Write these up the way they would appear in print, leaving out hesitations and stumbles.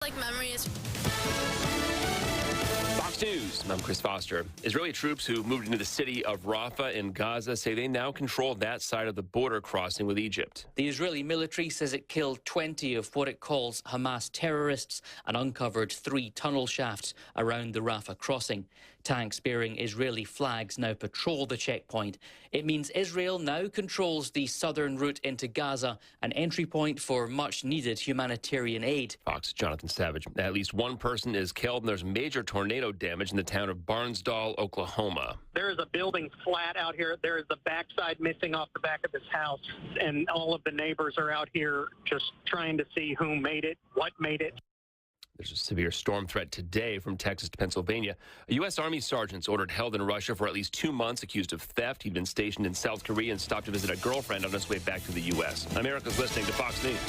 Like memories. Fox News, I'm Chris Foster. Israeli troops who moved into the city of Rafah in Gaza say they now control that side of the border crossing with Egypt. The Israeli military says it killed 20 of what it calls Hamas terrorists and uncovered 3 tunnel shafts around the Rafah crossing. Tanks bearing Israeli flags now patrol the checkpoint. It means Israel now controls the southern route into Gaza, an entry point for much-needed humanitarian aid. Fox's Jonathan Savage. At least one person is killed, and there's major tornado damage in the town of Barnsdall, Oklahoma. There is a building flat out here. There is the backside missing off the back of this house, and all of the neighbors are out here just trying to see who made it, what made it. There's a severe storm threat today from Texas to Pennsylvania. A U.S. Army sergeant's ordered held in Russia for at least 2 months, accused of theft. He'd been stationed in South Korea and stopped to visit a girlfriend on his way back to the U.S. America's listening to Fox News.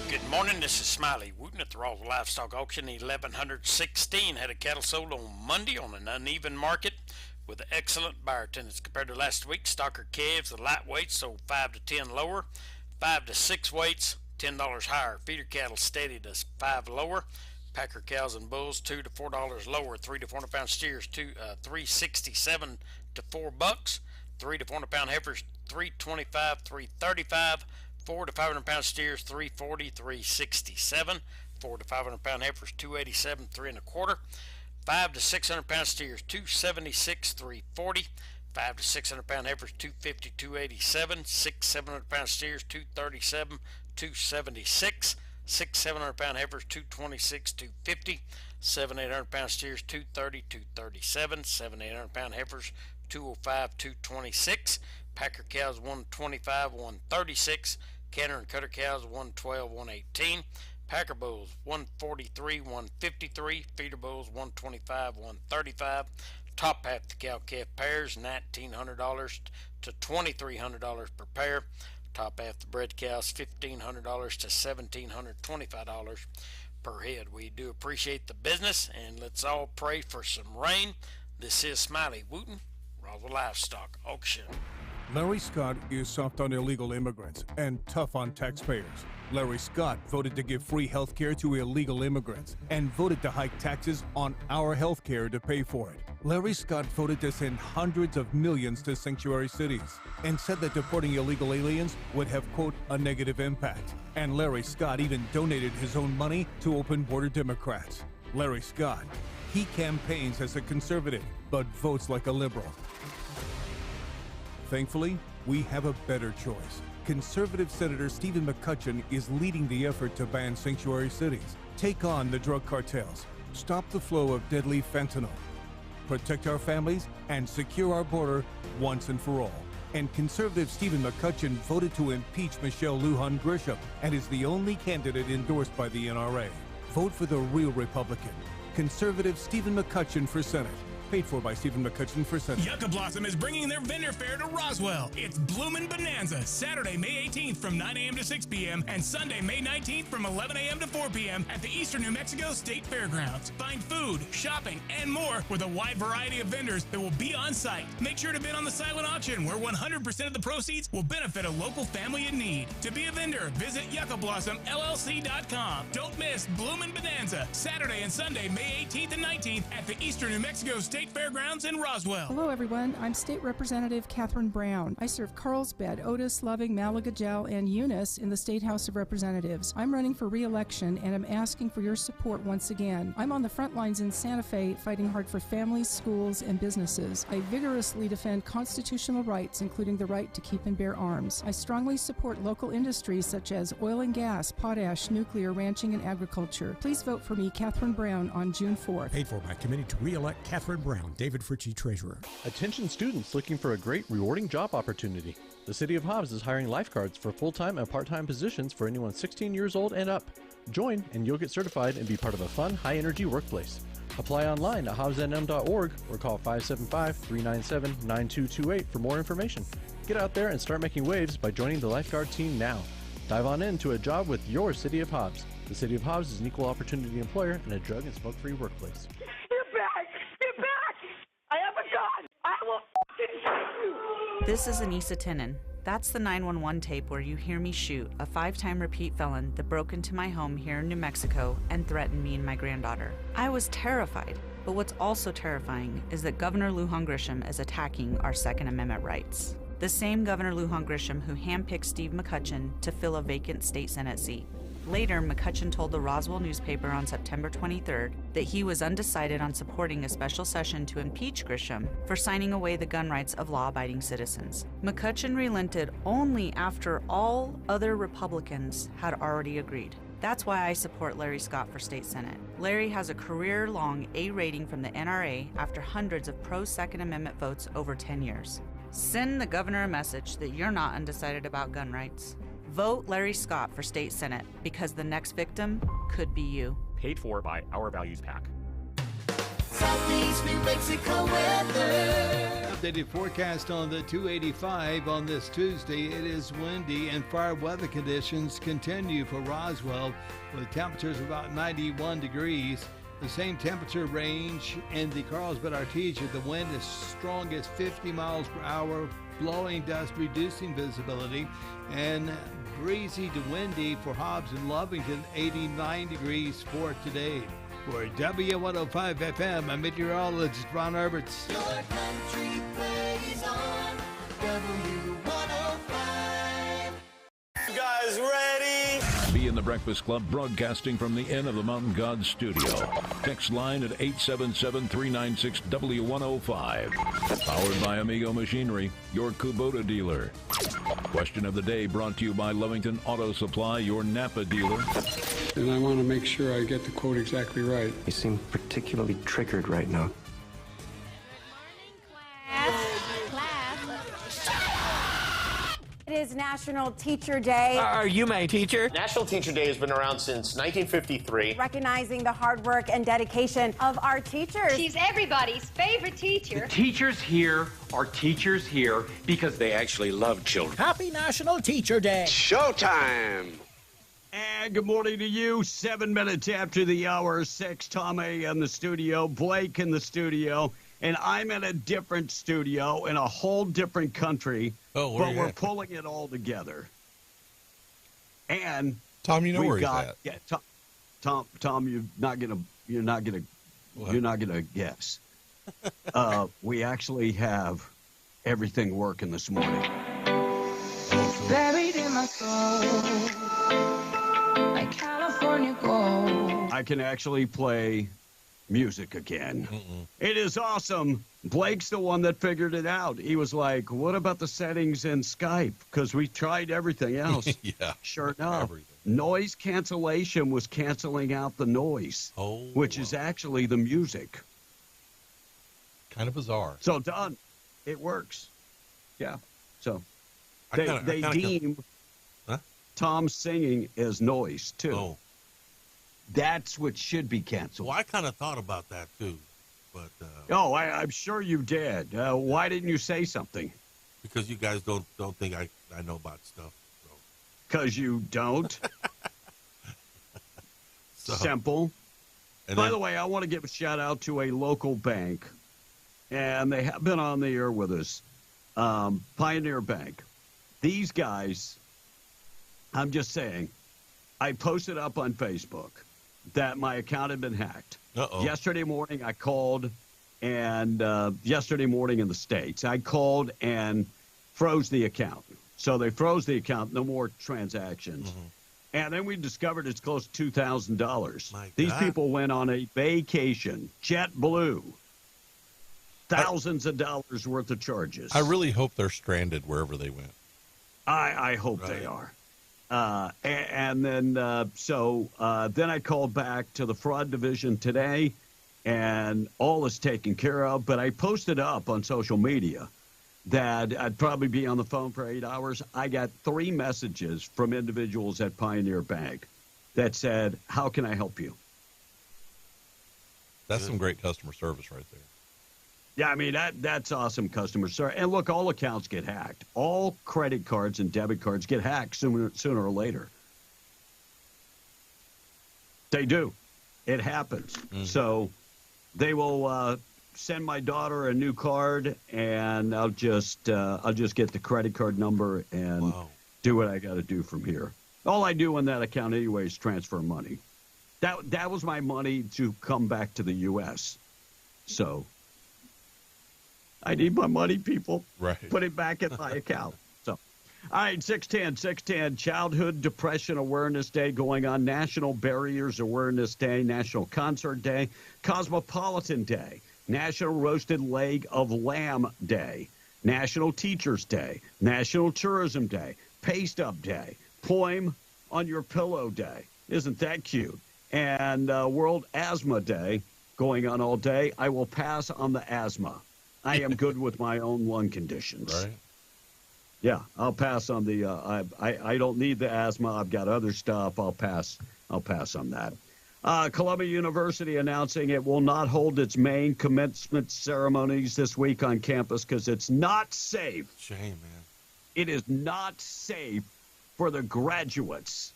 Good morning, this is Smiley Wooten at the Roswell Livestock Auction. 1116 head of cattle sold on Monday on an uneven market with excellent buyer attendance compared to last week. Stocker calves, the lightweights, sold 5 to 10 lower, 5 to 6 weights, $10 higher. Feeder cattle steady to 5 lower. Packer cows and bulls $2 to $4 lower. 3 to 400 pound steers $3.67 to $4. 3 to 400 pound heifers $3.25, $3.35. 4 to 500 pound steers $3.40, $3.67. 4 to 500 pound heifers $2.87, $3.25. 5 to 600 pound steers $2.76, $3.40. 5 to 600 pound heifers $2.50, $2.87. 6 700 pound steers $2.37, $2.76. 6 700 pound heifers $2.26, $2.50. 7 800 pound steers $2.30, $2.37. 7 800 pound heifers $2.05, $2.26. Packer cows $1.25, $1.36. Canner and cutter cows $1.12, $1.18. Packer bulls $1.43, $1.53. Feeder bulls $1.25, $1.35. Top half the cow-calf pairs $1,900 to $2,300 per pair. Top half the bred cows $1,500 to $1,725 per head. We do appreciate the business, and let's all pray for some rain. This is Smiley Wooten, Roswell Livestock Auction. Larry Scott is soft on illegal immigrants and tough on taxpayers. Larry Scott voted to give free health care to illegal immigrants and voted to hike taxes on our health care to pay for it. Larry Scott voted to send hundreds of millions to sanctuary cities and said that deporting illegal aliens would have, quote, a negative impact. And Larry Scott even donated his own money to open border Democrats. Larry Scott, he campaigns as a conservative, but votes like a liberal. Thankfully, we have a better choice. Conservative Senator Stephen McCutcheon is leading the effort to ban sanctuary cities, take on the drug cartels, stop the flow of deadly fentanyl, protect our families, and secure our border once and for all. And conservative Stephen McCutcheon voted to impeach Michelle Lujan Grisham and is the only candidate endorsed by the NRA. Vote for the real Republican. Conservative Stephen McCutcheon for Senate. Paid for by Stephen McCutcheon for Senate. Yucca Blossom is bringing their vendor fair to Roswell. It's Bloomin' Bonanza, Saturday, May 18th from 9 a.m. to 6 p.m. and Sunday, May 19th from 11 a.m. to 4 p.m. at the Eastern New Mexico State Fairgrounds. Find food, shopping, and more with a wide variety of vendors that will be on site. Make sure to bid on the silent auction where 100% of the proceeds will benefit a local family in need. To be a vendor, visit yuccablossomllc.com. Don't miss Bloomin' Bonanza, Saturday and Sunday, May 18th and 19th at the Eastern New Mexico State Fairgrounds in Roswell. Hello everyone, I'm State Representative Catherine Brown. I serve Carlsbad, Otis, Loving, Malagajal, and Eunice in the State House of Representatives. I'm running for re-election and I'm asking for your support once again. I'm on the front lines in Santa Fe fighting hard for families, schools, and businesses. I vigorously defend constitutional rights, including the right to keep and bear arms. I strongly support local industries such as oil and gas, potash, nuclear, ranching, and agriculture. Please vote for me, Catherine Brown, on June 4th. Paid for by Committee to re-elect Catherine Brown. David Fritchie, Treasurer. Attention students looking for a great, rewarding job opportunity. The City of Hobbs is hiring lifeguards for full-time and part-time positions for anyone 16 years old and up. Join and you'll get certified and be part of a fun, high-energy workplace. Apply online at hobbsnm.org or call 575-397-9228 for more information. Get out there and start making waves by joining the lifeguard team now. Dive on into a job with your City of Hobbs. The City of Hobbs is an equal opportunity employer and a drug and smoke-free workplace. You're back! You're back! I have a gun! I will fucking shoot you! This is Anissa Tinen. That's the 911 tape where you hear me shoot a 5-time repeat felon that broke into my home here in New Mexico and threatened me and my granddaughter. I was terrified, but what's also terrifying is that Governor Lujan Grisham is attacking our Second Amendment rights. The same Governor Lujan Grisham who handpicked Steve McCutcheon to fill a vacant state Senate seat. Later, McCutcheon told the Roswell newspaper on September 23rd that he was undecided on supporting a special session to impeach Grisham for signing away the gun rights of law-abiding citizens. McCutcheon relented only after all other Republicans had already agreed. That's why I support Larry Scott for state Senate. Larry has a career-long A rating from the NRA after hundreds of pro-Second Amendment votes over 10 years. Send the governor a message that you're not undecided about gun rights. Vote Larry Scott for state Senate because the next victim could be you. Paid for by Our Values PAC. Southeast New Mexico weather. Updated forecast on the 285 on this Tuesday. It is windy and fire weather conditions continue for Roswell with temperatures about 91 degrees. The same temperature range in the Carlsbad Artesia. The wind is strongest 50 miles per hour, blowing dust, reducing visibility, and breezy to windy for Hobbs and Lovington, 89 degrees for today. For W105 FM, I'm meteorologist Ron Herberts. Your country plays on W105. You guys ready? Be in the Breakfast Club, broadcasting from the Inn of the Mountain Gods studio. Text line at 877-396-W105. Powered by Amigo Machinery, your Kubota dealer. Question of the day brought to you by Lovington Auto Supply, your Napa dealer. And I want to make sure I get the quote exactly right. You seem particularly triggered right now. It is National Teacher Day. Are you my teacher? National Teacher Day has been around since 1953. Recognizing the hard work and dedication of our teachers. She's everybody's favorite teacher. The teachers here are teachers here because they actually love children. Happy National Teacher Day. Showtime. And good morning to you. 7 minutes after the hour, 6. Tom A. in the studio, Blake in the studio, and I'm in a different studio in a whole different country. Oh, but we're pulling it all together. And Tom, you know where he's at. Yeah, Tom, you're not gonna guess. We actually have everything working this morning. Buried in my soul, like California gold. I can actually play music again. It is awesome. Blake's the one that figured it out. He was like, what about the settings in Skype? Because we tried everything else. Yeah. Sure enough. Noise cancellation was canceling out the noise, which is actually the music. Kind of bizarre. So done. It works. Yeah. So they deem Tom singing as noise, too. Oh. That's what should be canceled. Well, I kind of thought about that, too. But I'm sure you did. Why didn't you say something? Because you guys don't think I know about stuff. Because you don't? Simple. By the way, I want to give a shout-out to a local bank, and they have been on the air with us, Pioneer Bank. These guys, I'm just saying, I posted up on Facebook that my account had been hacked. Yesterday morning, I called, and yesterday morning in the States, I called and froze the account. So they froze the account, no more transactions. And then we discovered it's close to $2,000. These people went on a vacation, JetBlue, thousands of dollars worth of charges. I really hope they're stranded wherever they went. I hope they are. And then then I called back to the fraud division today, and all is taken care of. But I posted up on social media that I'd probably be on the phone for 8 hours. I got 3 messages from individuals at Pioneer Bank that said, how can I help you? That's some great customer service right there. Yeah, I mean, that's awesome customer service. And look, all accounts get hacked. All credit cards and debit cards get hacked sooner or later. They do. It happens. So they will send my daughter a new card, and I'll just get the credit card number and do what I got to do from here. All I do in that account anyway is transfer money. That was my money to come back to the U.S. So I need my money, people. Right. Put it back in my account. So, all right, 610, Childhood Depression Awareness Day going on, National Barriers Awareness Day, National Concert Day, Cosmopolitan Day, National Roasted Leg of Lamb Day, National Teachers Day, National Tourism Day, Paste Up Day, Poem on Your Pillow Day. Isn't that cute? And World Asthma Day going on all day. I will pass on the asthma. I am good with my own lung conditions. Right. Yeah, I'll pass on the. I don't need the asthma. I've got other stuff. I'll pass on that. Columbia University announcing it will not hold its main commencement ceremonies this week on campus because it's not safe. Shame, man. It is not safe for the graduates.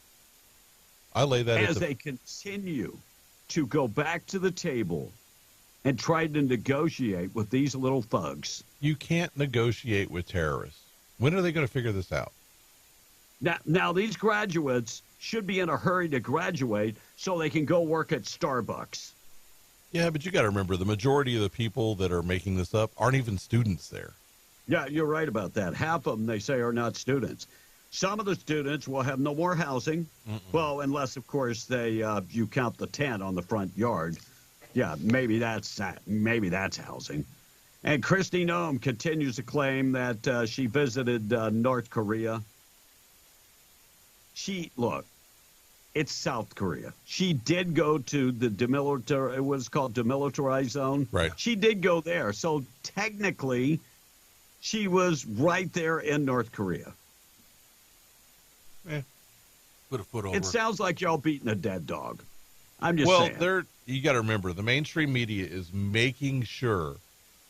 I lay that as they continue to go back to the table and try to negotiate with these little thugs. You can't negotiate with terrorists. When are they going to figure this out? Now these graduates should be in a hurry to graduate so they can go work at Starbucks. Yeah, but you got to remember, the majority of the people that are making this up aren't even students there. Yeah, you're right about that. Half of them, they say, are not students. Some of the students will have no more housing. Well, unless, of course, they you count the tent on the front yard. Yeah, maybe that's housing. And Kristi Noem continues to claim that she visited North Korea. Look, it's South Korea. She did go to the demilitarized zone. Right. She did go there. So technically, she was right there in North Korea. Put a foot over. It sounds like y'all beating a dead dog. I'm just saying. Well, you got to remember, the mainstream media is making sure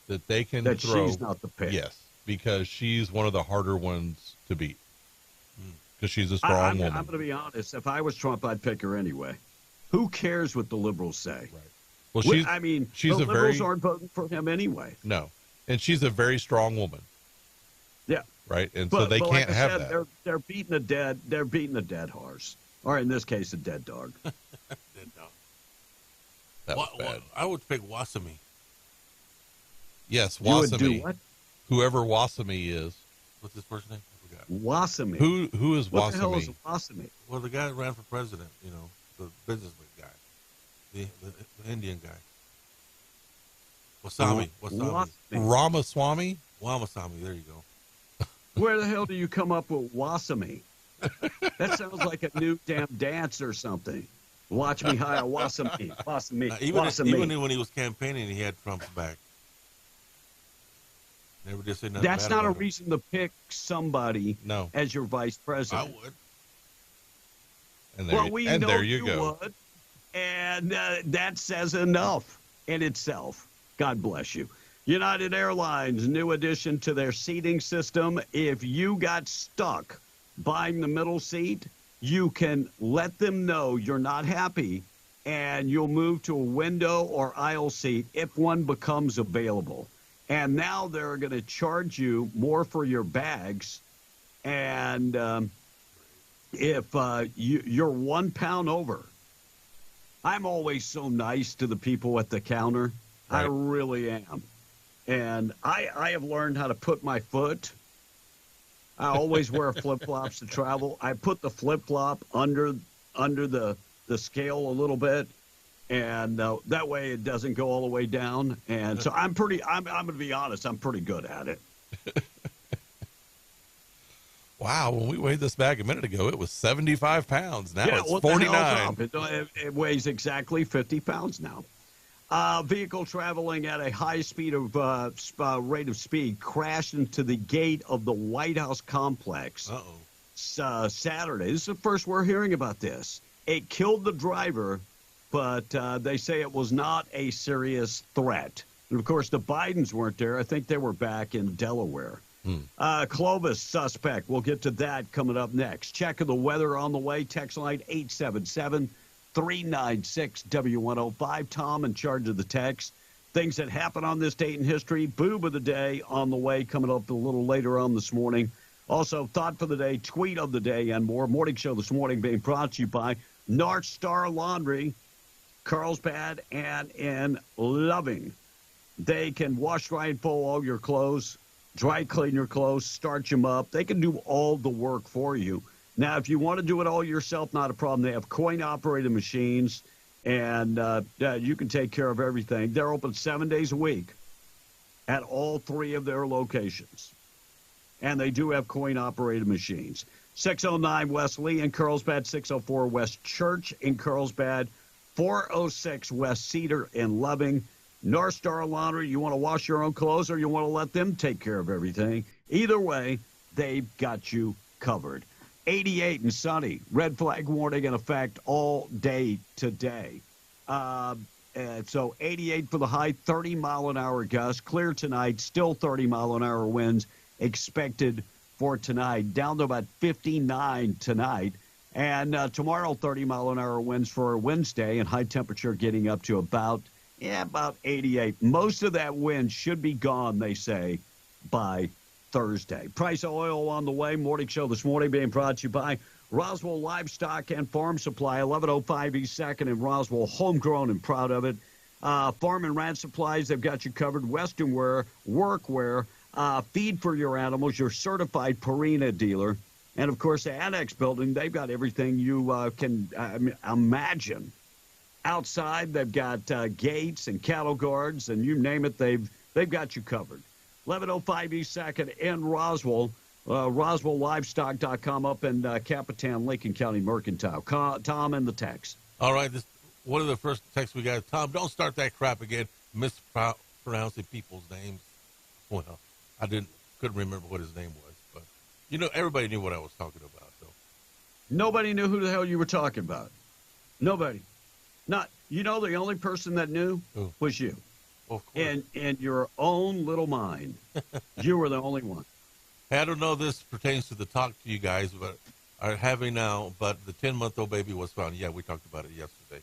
that they can that throw. She's not the pick. Yes, because she's one of the harder ones to beat. Because she's a strong woman. I'm going to be honest. If I was Trump, I'd pick her anyway. Who cares what the liberals say? Right. Well, she's the liberals aren't voting for him anyway. No, and she's a very strong woman. Yeah. Right, and so they can't like I have said, that. They're beating a dead horse, or in this case, a dead dog. That was bad. I would pick Wasami. Yes, You would Wasami. do what? Whoever Wasami is. What's his first name? I forgot. Wasami. Who is Wasami? What the hell is Wasami? Well, the guy that ran for president, the businessman guy. The Indian guy. Wasami. Ramaswamy? Ramaswamy, there you go. Where the hell do you come up with Wasami? That sounds like a new damn dance or something. Watch me hire Wasami. Wasami. Even when he was campaigning, he had Trump's back. Never did say nothing That's bad not a about him. reason to pick somebody as your vice president. I would. And there, you go. Would, and that says enough in itself. God bless you. United Airlines, new addition to their seating system. If you got stuck buying the middle seat, you can let them know you're not happy, and you'll move to a window or aisle seat if one becomes available. And now they're going to charge you more for your bags. And if you're 1 pound over, I'm always so nice to the people at the counter. Right. I really am. And I have learned how to put my foot. I always wear flip-flops to travel. I put the flip-flop under the scale a little bit, and that way it doesn't go all the way down. And so I'm going to be honest, I'm pretty good at it. Wow, when we weighed this bag a minute ago, it was 75 pounds. Now it's what the 49. hell's up? It weighs exactly 50 pounds now. Vehicle traveling at a high speed of rate of speed crashed into the gate of the White House complex Saturday. This is the first we're hearing about this. It killed the driver, but they say it was not a serious threat. And, of course, the Bidens weren't there. I think they were back in Delaware. Clovis suspect. We'll get to that coming up next. Check of the weather on the way. Text line 877-396-W105. Tom in charge of the text. things that happen on this date in history. Boob of the day on the way, coming up a little later on this morning. Also, thought for the day, tweet of the day, and more. Morning show this morning being brought to you by North Star Laundry, Carlsbad, and in Loving. They can wash, dry, and fold all your clothes, dry clean your clothes, starch them up. They can do all the work for you. Now, if you want to do it all yourself, not a problem. They have coin-operated machines, and you can take care of everything. They're open 7 days a week at all 3 of their locations. And they do have coin-operated machines. 609 West Lee in Carlsbad, 604 West Church in Carlsbad, 406 West Cedar in Loving. North Star Laundry, you want to wash your own clothes or you want to let them take care of everything? Either way, they've got you covered. 88 and sunny. Red flag warning in effect all day today. So 88 for the high, 30-mile-an-hour gust. Clear tonight, still 30-mile-an-hour winds expected for tonight, down to about 59 tonight. And tomorrow, 30-mile-an-hour winds for Wednesday, and high temperature getting up to about 88. Most of that wind should be gone, they say, by Thursday. Price of oil on the way. Morning show this morning being brought to you by Roswell Livestock and Farm Supply, 1105 East 2nd in Roswell. Homegrown and proud of it. Farm and ranch supplies, they've got you covered. Western wear, workwear, feed for your animals, your certified Purina dealer. And, of course, the Annex building, they've got everything you can imagine. Outside, they've got gates and cattle guards, and you name it, they've got you covered. 1105 East 2nd in Roswell. RoswellLivestock.com up in Capitan, Lincoln County Mercantile. Tom and the text. All right, one of the first texts we got. Tom, don't start that crap again, mispronouncing people's names. Well, I couldn't remember what his name was, but everybody knew what I was talking about. So nobody knew who the hell you were talking about. Nobody. The only person that knew was you. Well, of course. In your own little mind, you were the only one. Hey, I don't know if this pertains to the talk to you guys, but are having now. But the 10-month-old baby was found. Yeah, we talked about it yesterday.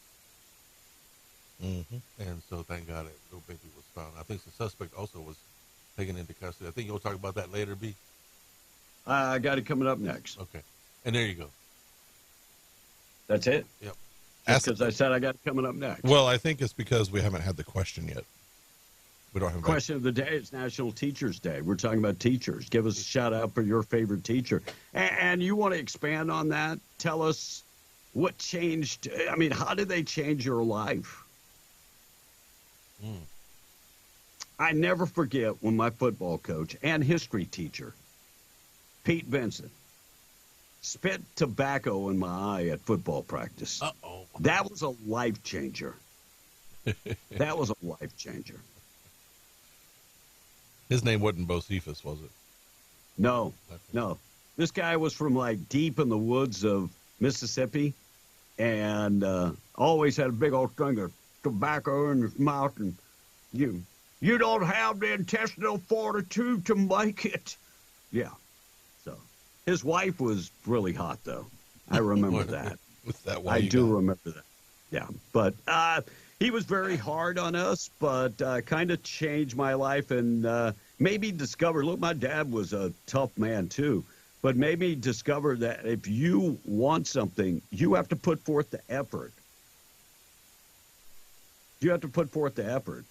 Mm-hmm. And so thank God that little baby was found. I think the suspect also was taken into custody. I think you'll talk about that later, B. I got it coming up next. Okay. And there you go. That's it? Yep. Because I said I got it coming up next. Well, I think it's because we haven't had the question yet. We don't have question of the day. It's National Teachers Day. We're talking about teachers. Give us a shout out for your favorite teacher. And you want to expand on that? Tell us what changed. I mean, how did they change your life? I never forget when my football coach and history teacher, Pete Vincent, spit tobacco in my eye at football practice. Uh-oh. That was a life changer. That was a life changer. His name wasn't Bocephus, was it? No. This guy was from deep in the woods of Mississippi, and always had a big old string of tobacco in his mouth, and you don't have the intestinal fortitude to make it. Yeah. So his wife was really hot, though. I remember that. With that I do remember that. Yeah. But he was very hard on us, but kind of changed my life and maybe discovered, look, my dad was a tough man too, but maybe discovered that if you want something, you have to put forth the effort. You have to put forth the effort.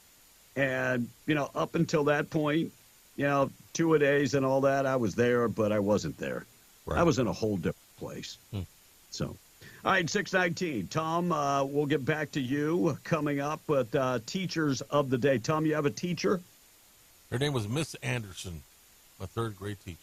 And, up until that point, 2-a-days and all that, I was there, but I wasn't there. Right. I was in a whole different place. So, all right, 6:19. Tom, we'll get back to you coming up with teachers of the day. Tom, you have a teacher? Her name was Miss Anderson, my third-grade teacher.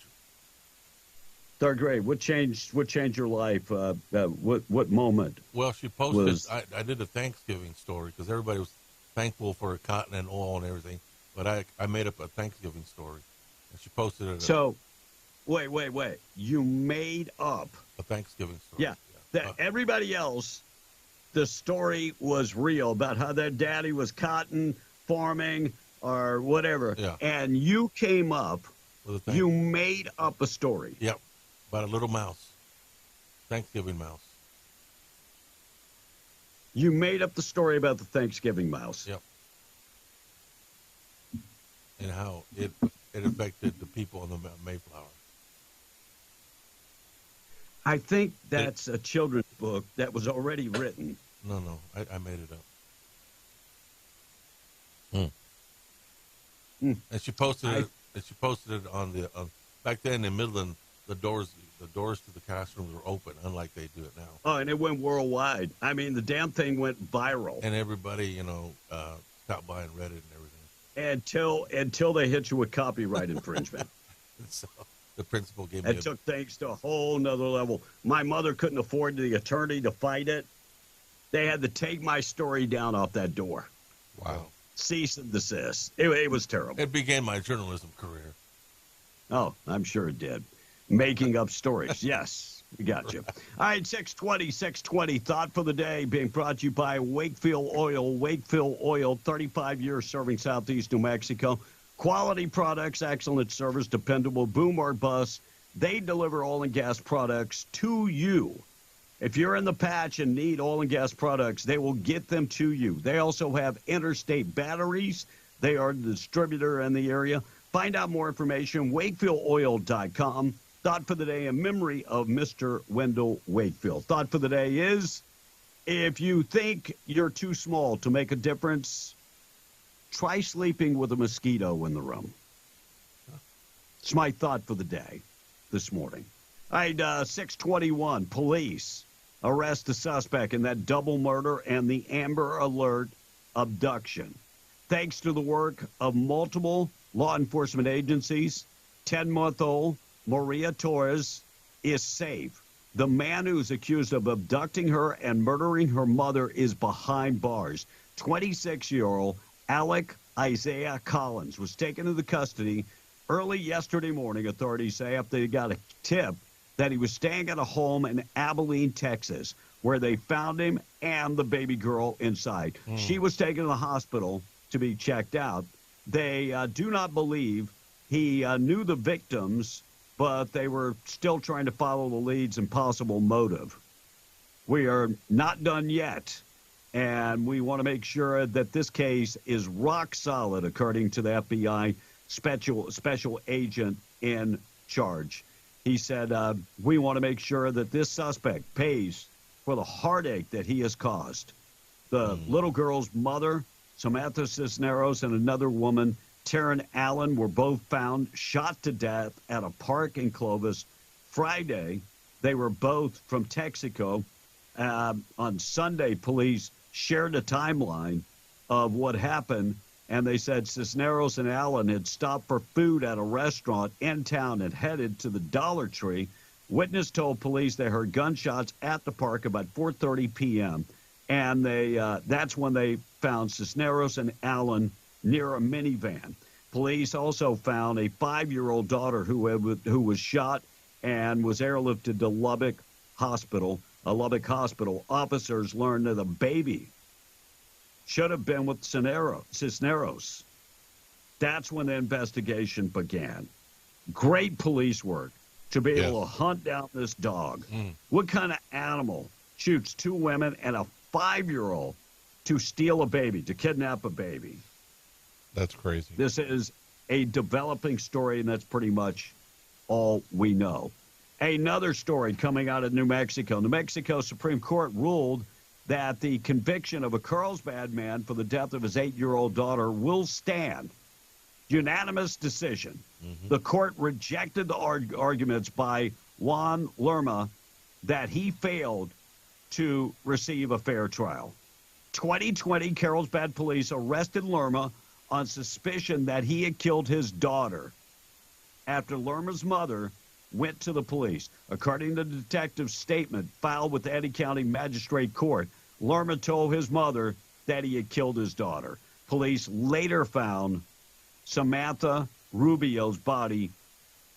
Third grade. What changed your life? What moment? Well, she posted. I did a Thanksgiving story because everybody was thankful for cotton and oil and everything. But I made up a Thanksgiving story, and she posted it. So, wait. You made up a Thanksgiving story. Yeah. Everybody else, the story was real about how their daddy was cotton farming or whatever. Yeah. And you came up, you made up a story. Yep. About a little mouse. Thanksgiving mouse. You made up the story about the Thanksgiving mouse. Yep. and how it affected the people on the Mayflower. I think that's a children's book that was already written. No, I made it up. And she posted it. And she posted it on the back then in Midland. The doors to the classrooms were open, unlike they do it now. Oh, and it went worldwide. I mean, the damn thing went viral. And everybody, stopped by and read it and everything. Until they hit you with copyright infringement. So the principal gave me. It took things to a whole nother level. My mother couldn't afford the attorney to fight it. They had to take my story down off that door. Wow. Cease and desist. It was terrible. It began my journalism career. Oh, I'm sure it did. Making up stories. Yes, we got you. All right, 620. Thought for the day being brought to you by Wakefield Oil. Wakefield Oil, 35 years serving Southeast New Mexico. Quality products, excellent service, dependable, boom or bust. They deliver oil and gas products to you. If you're in the patch and need oil and gas products, they will get them to you. They also have Interstate Batteries. They are the distributor in the area. Find out more information, wakefieldOil.com. Thought for the day in memory of Mr. Wendell Wakefield. Thought for the day is, if you think you're too small to make a difference, try sleeping with a mosquito in the room. It's my thought for the day this morning. All right, 621, police arrest the suspect in that double murder and the Amber Alert abduction. Thanks to the work of multiple law enforcement agencies, 10-month-old Maria Torres is safe. The man who's accused of abducting her and murdering her mother is behind bars. 26-year-old Alec Isaiah Collins was taken into custody early yesterday morning, authorities say, after they got a tip that he was staying at a home in Abilene, Texas, where they found him and the baby girl inside. She was taken to the hospital to be checked out. They do not believe he knew the victims, but they were still trying to follow the leads and possible motive. We are not done yet, and we want to make sure that this case is rock solid, according to the FBI special agent in charge. He said, we want to make sure that this suspect pays for the heartache that he has caused. The little girl's mother, Samantha Cisneros, and another woman, Taryn Allen, were both found shot to death at a park in Clovis Friday. They were both from Texaco. On Sunday, police shared a timeline of what happened, and they said Cisneros and Allen had stopped for food at a restaurant in town and headed to the Dollar Tree. Witness told police they heard gunshots at the park about 4:30 p.m., and that's when they found Cisneros and Allen near a minivan. Police also found a 5-year-old daughter who was shot and was airlifted to Lubbock Hospital. Officers learned that the baby should have been with Cisneros. That's when the investigation began. Great police work to be able to hunt down this dog. What kind of animal shoots 2 women and a 5-year-old to steal a baby, to kidnap a baby? That's crazy. This is a developing story, and that's pretty much all we know. Another story coming out of New Mexico. New Mexico Supreme Court ruled that the conviction of a Carlsbad man for the death of his 8-year-old daughter will stand. Unanimous decision. The court rejected the arguments by Juan Lerma that he failed to receive a fair trial. 2020, Carlsbad police arrested Lerma on suspicion that he had killed his daughter after Lerma's mother went to the police. According to the detective's statement filed with the Eddy County Magistrate Court, Lerma told his mother that he had killed his daughter. Police later found Samantha Rubio's body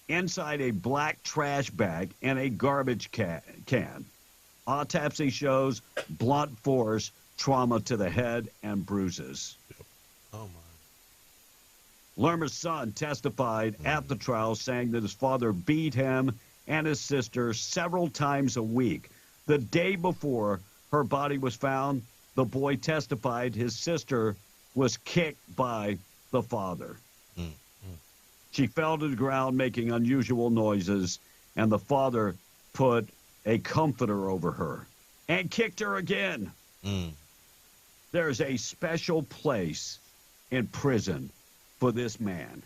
inside a black trash bag and a garbage can. Autopsy shows blunt force trauma to the head and bruises. Oh, my. Lerma's son testified at the trial, saying that his father beat him and his sister several times a week. The day before her body was found, the boy testified his sister was kicked by the father. She fell to the ground making unusual noises, and the father put a comforter over her and kicked her again. There's a special place in prison for this man.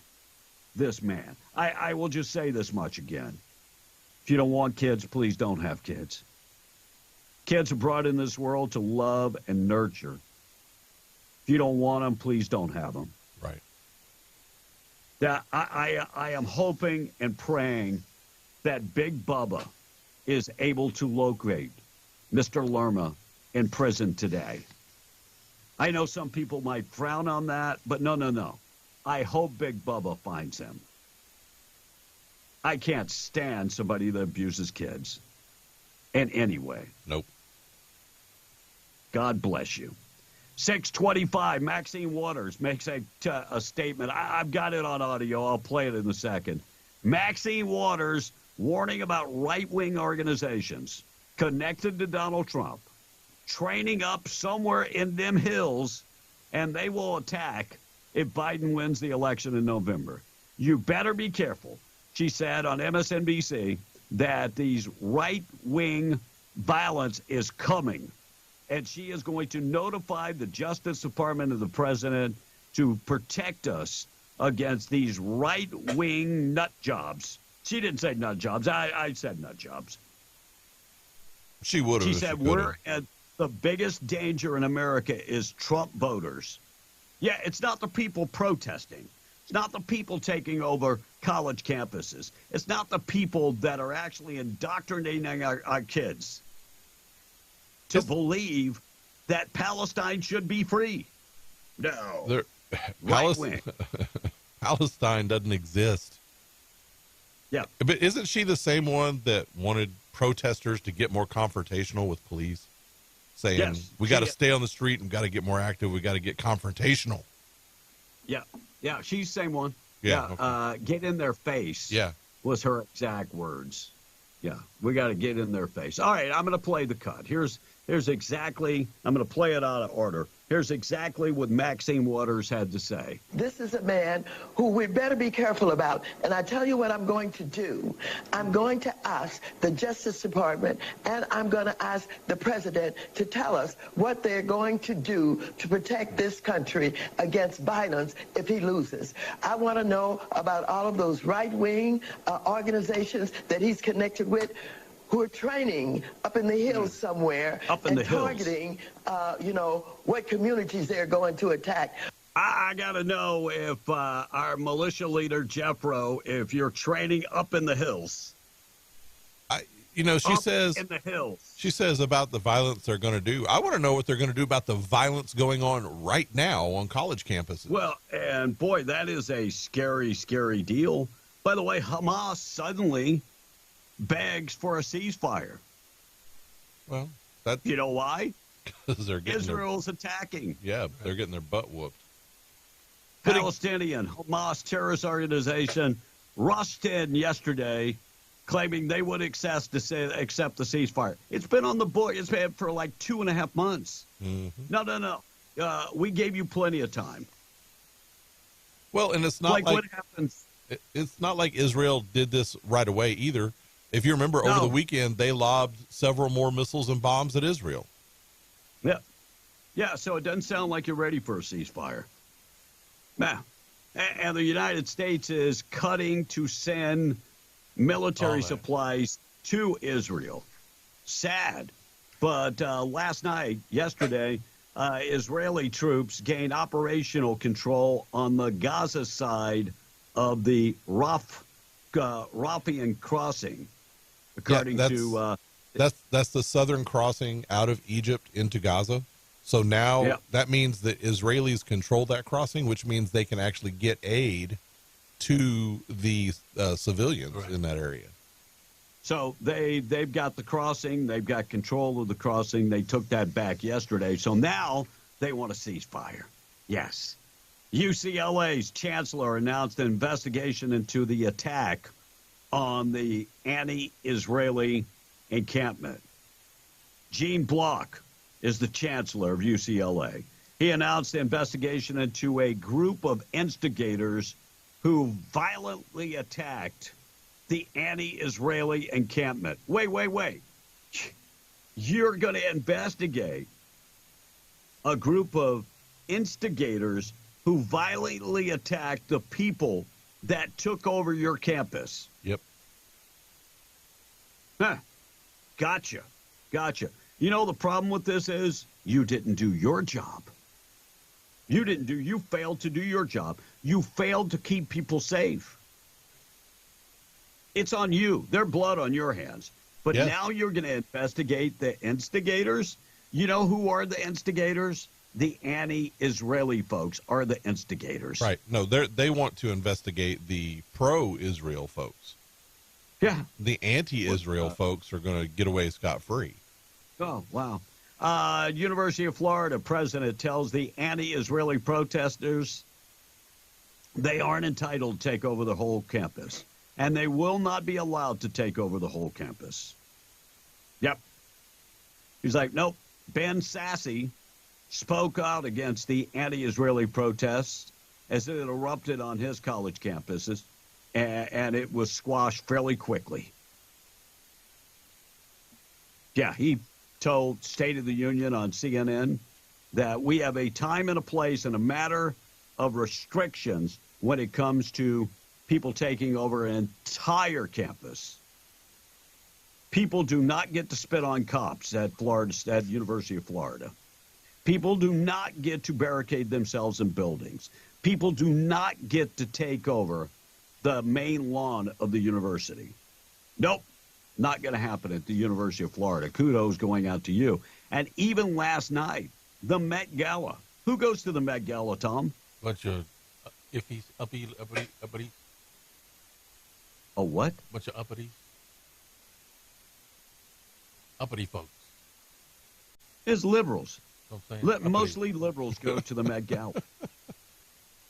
This man. I will just say this much again. If you don't want kids, please don't have kids. Kids are brought in this world to love and nurture. If you don't want them, please don't have them. Right. Yeah, I am hoping and praying that Big Bubba is able to locate Mr. Lerma in prison today. I know some people might frown on that, but no. I hope Big Bubba finds him. I can't stand somebody that abuses kids in any way. Nope. God bless you. 625, Maxine Waters makes a statement. I've got it on audio. I'll play it in a second. Maxine Waters warning about right-wing organizations connected to Donald Trump, training up somewhere in them hills, and they will attack if Biden wins the election in November. You better be careful. She said on MSNBC that these right-wing violence is coming, and she is going to notify the Justice Department of the president to protect us against these right-wing nut jobs. She didn't say nut jobs. I said nut jobs. She would have. She said we're at the biggest danger in America is Trump voters. Yeah, it's not the people protesting. It's not the people taking over college campuses. It's not the people that are actually indoctrinating our kids to believe that Palestine should be free. No. Palestine doesn't exist. Yeah. But isn't she the same one that wanted protesters to get more confrontational with police? Saying, yes, we got to stay on the street and got to get more active. We got to get confrontational. Yeah, she's the same one. Yeah. Okay. Get in their face. Yeah. Was her exact words. Yeah, we got to get in their face. All right, I'm going to play the cut. Here's exactly, I'm going to play it out of order. Here's exactly what Maxine Waters had to say. This is a man who we better be careful about. And I tell you what I'm going to do. I'm going to ask the Justice Department and I'm going to ask the president to tell us what they're going to do to protect this country against violence if he loses. I want to know about all of those right-wing organizations that he's connected with, who are training up in the hills somewhere and targeting, what communities they're going to attack. I got to know if our militia leader, Jeff Rowe, if you're training up in the hills. She says in the hills. She says about the violence they're going to do. I want to know what they're going to do about the violence going on right now on college campuses. Well, and boy, that is a scary, scary deal. By the way, Hamas suddenly begs for a ceasefire. Well, you know why? Because they're getting Israel's attacking. Yeah, they're getting their butt whooped. Palestinian Hamas terrorist organization rushed in yesterday, claiming they would accept the ceasefire. It's been on the book. It's been for like 2.5 months. Mm-hmm. No. We gave you plenty of time. Well, and it's not like what happens. It's not like Israel did this right away either. If you remember, over the weekend, they lobbed several more missiles and bombs at Israel. Yeah, so it doesn't sound like you're ready for a ceasefire. Now, and the United States is cutting to send military supplies to Israel. Sad. But yesterday, Israeli troops gained operational control on the Gaza side of the Rafah crossing. According to that's the southern crossing out of Egypt into Gaza. So now that means that Israelis control that crossing, which means they can actually get aid to the civilians in that area. So they've got the crossing. They've got control of the crossing. They took that back yesterday. So now they want a ceasefire. Yes. UCLA's chancellor announced an investigation into the attack on the anti-Israeli encampment. Gene Block is the chancellor of UCLA. He announced the investigation into a group of instigators who violently attacked the anti-Israeli encampment. Wait. You're going to investigate a group of instigators who violently attacked the people that took over your campus. Yep. Huh. Gotcha. You know, the problem with this is you didn't do your job. You failed to do your job. You failed to keep people safe. It's on you. Their blood on your hands. But now you're going to investigate the instigators. You know who are the instigators? The anti-Israeli folks are the instigators. Right. No, they want to investigate the pro-Israel folks. Yeah. The anti-Israel folks are going to get away scot-free. Oh, wow. University of Florida president tells the anti-Israeli protesters they aren't entitled to take over the whole campus. And they will not be allowed to take over the whole campus. Yep. He's like, nope. Ben Sasse spoke out against the anti-Israeli protests as it erupted on his college campuses, and it was squashed fairly quickly. Yeah, he told State of the Union on CNN that we have a time and a place and a matter of restrictions when it comes to people taking over an entire campus. People do not get to spit on cops at University of Florida. People do not get to barricade themselves in buildings. People do not get to take over the main lawn of the university. Nope, not going to happen at the University of Florida. Kudos going out to you. And even last night, the Met Gala. Who goes to the Met Gala, Tom? Bunch of iffies, uppity. A what? Bunch of uppity. Uppity folks. It's liberals. Uppity. Mostly liberals go to the Met Gala.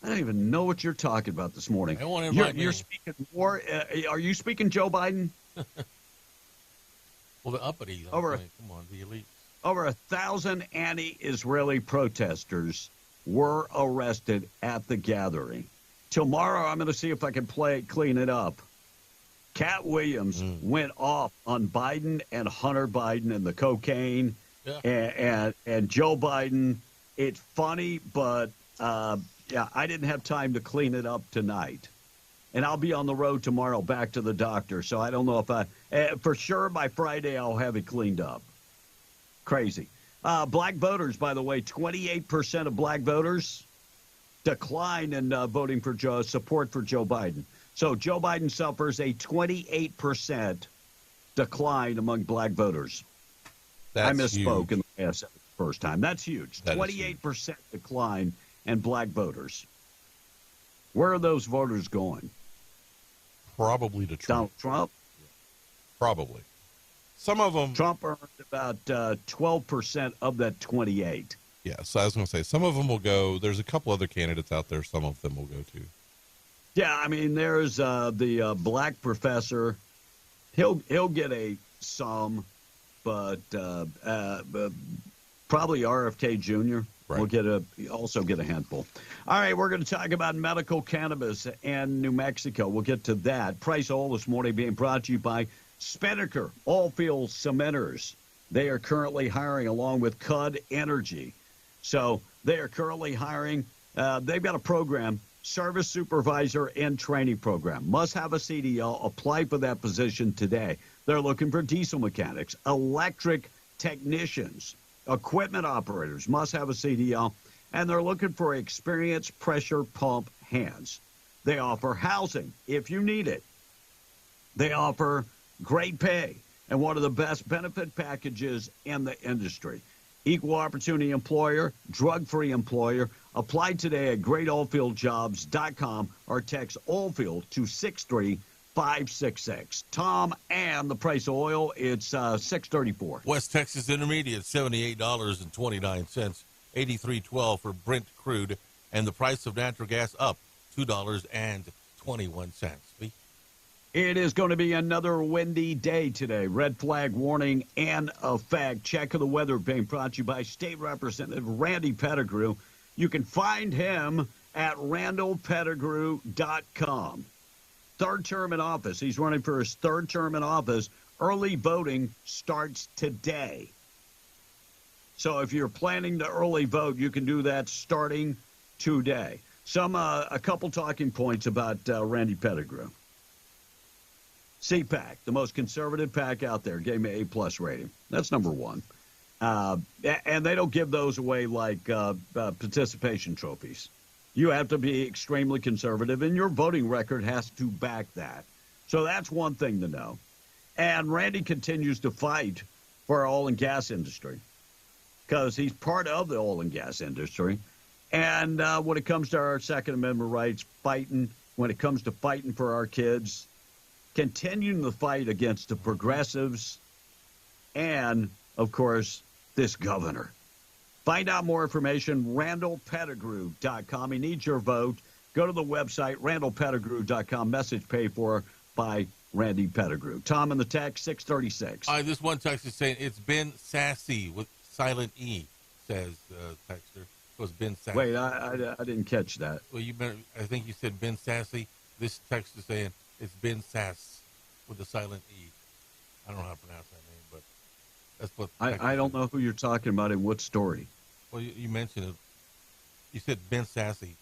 I don't even know what you're talking about this morning. You're speaking more. Are you speaking Joe Biden? Well, the uppity. Come on, the elite. Over 1,000 anti-Israeli protesters were arrested at the gathering. Tomorrow, I'm going to see if I can clean it up. Cat Williams went off on Biden and Hunter Biden and the cocaine and Joe Biden. It's funny, but I didn't have time to clean it up tonight. And I'll be on the road tomorrow back to the doctor, so I don't know if for sure by Friday I'll have it cleaned up. Crazy. Black voters, by the way, 28% of black voters decline in voting for support for Joe Biden. So Joe Biden suffers a 28% decline among black voters. I misspoke huge. In the past first time. That's huge. 28% decline in black voters. Where are those voters going? Probably to Trump. Donald Trump? Probably. Some of them. Trump earned about 12% of that 28. Yeah, so I was going to say, some of them will go. There's a couple other candidates out there. Some of them will go to. Yeah, I mean, there's the black professor. He'll get some, but probably RFK Jr. will also get a handful. All right, we're going to talk about medical cannabis and New Mexico. We'll get to that. Price Oil this morning being brought to you by Spinnaker Oilfield Cementers. They are currently hiring along with Cud Energy. So they are currently hiring. They've got a program, Service Supervisor and Training Program. Must have a CDL. Apply for that position today. They're looking for diesel mechanics, electric technicians, equipment operators. Must have a CDL. And they're looking for experienced pressure pump hands. They offer housing if you need it. They offer great pay and one of the best benefit packages in the industry. Equal opportunity employer, drug-free employer. Apply today at greatoilfieldjobs.com or text oilfield to 63566. Tom, and the price of oil, it's $6.34. West Texas Intermediate, $78.29, $83.12 for Brent crude, and the price of natural gas up $2.21. It is going to be another windy day today. Red flag warning in effect. Check of the weather being brought to you by State Representative Randy Pettigrew. You can find him at randallpettigrew.com. Third term in office. He's running for his third term in office. Early voting starts today. So if you're planning to early vote, you can do that starting today. A couple talking points about Randy Pettigrew. CPAC, the most conservative PAC out there, gave me A+ rating. That's number one. And they don't give those away like participation trophies. You have to be extremely conservative, and your voting record has to back that. So that's one thing to know. And Randy continues to fight for our oil and gas industry because he's part of the oil and gas industry. And when it comes to our Second Amendment rights, when it comes to fighting for our kids, continuing the fight against the progressives and, of course, this governor. Find out more information, randallpettigrew.com. He needs your vote. Go to the website, randallpettigrew.com. Message paid for by Randy Pettigrew. Tom in the text, 636. This one text is saying it's been sassy with silent E, says texter. It was Ben Sassy. Wait, I didn't catch that. Well, I think you said Ben Sassy. This text is saying it's Ben Sass with a silent E. I don't know how to pronounce that name, but that's what. I don't know who you're talking about in what story. Well, you mentioned it. You said Ben Sassy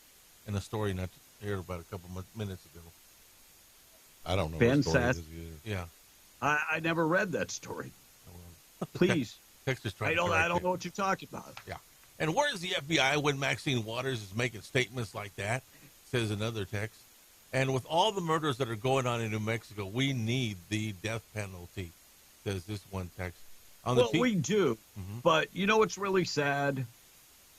in a story not here about a couple minutes ago. I don't know. Ben Sassy. Yeah. I never read that story. Please. I don't know what you're talking about. Yeah. And where is the FBI when Maxine Waters is making statements like that? Says another text. And with all the murders that are going on in New Mexico, we need the death penalty, says this one text. We do. Mm-hmm. But you know what's really sad?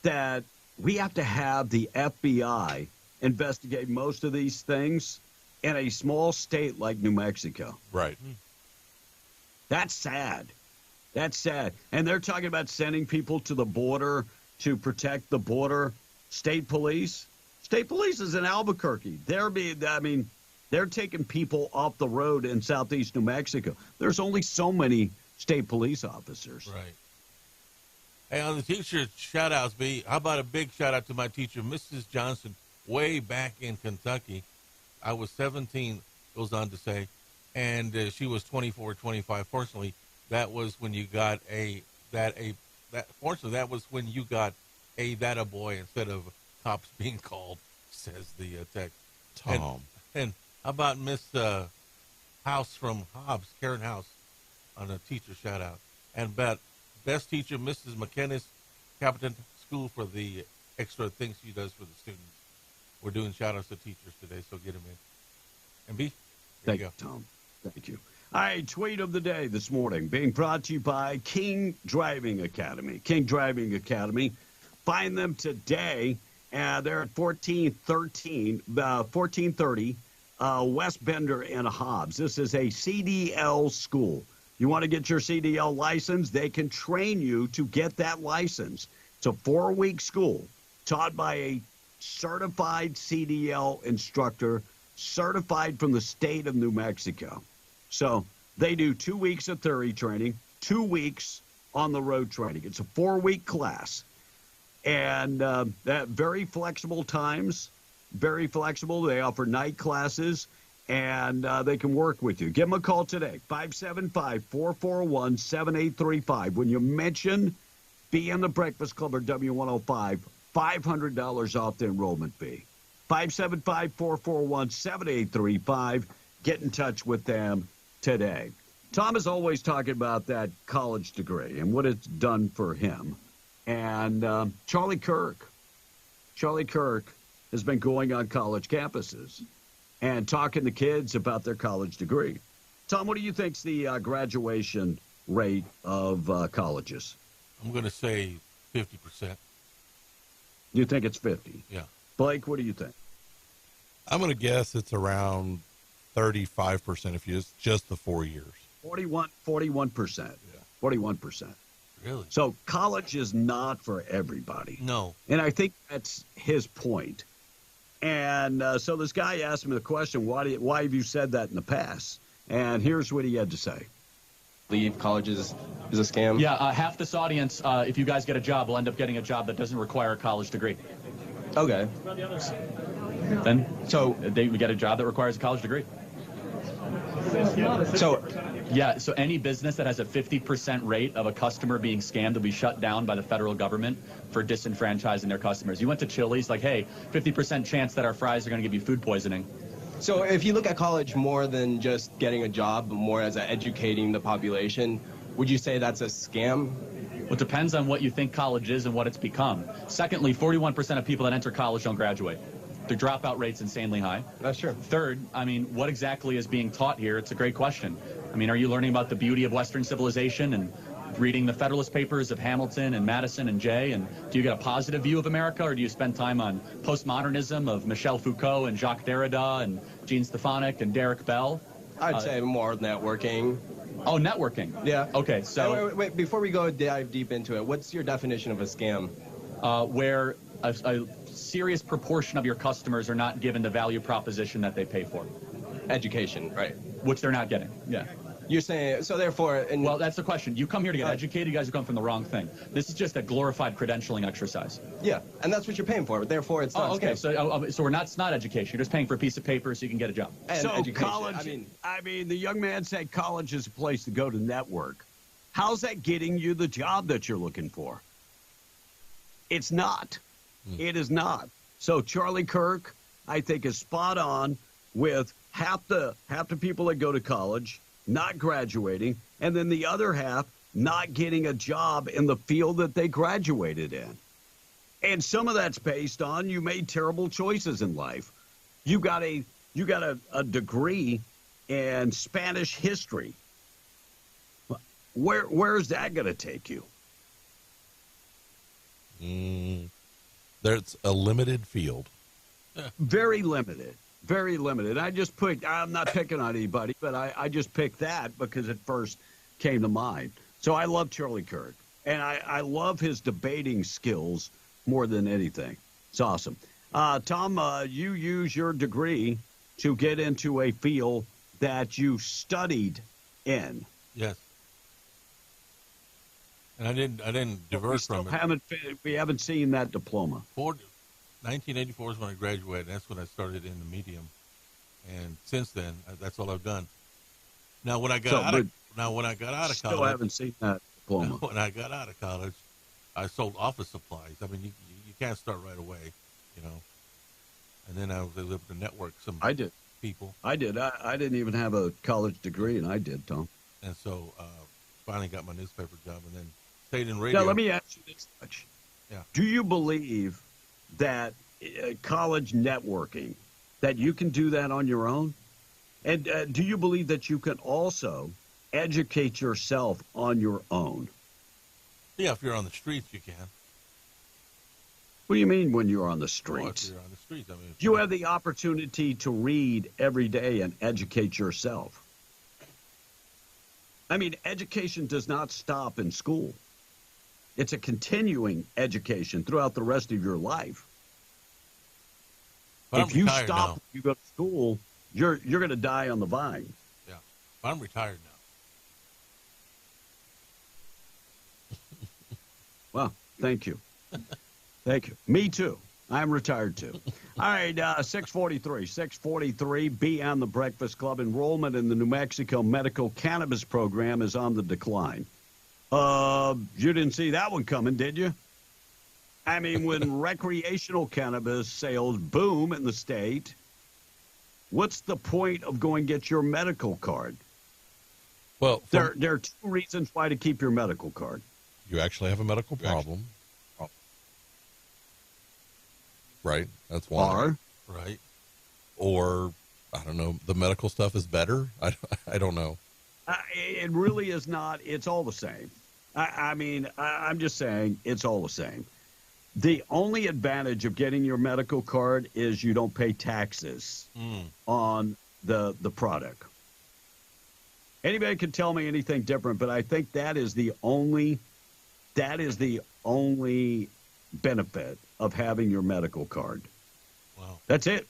That we have to have the FBI investigate most of these things in a small state like New Mexico. Right. That's sad. That's sad. And they're talking about sending people to the border to protect the border. State police. State police is in Albuquerque. They're taking people off the road in southeast New Mexico. There's only so many state police officers. Right. Hey, on the teacher shout-outs, B, how about a big shout-out to my teacher, Mrs. Johnson, way back in Kentucky. I was 17, goes on to say, and she was 24, 25. Fortunately, that was when you got that was when you got that a boy instead of cops being called, says the text. Tom. And how about Miss House from Hobbs, Karen House, on a teacher shout-out. And about best teacher, Mrs. McKennis, Capitan School, for the extra things she does for the students. We're doing shout-outs to teachers today, so get them in. And B, Thank you, Tom. Thank you. All right, tweet of the day this morning being brought to you by King Driving Academy. King Driving Academy. Find them today. They're at 1430 West Bender and Hobbs. This is a CDL school. You want to get your CDL license? They can train you to get that license. It's a 4-week school taught by a certified CDL instructor, certified from the state of New Mexico. So they do 2 weeks of theory training, 2 weeks on the road training. It's a 4-week class. And that very flexible times, very flexible. They offer night classes, and they can work with you. Give them a call today, 575-441-7835. When you mention Be in the Breakfast Club or W105, $500 off the enrollment fee. 575-441-7835. Get in touch with them today. Tom is always talking about that college degree and what it's done for him. And Charlie Kirk has been going on college campuses and talking to kids about their college degree. Tom, what do you think's the graduation rate of colleges? I'm going to say 50%. You think it's 50? Yeah. Blake, what do you think? I'm going to guess it's around 35% if you just the 4 years. 41%. Yeah. 41%. Really? So college is not for everybody. No. And I think that's his point. And so this guy asked me the question, why have you said that in the past? And here's what he had to say. Leave college is a scam? Yeah, half this audience, if you guys get a job, will end up getting a job that doesn't require a college degree. Okay. Then, we get a job that requires a college degree. So any business that has a 50% rate of a customer being scammed will be shut down by the federal government for disenfranchising their customers. You went to Chili's, like, hey, 50% chance that our fries are going to give you food poisoning. So if you look at college more than just getting a job, but more as educating the population, would you say that's a scam? Well, it depends on what you think college is and what it's become. Secondly, 41% of people that enter college don't graduate. The dropout rate's insanely high. That's true. Third, I mean, what exactly is being taught here? It's a great question. I mean, are you learning about the beauty of Western civilization and reading the Federalist Papers of Hamilton and Madison and Jay? And do you get a positive view of America, or do you spend time on postmodernism of Michel Foucault and Jacques Derrida and Gene Stefanik and Derek Bell? I'd say more networking. Oh, networking. Yeah. Okay, so... Wait, before we go dive deep into it, what's your definition of a scam? Where a serious proportion of your customers are not given the value proposition that they pay for. Education, right. Which they're not getting, yeah. You're saying, so therefore... Well, that's the question. You come here to get educated, you guys are coming from the wrong thing. This is just a glorified credentialing exercise. Yeah, and that's what you're paying for, therefore it's not okay, so it's not education. You're just paying for a piece of paper so you can get a job. And so education. college, I mean, the young man said college is a place to go to network. How's that getting you the job that you're looking for? It's not. It is not. So Charlie Kirk, I think, is spot on with half the people that go to college not graduating, and then the other half not getting a job in the field that they graduated in. And some of that's based on you made terrible choices in life. You got a degree in Spanish history. Where's that going to take you? There's a limited field. Very limited. Very limited. I'm not picking on anybody, but I just picked that because it first came to mind. So I love Charlie Kirk, and I love his debating skills more than anything. It's awesome. Tom, you use your degree to get into a field that you studied in. Yes. And I didn't divert from it. We haven't seen that diploma. 1984 is when I graduated. That's when I started in the medium, and since then, that's all I've done. Now, when I got out of college, still haven't seen that diploma. When I got out of college, I sold office supplies. I mean, you can't start right away, you know. And then I was able to network some. I did. People. I did. I didn't even have a college degree, and I did, Tom. And so, finally got my newspaper job, and then stayed in radio. Now, let me ask you this much. Yeah. Do you believe that college networking, that you can do that on your own? And do you believe that you can also educate yourself on your own? Yeah, if you're on the streets, you can. What do you mean when you're on the streets? Well, if you're on the streets, I mean, you have the opportunity to read every day and educate yourself. I mean, education does not stop in school. It's a continuing education throughout the rest of your life. But if you stop, you go to school, you're going to die on the vine. Yeah, but I'm retired now. Well, thank you. Thank you. Me too. I'm retired too. All right, 643. Be on the Breakfast Club. Enrollment in the New Mexico Medical Cannabis Program is on the decline. You didn't see that one coming, did you? I mean, when recreational cannabis sales boom in the state, what's the point of going get your medical card? Well, there are two reasons why to keep your medical card. You actually have a medical problem. Right? That's one. Right. Or, I don't know, the medical stuff is better? I don't know. It really is not. It's all the same. I mean, I'm just saying it's all the same. The only advantage of getting your medical card is you don't pay taxes on the product. Anybody can tell me anything different, but I think that is the only benefit of having your medical card. Wow. That's it.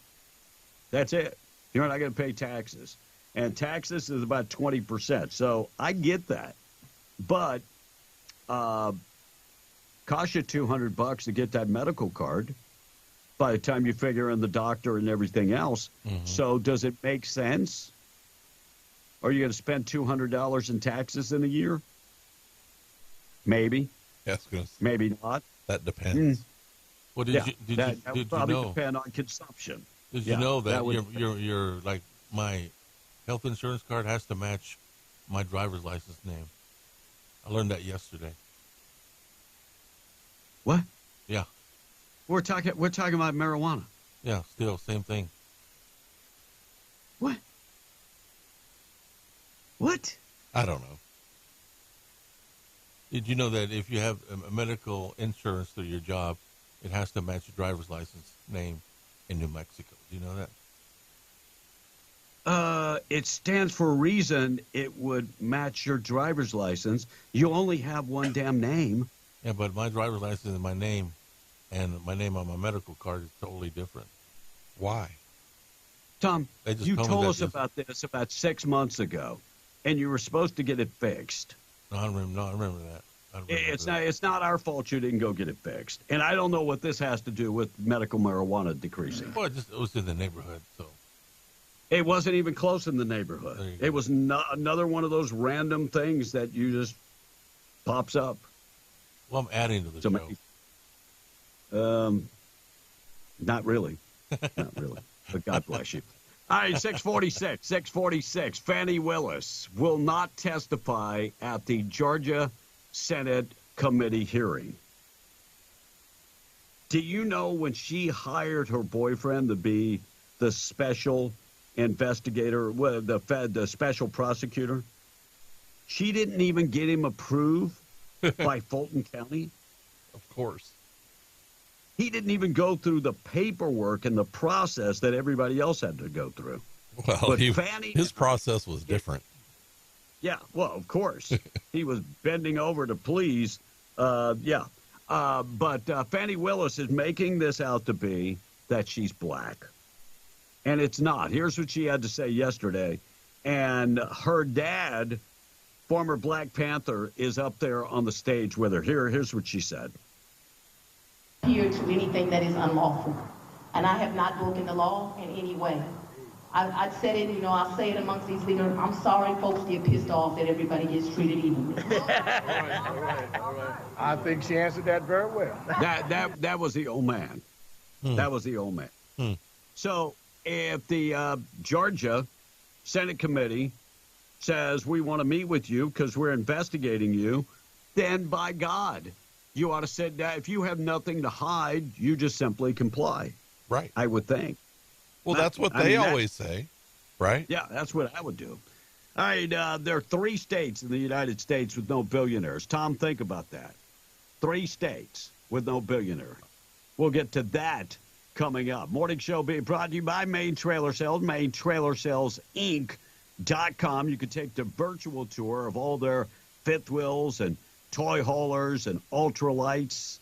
You're not going to pay taxes. And taxes is about 20%. So I get that. But costs you $200 to get that medical card. by the time you figure in the doctor and everything else. Mm-hmm. So does it make sense? Are you going to spend $200 in taxes in a year? Maybe. Yes, maybe not. That depends. Well, That did would you probably know? depend on consumption. Did you know that your like my health insurance card has to match my driver's license name? I learned that yesterday. What? Yeah. We're talking about marijuana. Yeah, still same thing. What? What? I don't know. Did you know that if you have a medical insurance through your job, it has to match your driver's license name in New Mexico? Do you know that? It stands for a reason. It would match your driver's license. You only have one damn name. Yeah, but my driver's license and my name on my medical card is totally different. Why? Tom, They just you told me told that us about this about 6 months ago, and you were supposed to get it fixed. No, I remember that. It's not our fault you didn't go get it fixed. And I don't know what this has to do with medical marijuana decreasing. Well, it was in the neighborhood, so. It wasn't even close in the neighborhood. It was not another one of those random things that you just pops up. Well, I'm adding to the show. Not really. Not really. But God bless you. All right, 646. Fannie Willis will not testify at the Georgia Senate committee hearing. Do you know when she hired her boyfriend to be the special investigator, the special prosecutor, she didn't even get him approved by Fulton County? Of course. He didn't even go through the paperwork and the process that everybody else had to go through. Well, his process was different. Yeah, well, of course. He was bending over to please. But Fannie Willis is making this out to be that she's black. And it's not. Here's what she had to say yesterday. And her dad, former Black Panther, is up there on the stage with her. Here's what she said. Here to anything that is unlawful. And I have not broken the law in any way. I said it, I'll say it amongst these leaders. I'm sorry folks get pissed off that everybody gets treated evenly. All right. I think she answered that very well. That was the old man. That was the old man. So if the Georgia Senate committee says we want to meet with you because we're investigating you, then by God, you ought to sit down. If you have nothing to hide, you just simply comply. Right. I would think. Well, that's what they always say, right? Yeah, that's what I would do. All right, there are 3 states in the United States with no billionaires. Tom, think about that. 3 states with no billionaire. We'll get to that coming up. Morning show being brought to you by Main Trailer Sales, MainTrailerSalesInc.com. You can take the virtual tour of all their fifth wheels and toy haulers and ultralights.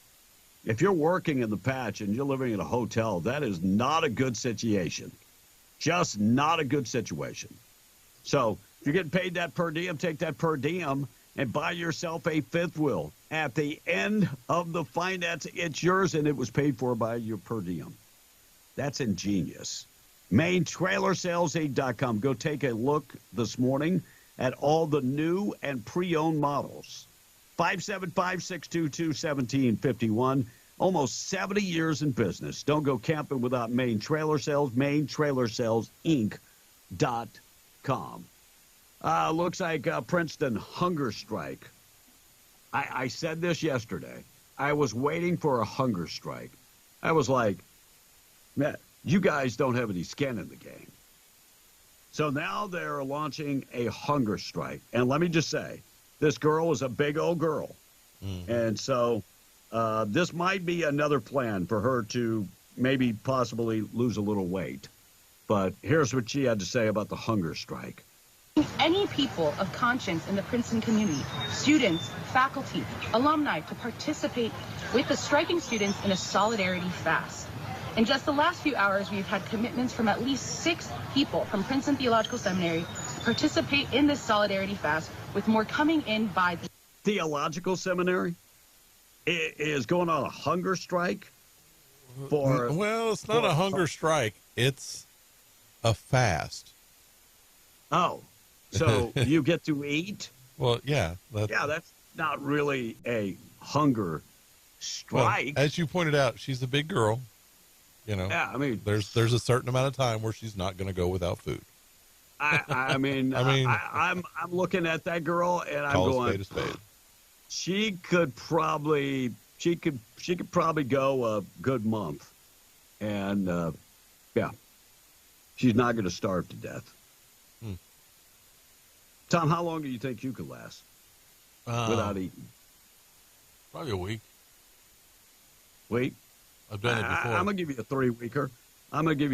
If you're working in the patch and you're living in a hotel, that is not a good situation. Just not a good situation. So if you're getting paid that per diem, take that per diem and buy yourself a fifth wheel. At the end of the finance, it's yours, and it was paid for by your per diem. That's ingenious. MainTrailerSalesInc.com. Go take a look this morning at all the new and pre-owned models. 575-622-1751. Almost 70 years in business. Don't go camping without Main Trailer Sales. MainTrailerSalesInc.com. Looks like Princeton hunger strike. I said this yesterday. I was waiting for a hunger strike. I was like, man, you guys don't have any skin in the game. So now they're launching a hunger strike. And let me just say, this girl is a big old girl. And so this might be another plan for her to maybe possibly lose a little weight. But here's what she had to say about the hunger strike. Any people of conscience in the Princeton community, students, faculty, alumni, to participate with the striking students in a solidarity fast. In just the last few hours, we've had commitments from at least 6 people from Princeton Theological Seminary to participate in this solidarity fast, with more coming in by the Theological Seminary is going on a hunger strike. for. Well, it's not a hunger strike. It's a fast. Oh, so you get to eat? Well, yeah. That's not really a hunger strike. Well, as you pointed out, she's a big girl. You know. Yeah, I mean, there's a certain amount of time where she's not going to go without food. I'm looking at that girl and I'm going. Spade. She could probably go a good month, and she's not going to starve to death. Tom, how long do you think you could last without eating? Probably a week. Week? I've done it before. I'm going to give you a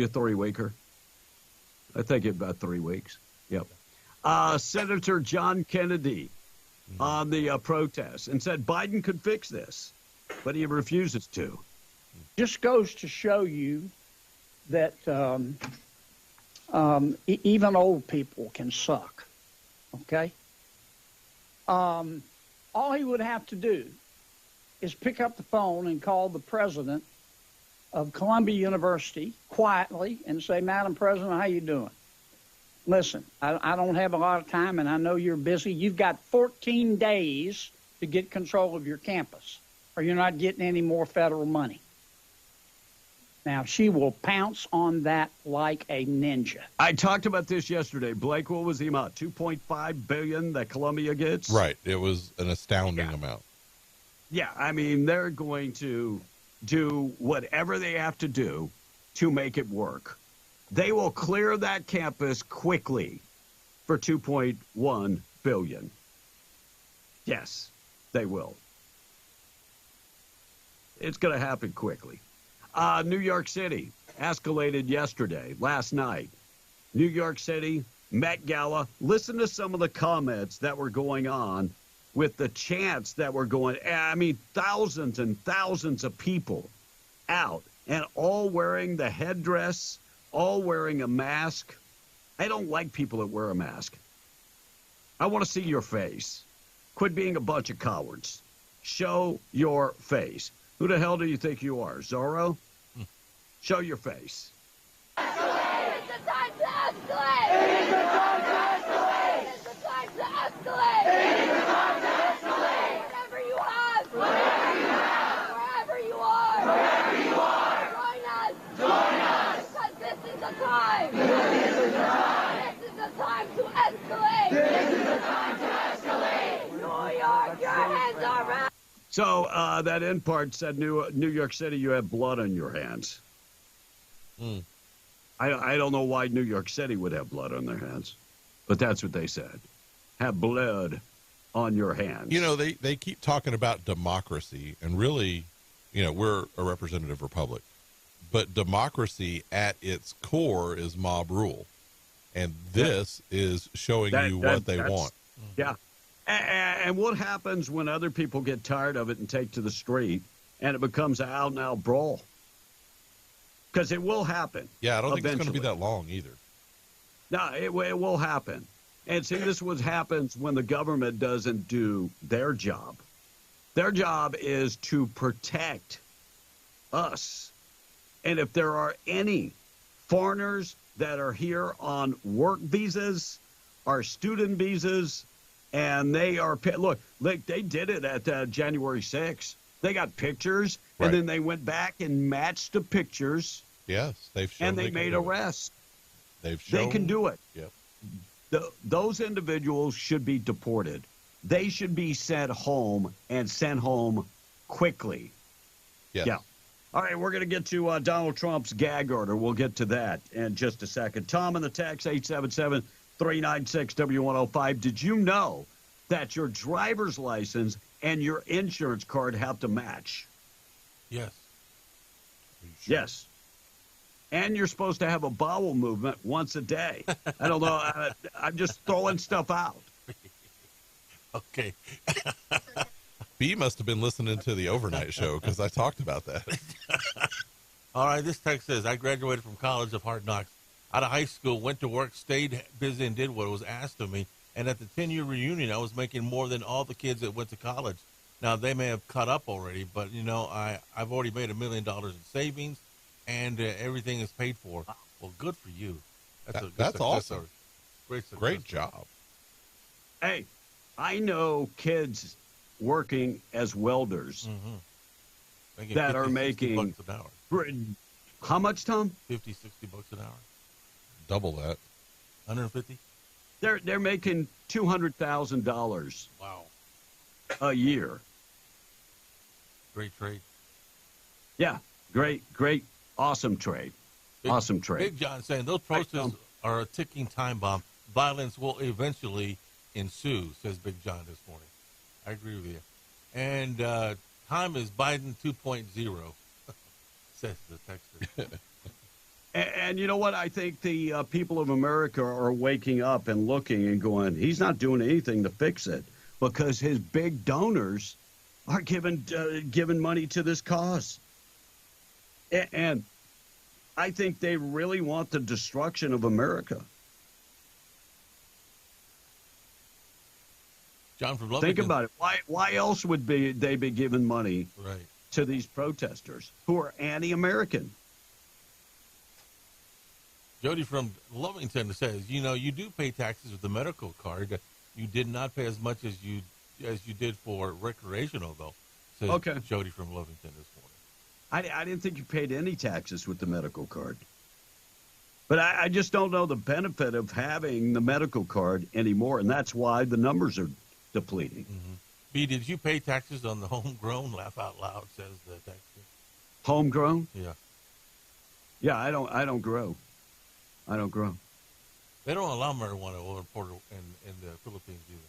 3-weeker. I think it's about 3 weeks. Yep. Senator John Kennedy on the protest and said Biden could fix this, but he refuses to. Just goes to show you that even old people can suck. Okay? All he would have to do is pick up the phone and call the president of Columbia University quietly and say, Madam President, how you doing? Listen, I don't have a lot of time, and I know you're busy. You've got 14 days to get control of your campus, or you're not getting any more federal money. Now, she will pounce on that like a ninja. I talked about this yesterday. Blake, what was the amount? $2.5 billion that Columbia gets? Right. It was an astounding amount. Yeah, I mean, they're going to do whatever they have to do to make it work. They will clear that campus quickly for $2.1 billion. Yes, they will. It's going to happen quickly. New York City escalated last night. New York City, Met Gala. Listen to some of the comments that were going on with the chants that were going. I mean, thousands and thousands of people out and all wearing the headdress, all wearing a mask. I don't like people that wear a mask. I want to see your face. Quit being a bunch of cowards. Show your face. Who the hell do you think you are, Zorro? Show your face. It's the time to escalate! It's the time to escalate! It's the time to escalate! It's the time to escalate! Whatever you have! Whatever you have! Wherever you are! Wherever you are! Join us! Join us! Because this is the time! This is the time! This is the time to escalate! This is the time to escalate! New York, your hands are up! So that end part said New York City, you have blood on your hands. I don't know why New York City would have blood on their hands, but that's what they said. Have blood on your hands. You know, they keep talking about democracy, and really, you know, we're a representative republic, but democracy at its core is mob rule, and this is showing you what they want. Yeah. And what happens when other people get tired of it and take to the street and it becomes an out-and-out brawl? Because it will happen. Yeah, I don't think it's going to be that long either. No, it will happen. And see, this is what happens when the government doesn't do their job. Their job is to protect us. And if there are any foreigners that are here on work visas or student visas, and they are, look, they did it at January 6th. They got pictures, and then they went back and matched the pictures. Yes, they've shown. And they made arrests. They've shown. They can do it. Yep. Those individuals should be deported. They should be sent home and sent home quickly. Yes. Yeah. All right, we're going to get to Donald Trump's gag order. We'll get to that in just a second. Tom in the text, 877-396-W105. Did you know that your driver's license and your insurance card have to match? Yes. Sure? Yes. And you're supposed to have a bowel movement once a day. I don't know. I'm just throwing stuff out. Okay. B must have been listening to the overnight show because I talked about that. All right, this text says, I graduated from College of Hard Knocks. Out of high school, went to work, stayed busy, and did what was asked of me. And at the 10-year reunion, I was making more than all the kids that went to college. Now, they may have caught up already, but, I've already made $1 million in savings, and everything is paid for. Well, good for you. That's awesome. Great job. Hey, I know kids working as welders that are making $50, $60 an hour. How much, Tom? $50, $60 an hour. Double that. 150. They're making $200,000. Wow. A year. Great trade. Yeah, great, awesome trade. Awesome trade. Big John saying those protests are a ticking time bomb. Violence will eventually ensue, says Big John this morning. I agree with you. And time is Biden 2.0, says the texter. And you know what? I think the people of America are waking up and looking and going, he's not doing anything to fix it, because his big donors are giving money to this cause. And I think they really want the destruction of America. John from Lovington. Think about it. Why else would they be giving money right to these protesters who are anti-American? Jody from Lovington says, you do pay taxes with the medical card. You did not pay as much as you did for recreational, though, says okay. Jody from Lovington this morning. I didn't think you paid any taxes with the medical card. But I just don't know the benefit of having the medical card anymore, and that's why the numbers are depleting. Mm-hmm. B, did you pay taxes on the homegrown? Laugh out loud, says the texter. Homegrown? Yeah. Yeah, I don't grow. I don't grow. They don't allow marijuana over in the Philippines either.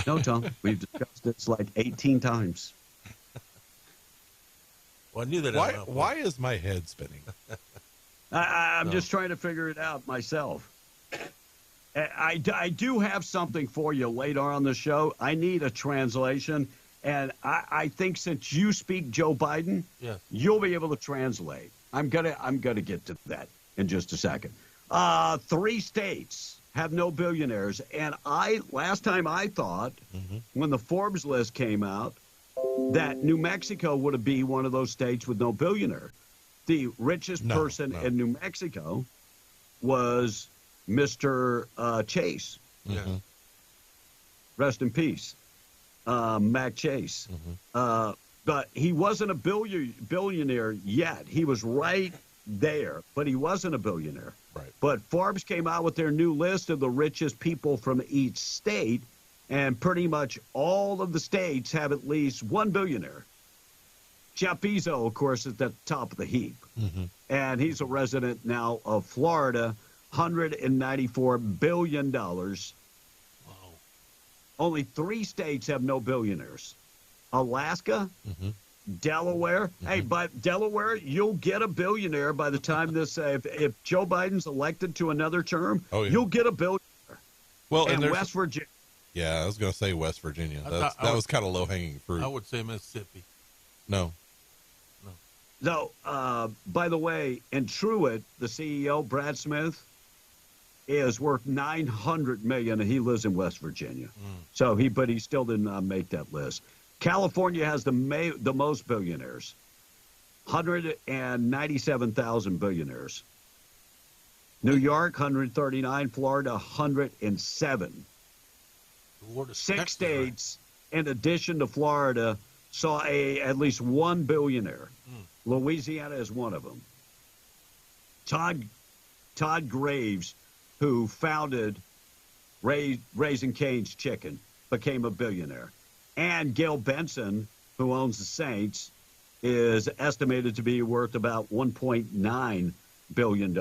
No, Tom. We've discussed this like 18 times. Well, I knew that. Why is my head spinning? I'm just trying to figure it out myself. I do have something for you later on the show. I need a translation, and I think since you speak Joe Biden, yes, you'll be able to translate. I'm gonna get to that in just a second. 3 states have no billionaires, and last time I thought when the Forbes list came out that New Mexico would be one of those states with no billionaire. The richest person in New Mexico was Mr. Chase. Mm-hmm. Rest in peace, Mac Chase. But he wasn't a billionaire yet. He was right there, but he wasn't a billionaire. Right. But Forbes came out with their new list of the richest people from each state, and pretty much all of the states have at least one billionaire. Jeff Bezos, of course, is at the top of the heap. And he's a resident now of Florida, $194 billion. Wow. Only 3 states have no billionaires. Alaska, Delaware. Hey, but Delaware, you'll get a billionaire by the time this, if Joe Biden's elected to another term, you'll get a billionaire. Well, and West Virginia. Yeah, I was going to say West Virginia. That was kind of low-hanging fruit. I would say Mississippi. No. No, by the way, Intuit, the CEO, Brad Smith, is worth $900 million, and he lives in West Virginia. So but he still did not make that list. California has the most billionaires, 197,000 billionaires. New York, 139. Florida, 107. 6 states, in addition to Florida, saw at least one billionaire. Louisiana is one of them. Todd Graves, who founded Raising Cane's Chicken, became a billionaire. And Gail Benson, who owns the Saints, is estimated to be worth about $1.9 billion.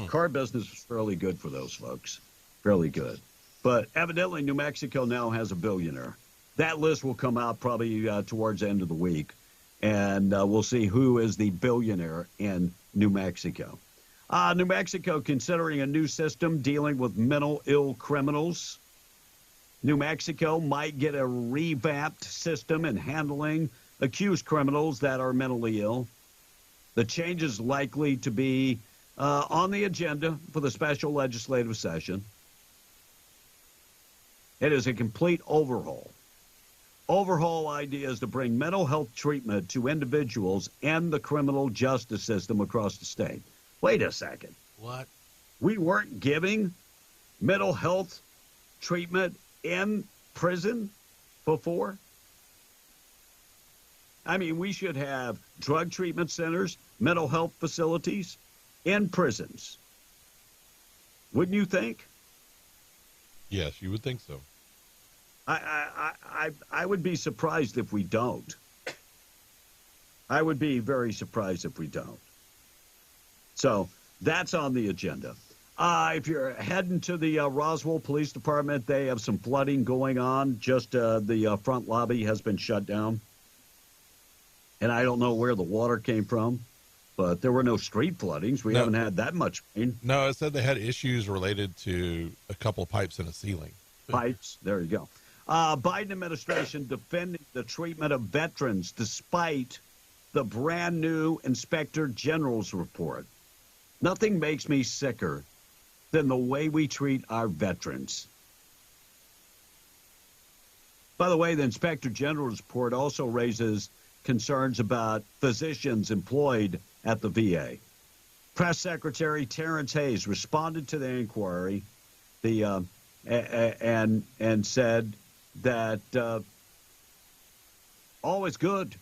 Car business is fairly good for those folks. Fairly good. But evidently New Mexico now has a billionaire. That list will come out probably towards the end of the week. And we'll see who is the billionaire in New Mexico. New Mexico considering a new system dealing with mental ill criminals. New Mexico might get a revamped system in handling accused criminals that are mentally ill. The change is likely to be on the agenda for the special legislative session. It is a complete overhaul overhaul ideas to bring mental health treatment to individuals and the criminal justice system across the state. Wait a second. What? We weren't giving mental health treatment in prison before? I mean, we should have drug treatment centers, mental health facilities in prisons. Wouldn't you think? Yes, you would think so. I would be surprised if we don't. I would be very surprised if we don't. So that's on the agenda. If you're heading to the Roswell Police Department, they have some flooding going on. Just the front lobby has been shut down. And I don't know where the water came from, but there were no street floodings. We haven't had that much rain. No, it said they had issues related to a couple of pipes in a ceiling. Pipes, there you go. Biden administration defending the treatment of veterans despite the brand new Inspector General's report. Nothing makes me sicker than the way we treat our veterans. By the way, the Inspector General's report also raises concerns about physicians employed at the VA. Press Secretary Terrence Hayes responded to the inquiry and said that all is good.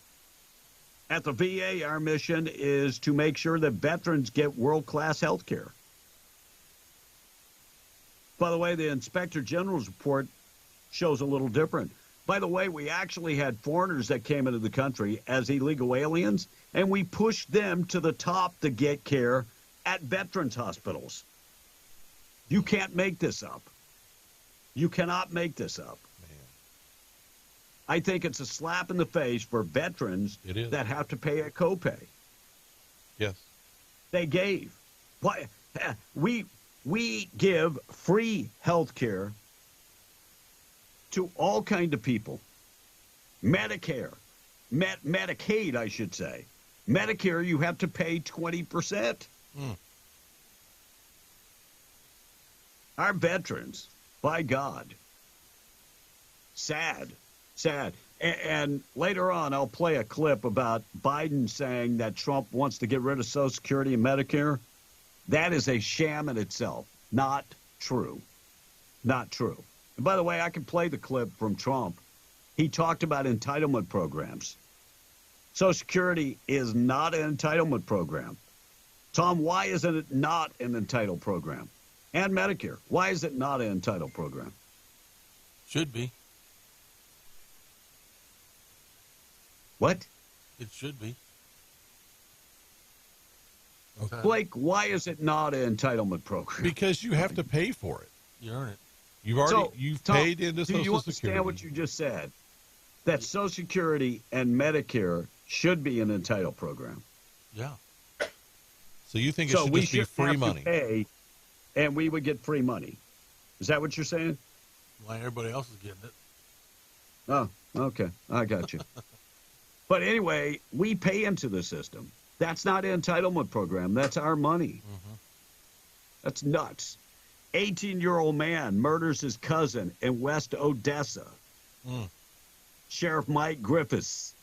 At the VA, our mission is to make sure that veterans get world-class health care. By the way, the Inspector General's report shows a little different. By the way, we actually had foreigners that came into the country as illegal aliens, and we pushed them to the top to get care at veterans hospitals. You can't make this up. You cannot make this up. Man. I think it's a slap in the face for veterans that have to pay a copay. Yes. They gave. We give free health care to all kind of people. Medicare, Medicaid, I should say. Medicare, you have to pay 20%. Our veterans, by God, sad. And later on, I'll play a clip about Biden saying that Trump wants to get rid of Social Security and Medicare. That is a sham in itself. Not true. Not true. And by the way, I can play the clip from Trump. He talked about entitlement programs. Social Security is not an entitlement program. Tom, why isn't it not an entitled program? And Medicare, why is it not an entitled program? Should be. What? It should be. Okay. Blake, why is it not an entitlement program? Because you have to pay for it. You earn it. You've paid into Social Security. Do you understand what you just said? That Social Security and Medicare should be an entitled program. Yeah. So you think it should just be free money? Pay, and we would get free money. Is that what you're saying? Why everybody else is getting it. Oh, okay. I got you. But anyway, we pay into the system. That's not an entitlement program. That's our money. Mm-hmm. That's nuts. 18-year-old man murders his cousin in West Odessa. Sheriff Mike Griffiths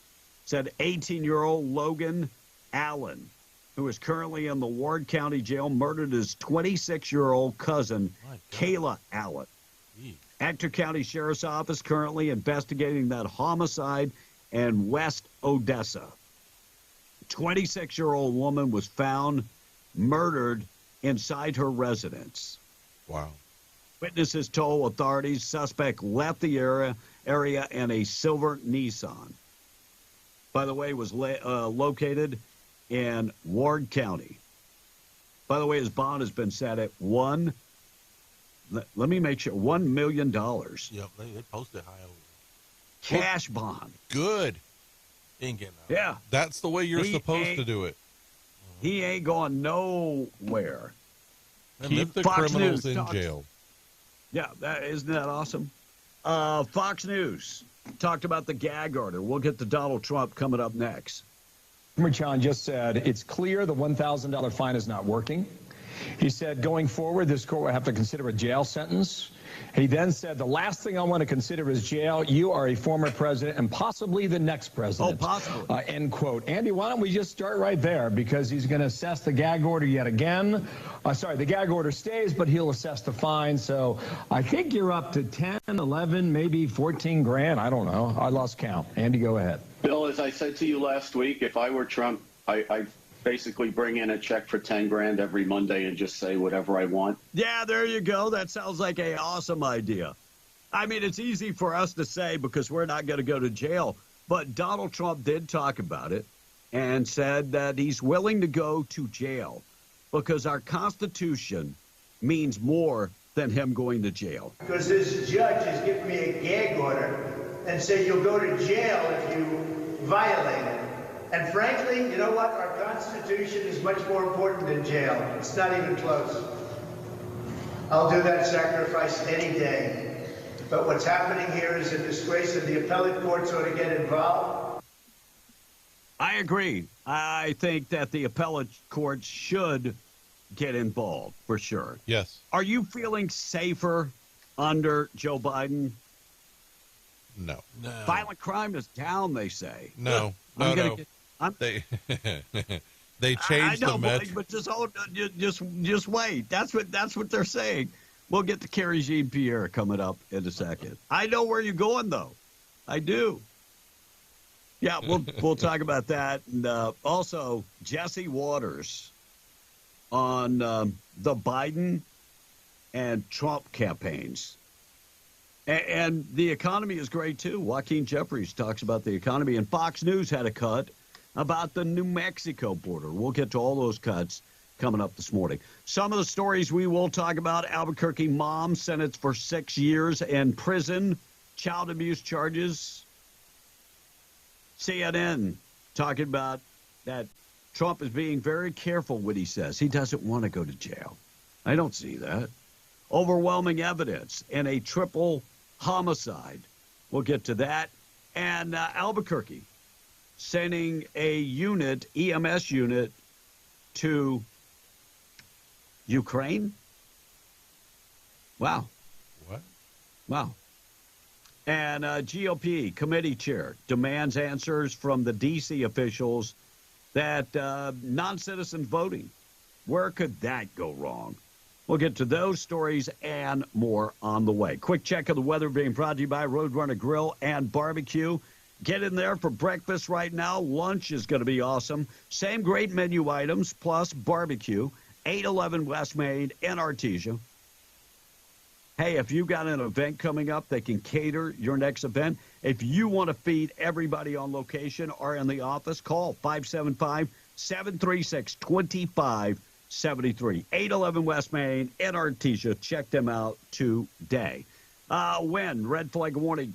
said 18-year-old Logan Allen, who is currently in the Ward County Jail, murdered his 26-year-old cousin, Kayla Allen. Ector County Sheriff's Office currently investigating that homicide in West Odessa. 26-year-old woman was found murdered inside her residence. Wow. Witnesses told authorities suspect left the area in a silver Nissan. By the way, was located in Ward County. By the way, his bond has been set at let me make sure, $1 million. Yep, they posted high over there. Cash bond. Good. He ain't getting out. Yeah. That's the way you're supposed to do it. He ain't going nowhere. Keep the criminals in jail. Yeah, isn't that awesome? Fox News talked about the gag order. We'll get to Donald Trump coming up next. Chan just said it's clear the $1,000 fine is not working. He said, going forward, this court will have to consider a jail sentence. He then said, the last thing I want to consider is jail. You are a former president and possibly the next president. Oh, possibly. End quote. Andy, why don't we just start right there? Because he's going to assess the gag order yet again. Sorry, the gag order stays, but he'll assess the fine. So I think you're up to 10, 11, maybe 14 grand. I don't know. I lost count. Andy, go ahead. Bill, as I said to you last week, if I were Trump, I basically bring in a check for 10 grand every Monday and just say whatever I want. Yeah, there you go. That sounds like an awesome idea. I mean, it's easy for us to say because we're not going to go to jail. But Donald Trump did talk about it and said that he's willing to go to jail because our Constitution means more than him going to jail. Because this judge has given me a gag order and said you'll go to jail if you violate it. And frankly, you know what? Our Constitution is much more important than jail. It's not even close. I'll do that sacrifice any day. But what's happening here is a disgrace, and the appellate courts ought to get involved. I agree. I think that the appellate courts should get involved, for sure. Yes. Are you feeling safer under Joe Biden? No. Violent crime is down, they say. No. They changed the metric. But just wait. That's what they're saying. We'll get to Carrie Jean-Pierre coming up in a second. I know where you're going, though. I do. Yeah, we'll talk about that. And also, Jesse Waters on the Biden and Trump campaigns. And the economy is great, too. Joaquin Jeffries talks about the economy. And Fox News had a cut about the New Mexico border. We'll get to all those cuts coming up this morning. Some of the stories we will talk about: Albuquerque mom sentenced for 6 years in prison, child abuse charges. CNN talking about that Trump is being very careful what he says. He doesn't want to go to jail. I don't see that. Overwhelming evidence in a triple homicide. We'll get to that. And Albuquerque sending a unit, EMS unit, to Ukraine. Wow. What? Wow. And GOP committee chair demands answers from the D.C. officials that non-citizen voting. Where could that go wrong? We'll get to those stories and more on the way. Quick check of the weather being brought to you by Roadrunner Grill and Barbecue. Get in there for breakfast right now. Lunch is going to be awesome. Same great menu items plus barbecue. 811 West Main in Artesia. Hey, if you got an event coming up that can cater your next event, if you want to feed everybody on location or in the office, call 575-736-2573. 811 West Main in Artesia. Check them out today. Wind, red flag warning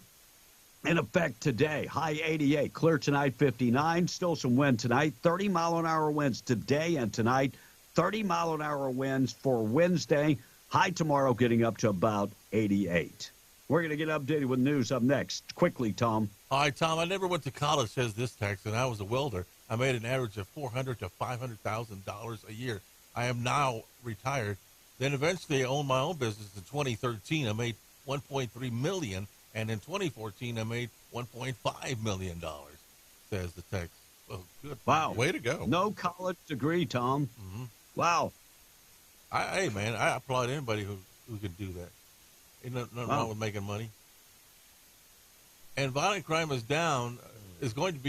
in effect today. High 88, clear tonight 59. Still some wind tonight. 30-mile-an-hour winds today and tonight. 30-mile-an-hour winds for Wednesday. High tomorrow getting up to about 88. We're going to get updated with news up next. Quickly, Tom. All right, Tom, I never went to college, says this text, and I was a welder. I made an average of $400,000 to $500,000 a year. I am now retired. Then eventually I owned my own business in 2013. I made $1.3 million, and in 2014 I made $1.5 million, says the text. Oh, good. Wow. Way to go. No college degree, Tom. Mm-hmm. Wow. Hey, man, I applaud anybody who can do that. Ain't nothing wrong with making money. And violent crime is down, violent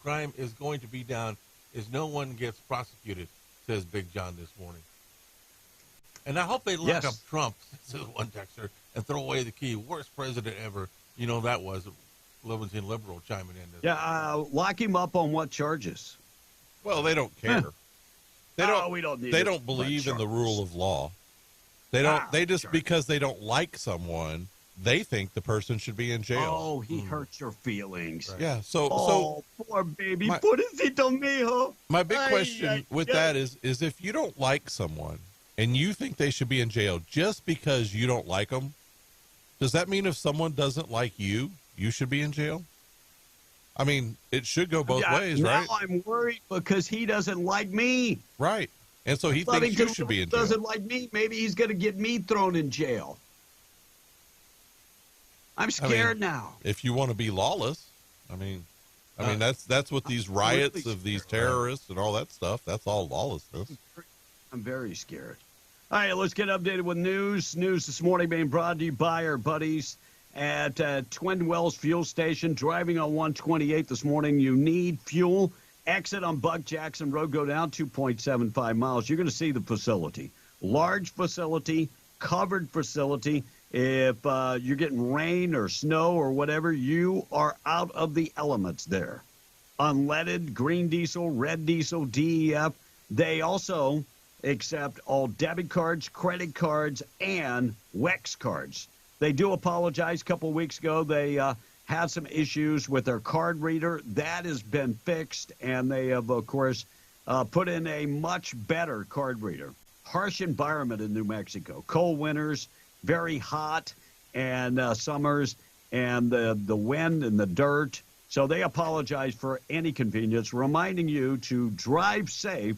crime is going to be down as no one gets prosecuted, says Big John this morning. And I hope they lock up Trump, says one texter, and throw away the key. Worst president ever. You know that was Livingston Liberal chiming in. Lock him up on what charges? Well, they don't care. They don't. We don't need. They don't believe in the rule of law. They don't. They just because they don't like someone, they think the person should be in jail. Oh, he hurts your feelings. Right. Yeah. So poor baby. Pobrecito mijo. My big question with that is if you don't like someone and you think they should be in jail just because you don't like them, does that mean if someone doesn't like you, you should be in jail? I mean, it should go both ways, right? Now I'm worried because he doesn't like me. Right. And so he thinks you should be in jail. Doesn't like me. Maybe he's going to get me thrown in jail. I'm scared now. If you want to be lawless, I mean that's what these riots of these terrorists and all that stuff. That's all lawlessness. I'm very scared. All right, let's get updated with news. News this morning being brought to you by our buddies at Twin Wells Fuel Station. Driving on 128 this morning, you need fuel. Exit on Buck Jackson Road, go down 2.75 miles. You're going to see the facility. Large facility, covered facility. If you're getting rain or snow or whatever, you are out of the elements there. Unleaded, green diesel, red diesel, DEF. They also accept all debit cards, credit cards, and WEX cards. They do apologize. A couple of weeks ago, they had some issues with their card reader. That has been fixed, and they have, of course, put in a much better card reader. Harsh environment in New Mexico. Cold winters, very hot, and summers, and the wind and the dirt. So they apologize for any inconvenience, reminding you to drive safe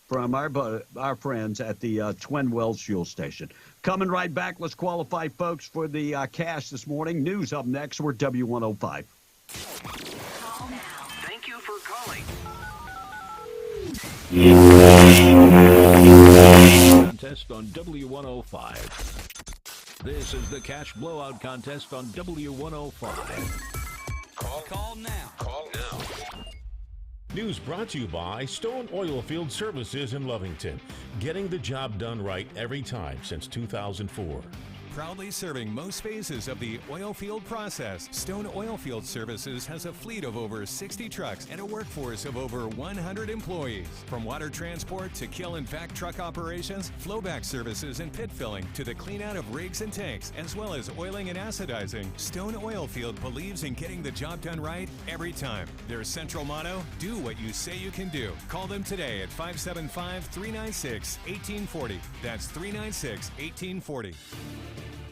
from our friends at the Twin Wells Fuel Station. Coming right back, let's qualify folks for the cash this morning. News up next. We're W105. Call now. Thank you for calling. Contest on W105. This is the Cash Blowout Contest on W105. Call now. Call now. News brought to you by Stone Oilfield Services in Lovington. Getting the job done right every time since 2004. Proudly serving most phases of the oil field process, Stone Oilfield Services has a fleet of over 60 trucks and a workforce of over 100 employees. From water transport to kill and vac truck operations, flowback services and pit filling to the clean out of rigs and tanks, as well as oiling and acidizing, Stone Oilfield believes in getting the job done right every time. Their central motto, do what you say you can do. Call them today at 575-396-1840. That's 396-1840.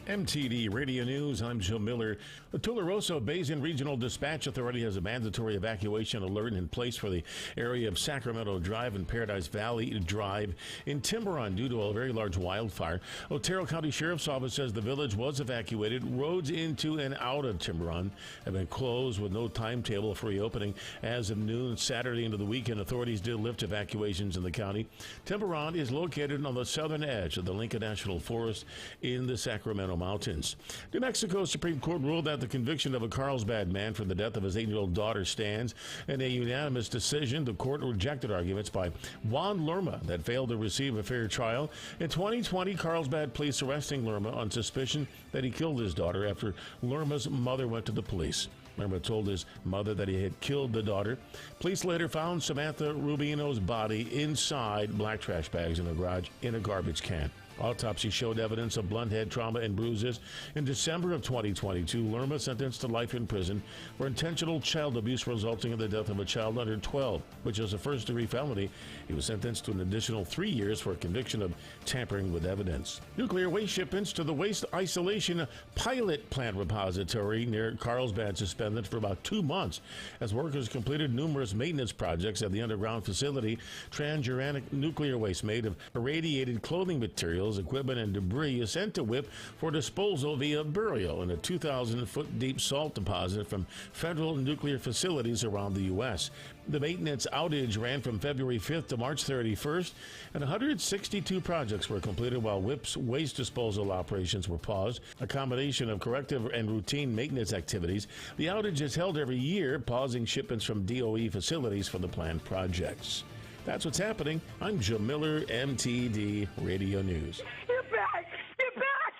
MTD Radio News, I'm Joe Miller. The Tularosa Basin Regional Dispatch Authority has a mandatory evacuation alert in place for the area of Sacramento Drive and Paradise Valley Drive in Tiburon due to a very large wildfire. Otero County Sheriff's Office says the village was evacuated. Roads into and out of Tiburon have been closed with no timetable for reopening. As of noon Saturday into the weekend, authorities did lift evacuations in the county. Tiburon is located on the southern edge of the Lincoln National Forest in the Sacramento Mountains. New Mexico Supreme Court ruled that the conviction of a Carlsbad man for the death of his 8-year-old daughter stands. In a unanimous decision, the court rejected arguments by Juan Lerma that failed to receive a fair trial. In 2020, Carlsbad police arresting Lerma on suspicion that he killed his daughter after Lerma's mother went to the police. Lerma told his mother that he had killed the daughter. Police later found Samantha Rubino's body inside black trash bags in a garage in a garbage can. Autopsy showed evidence of blunt head trauma and bruises. In December of 2022, Lerma sentenced to life in prison for intentional child abuse resulting in the death of a child under 12, which is a first-degree felony. He was sentenced to an additional 3 years for a conviction of tampering with evidence. Nuclear waste shipments to the Waste Isolation Pilot Plant Repository near Carlsbad suspended for about 2 months as workers completed numerous maintenance projects at the underground facility. Transuranic nuclear waste made of irradiated clothing materials, equipment, and debris is sent to WIPP for disposal via burial in a 2,000-foot deep salt deposit from federal nuclear facilities around the U.S. The maintenance outage ran from February 5th to March 31st, and 162 projects were completed while WIPP's waste disposal operations were paused. A combination of corrective and routine maintenance activities. The outage is held every year, pausing shipments from DOE facilities for the planned projects. That's what's happening. I'm Joe Miller, MTD Radio News. You're back! You're back!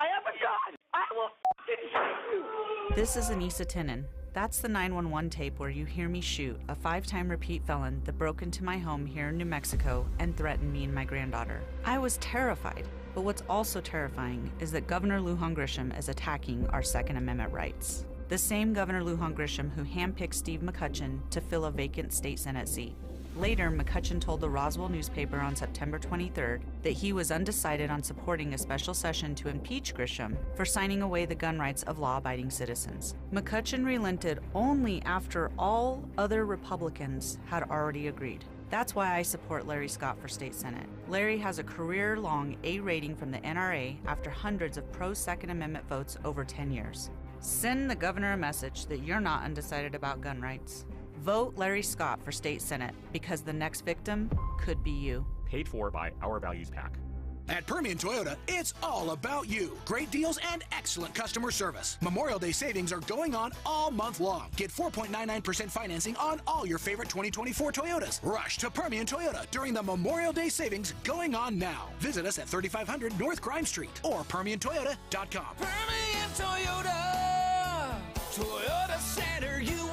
I have a gun! I will f***ing shoot you! This is Anissa Tinnin. That's the 911 tape where you hear me shoot a 5-time repeat felon that broke into my home here in New Mexico and threatened me and my granddaughter. I was terrified, but what's also terrifying is that Governor Lujan Grisham is attacking our Second Amendment rights. The same Governor Lujan Grisham who handpicked Steve McCutcheon to fill a vacant state Senate seat. Later, McCutcheon told the Roswell newspaper on September 23rd that he was undecided on supporting a special session to impeach Grisham for signing away the gun rights of law-abiding citizens. McCutcheon relented only after all other Republicans had already agreed. That's why I support Larry Scott for state senate. Larry has a career-long A rating from the NRA after hundreds of pro-Second Amendment votes over 10 years. Send the governor a message that you're not undecided about gun rights. Vote Larry Scott for state senate because the next victim could be you. Paid for by Our Values PAC. At Permian Toyota, it's all about you. Great deals and excellent customer service. Memorial Day savings are going on all month long. Get 4.99% financing on all your favorite 2024 Toyotas. Rush to Permian Toyota during the Memorial Day savings going on now. Visit us at 3500 North Crime Street or PermianToyota.com. Permian Toyota, Toyota Center, USA.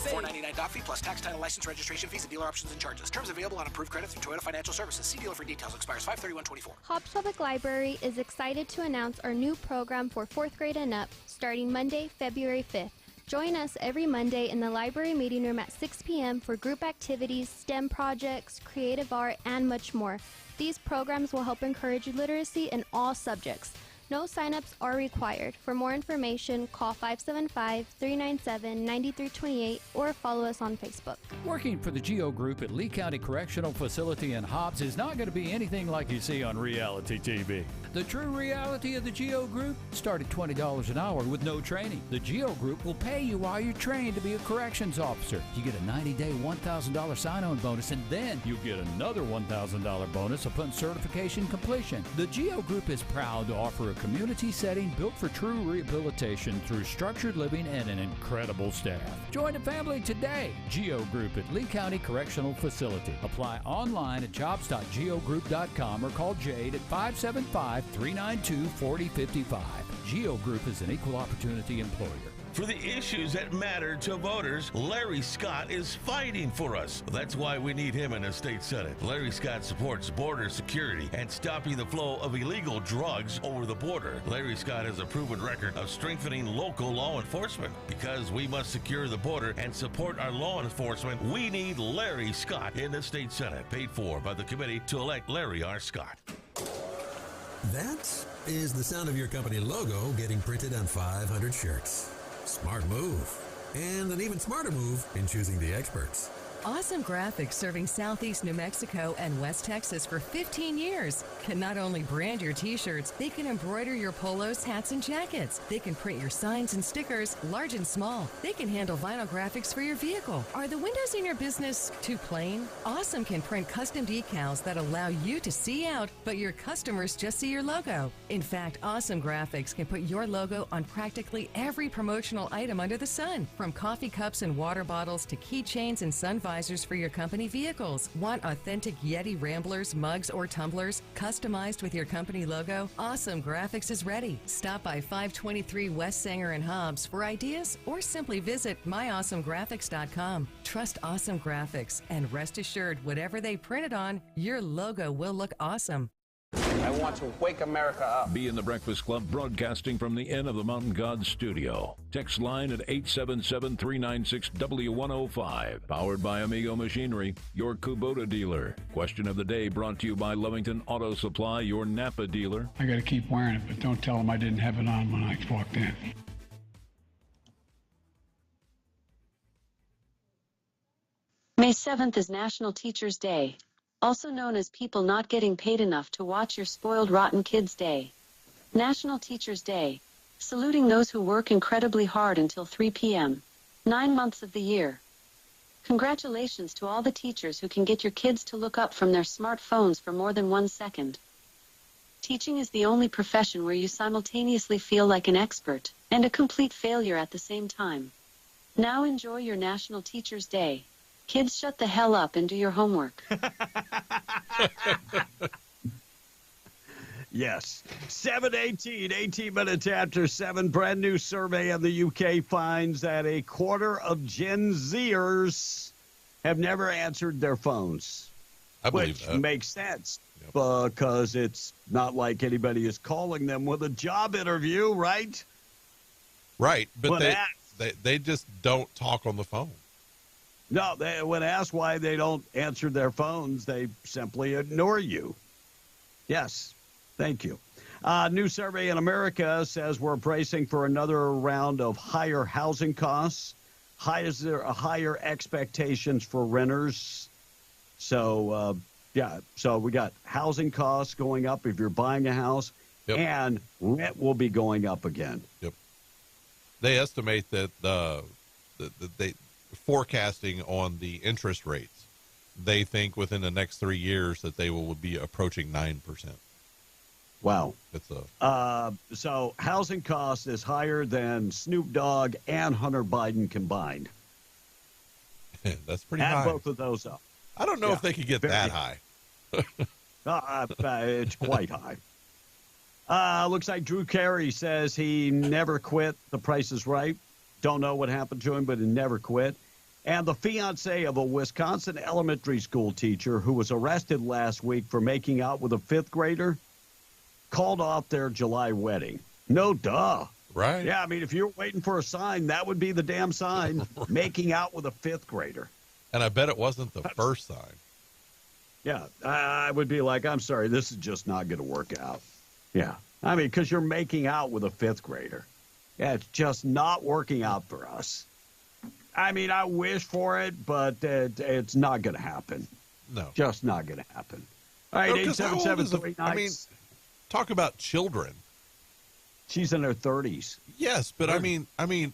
$4.99 doc fee plus tax, title, license, registration fees, and dealer options and charges. Terms available on approved credit through Toyota Financial Services. See dealer for details. Expires 5/31/24. Hobbs Public Library is excited to announce our new program for 4th grade and up, starting Monday, February 5th. Join us every Monday in the library meeting room at 6 p.m. for group activities, STEM projects, creative art, and much more. These programs will help encourage literacy in all subjects. No sign-ups are required. For more information, call 575-397-9328 or follow us on Facebook. Working for the GEO Group at Lee County Correctional Facility in Hobbs is not going to be anything like you see on reality TV. The true reality of the GEO Group start at $20 an hour with no training. The GEO Group will pay you while you're trained to be a corrections officer. You get a 90-day $1,000 sign-on bonus, and then you get another $1,000 bonus upon certification completion. The GEO Group is proud to offer a community setting built for true rehabilitation through structured living and an incredible staff. Join the family today. GEO Group at Lee County Correctional Facility. Apply online at jobs.geogroup.com or call Jade at 575-392-4055. GEO Group is an equal opportunity employer. For the issues that matter to voters, Larry Scott is fighting for us. That's why we need him in the state senate. Larry Scott supports border security and stopping the flow of illegal drugs over the border. Larry Scott has a proven record of strengthening local law enforcement. Because we must secure the border and support our law enforcement, we need Larry Scott in the state senate. Paid for by the committee to elect Larry R. Scott. That is the sound of your company logo getting printed on 500 shirts. Smart move. And an even smarter move in choosing the experts. Awesome Graphics, serving Southeast New Mexico and West Texas for 15 years, can not only brand your t-shirts, they can embroider your polos, hats, and jackets. They can print your signs and stickers, large and small. They can handle vinyl graphics for your vehicle. Are the windows in your business too plain? Awesome can print custom decals that allow you to see out, but your customers just see your logo. In fact, Awesome Graphics can put your logo on practically every promotional item under the sun, from coffee cups and water bottles to keychains and sun visors for your company vehicles. Want authentic Yeti Ramblers, mugs, or tumblers customized with your company logo? Awesome Graphics is ready. Stop by 523 West Sanger and Hobbs for ideas or simply visit myawesomegraphics.com. Trust Awesome Graphics and rest assured whatever they printed on, your logo will look awesome. I want to wake America up. Be in the Breakfast Club, broadcasting from the Inn of the Mountain God studio. Text line at 877-396-W105. Powered by Amigo Machinery, your Kubota dealer. Question of the day brought to you by Lovington Auto Supply, your Napa dealer. I got to keep wearing it, but don't tell them I didn't have it on when I walked in. May 7th is National Teachers Day, also known as People Not Getting Paid Enough to Watch Your Spoiled Rotten Kids Day. National Teachers Day, saluting those who work incredibly hard until 3 p.m., 9 months of the year. Congratulations to all the teachers who can get your kids to look up from their smartphones for more than 1 second. Teaching is the only profession where you simultaneously feel like an expert and a complete failure at the same time. Now enjoy your National Teachers Day. Kids, shut the hell up and do your homework. Yes. 7:18, 18 minutes after 7. Brand new survey in the UK finds that a quarter of Gen Zers have never answered their phones. I believe which that. Makes sense because it's not like anybody is calling them with a job interview, right? Right, but When they just don't talk on the phone. No, when asked why they don't answer their phones, they simply ignore you. Yes, thank you. New survey in America says we're bracing for another round of higher housing costs, higher expectations for renters. So, so we got housing costs going up if you're buying a house, and rent will be going up again. Yep. They estimate that they forecasting on the interest rates. They think within the next 3 years that they will be approaching 9%. Wow. It's so housing cost is higher than Snoop Dogg and Hunter Biden combined. That's pretty Add high. both of those up. I don't know if they could get that high. It's quite high. Looks like Drew Carey says he never quit The Price is Right. Don't know what happened to him, but he never quit. And the fiancé of a Wisconsin elementary school teacher who was arrested last week for making out with a fifth grader called off their July wedding. No duh. Right. Yeah, I mean, if you're waiting for a sign, that would be the damn sign. Making out with a fifth grader. And I bet it wasn't the first sign. Yeah, I would be like, I'm sorry, this is just not going to work out. Yeah, I mean, because you're making out with a fifth grader. Yeah, it's just not working out for us. I mean, I wish for it, but it's not going to happen. No. Just not going to happen. All right, 877-39. I mean, talk about children. She's in her 30s. Yes, but I mean,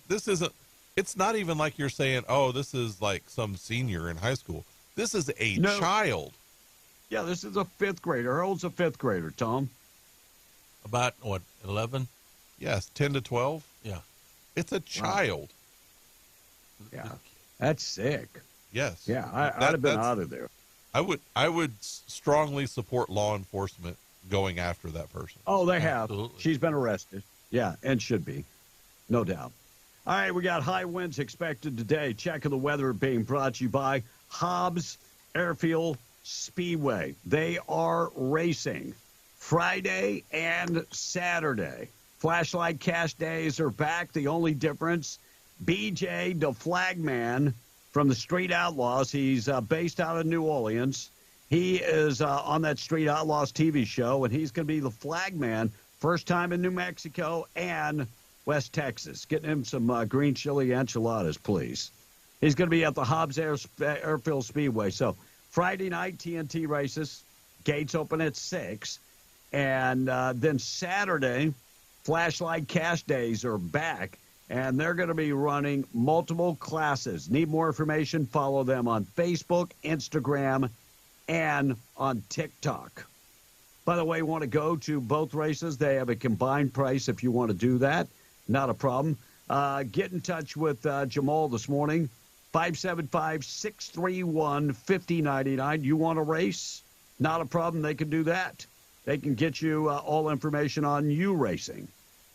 this isn't, it's not even like you're saying, oh, this is like some senior in high school. This is a child. Yeah, this is a fifth grader. How old's a fifth grader, Tom? About, 11? Yes, 10 to 12. Yeah. It's a child. Yeah. That's sick. Yes. Yeah, I'd have been out of there. I would strongly support law enforcement going after that person. Oh, they have. Absolutely. She's been arrested. Yeah, and should be. No doubt. All right, we got high winds expected today. Check of the weather being brought to you by Hobbs Airfield Speedway. They are racing Friday and Saturday. Flashlight Cash Days are back. The only difference, BJ the Flagman from the Street Outlaws. He's based out of New Orleans. He is on that Street Outlaws TV show, and he's going to be the flagman first time in New Mexico and West Texas. Getting him some green chili enchiladas, please. He's going to be at the Hobbs Airfield Speedway. So Friday night, TNT races. Gates open at 6. And then Saturday, Flashlight Cash Days are back, and they're going to be running multiple classes. Need more information? Follow them on Facebook, Instagram, and on TikTok. By the way, want to go to both races? They have a combined price if you want to do that. Not a problem. Get in touch with Jamal this morning, 575-631-5099. You want to race? Not a problem. They can do that. They can get you all information on you racing.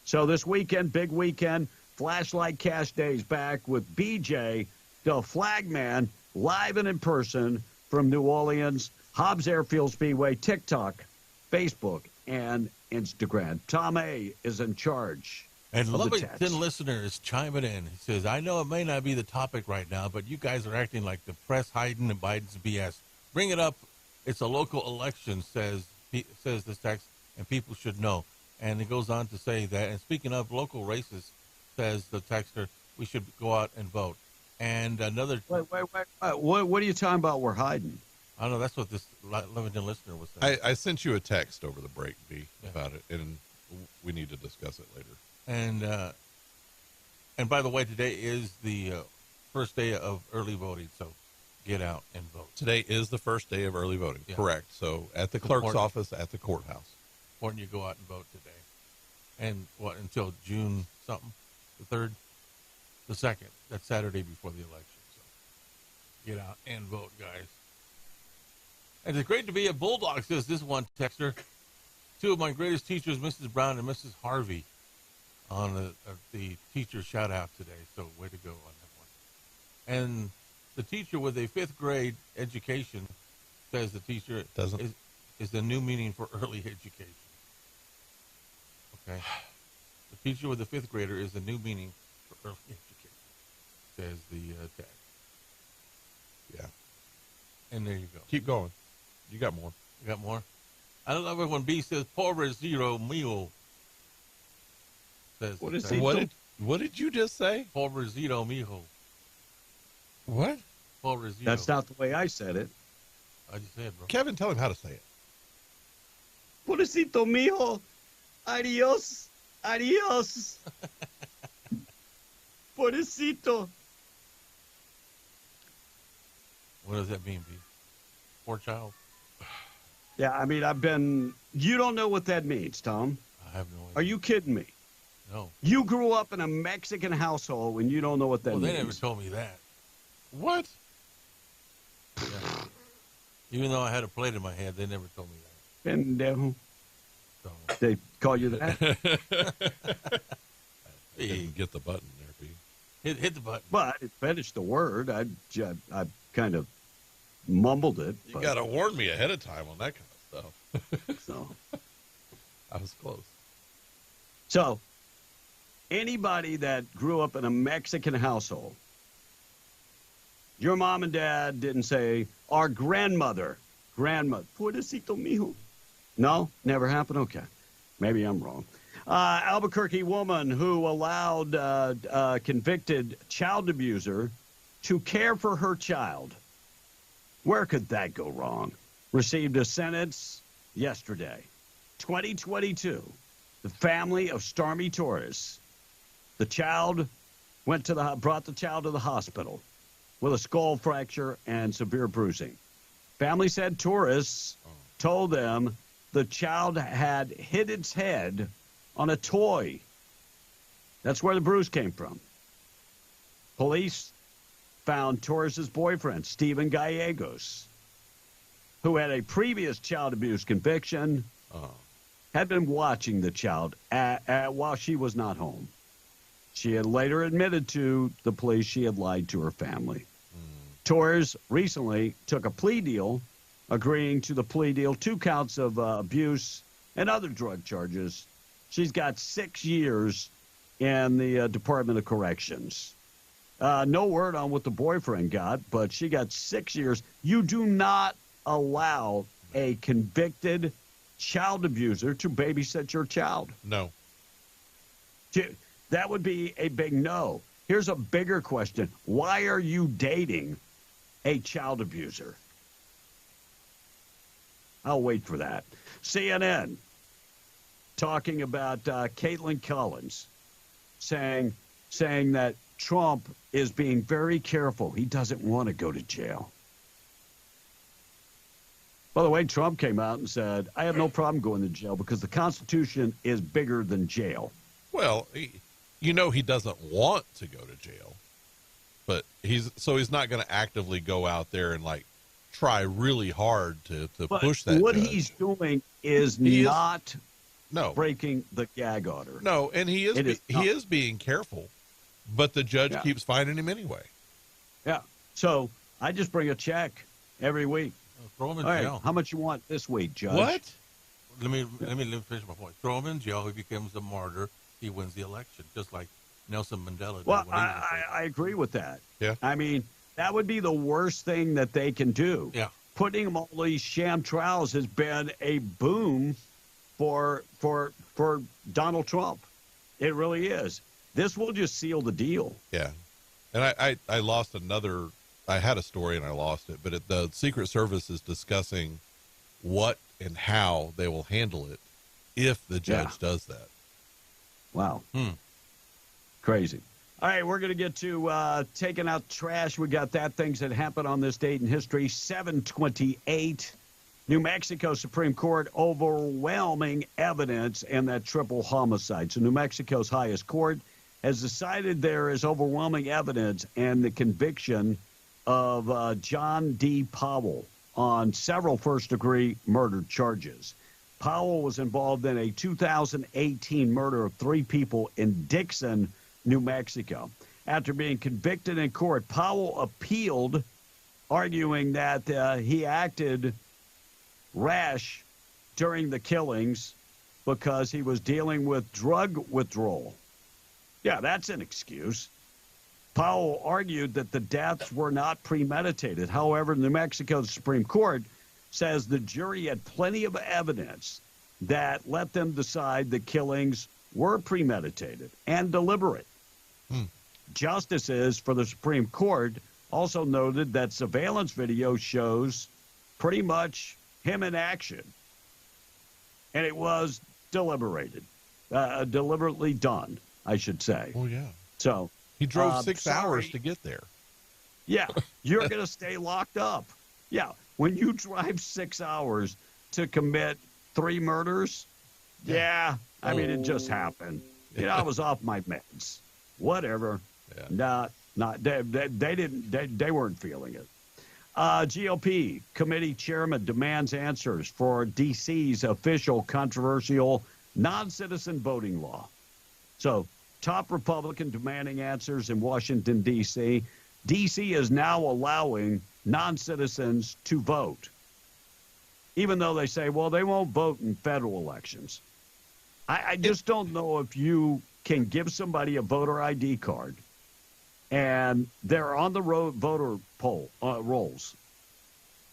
So this weekend, big weekend, Flashlight Cash Days back with BJ, the flagman, live and in person from New Orleans, Hobbs Airfield Speedway, TikTok, Facebook, and Instagram. Tom A. is in charge. And Lovington listener is chiming in. He says, I know it may not be the topic right now, but you guys are acting like the press hiding and Biden's BS. Bring it up. It's a local election, says this text, and people should know. And it goes on to say that, and speaking of local races, says the texter, we should go out and vote. And another... Wait. What are you talking about we're hiding? I don't know. That's what this Lovington listener was saying. I sent you a text over the break, B, about it, and we need to discuss it later. And by the way, today is the first day of early voting, so get out and vote. Today is the first day of early voting, correct. So at the clerk's office, at the courthouse. Important you go out and vote today. And until June something? The 3rd? The 2nd. That's Saturday before the election. So get out and vote, guys. And it's great to be a Bulldog, says this one texter. Two of my greatest teachers, Mrs. Brown and Mrs. Harvey, on the teacher shout-out today. So way to go on that one. And the teacher with a 5th grade education, says the teacher, is the new meaning for early education. Okay. The teacher with the 5th grader is the new meaning for early education, says the text. Yeah. And there you go. Keep going. You got more. You got more? I love it when B says, pobrecito mío. Says what is he? What did you just say? Pobrecito mijo. What? Pobrecito. That's not the way I said it. I just said, bro. Kevin, tell him how to say it. Pobrecito mijo. Adios. Adios. Pobrecito. What does that mean, B? Poor child? Yeah, I mean, you don't know what that means, Tom. I have no idea. Are you kidding me? No. You grew up in a Mexican household and you don't know what that means. They never told me that. What? Yeah. Even though I had a plate in my head, they never told me that. Pendejo. So. They call you that? Didn't get the button there, B. Hit the button. But it finished the word. I kind of mumbled it. You got to warn me ahead of time on that kind of stuff. So. I was close. So, anybody that grew up in a Mexican household, your mom and dad didn't say, our grandmother, pobrecito mijo. No, never happened? Okay. Maybe I'm wrong. Albuquerque woman who allowed convicted child abuser to care for her child. Where could that go wrong? Received a sentence yesterday. 2022. The family of Stormy Torres. The child brought the child to the hospital with a skull fracture and severe bruising. Family said Torres told them the child had hit its head on a toy. That's where the bruise came from. Police found Torres' boyfriend, Steven Gallegos, who had a previous child abuse conviction, had been watching the child while she was not home. She had later admitted to the police she had lied to her family. Torres recently took a plea deal, agreeing to the plea deal, 2 counts of abuse and other drug charges. She's got 6 years in the Department of Corrections. No word on what the boyfriend got, but she got 6 years. You do not allow a convicted child abuser to babysit your child. No. That would be a big no. Here's a bigger question. Why are you dating a child abuser? I'll wait for that. CNN talking about Caitlin Collins saying that Trump is being very careful. He doesn't want to go to jail. By the way, Trump came out and said, I have no problem going to jail because the Constitution is bigger than jail. Well, he doesn't want to go to jail, but he's not going to actively go out there and try really hard to push that. What judge. He's doing is not breaking the gag order. No, and he is being careful, but the judge keeps finding him anyway. Yeah. So I just bring a check every week. Throw him in All right, jail. how much you want this week, Judge? What? Let me finish my point. Throw him in jail. He becomes a martyr. He wins the election, just like Nelson Mandela did. Well, I agree with that. Yeah. I mean, that would be the worst thing that they can do. Yeah. Putting him on these sham trials has been a boom for Donald Trump. It really is. This will just seal the deal. Yeah. And I lost another. I had a story and I lost it, but the Secret Service is discussing what and how they will handle it if the judge does that. Wow. Crazy. All right, we're going to get to taking out trash. We got that. Things that happened on this date in history. 7/28. New Mexico Supreme Court overwhelming evidence in that triple homicide. So New Mexico's highest court has decided there is overwhelming evidence and the conviction of John D. Powell on several first-degree murder charges. Powell was involved in a 2018 murder of 3 people in Dixon, New Mexico. After being convicted in court, Powell appealed, arguing that he acted rash during the killings because he was dealing with drug withdrawal. Yeah, that's an excuse. Powell argued that the deaths were not premeditated. However, New Mexico Supreme Court says the jury had plenty of evidence that let them decide the killings were premeditated and deliberate. Justices for the Supreme Court also noted that surveillance video shows pretty much him in action. And it was deliberately done, I should say. Oh, yeah. So he drove 6 hours to get there. Yeah, you're going to stay locked up. Yeah, when you drive 6 hours to commit 3 murders, I mean, it just happened. You know, I was off my meds. Whatever. Yeah. They weren't feeling it. GOP committee chairman demands answers for D.C.'s official controversial non-citizen voting law. So, top Republican demanding answers in Washington, D.C. D.C. is now allowing non-citizens to vote, even though they say, well, they won't vote in federal elections. I just don't know if you can give somebody a voter ID card and they're on the road voter rolls,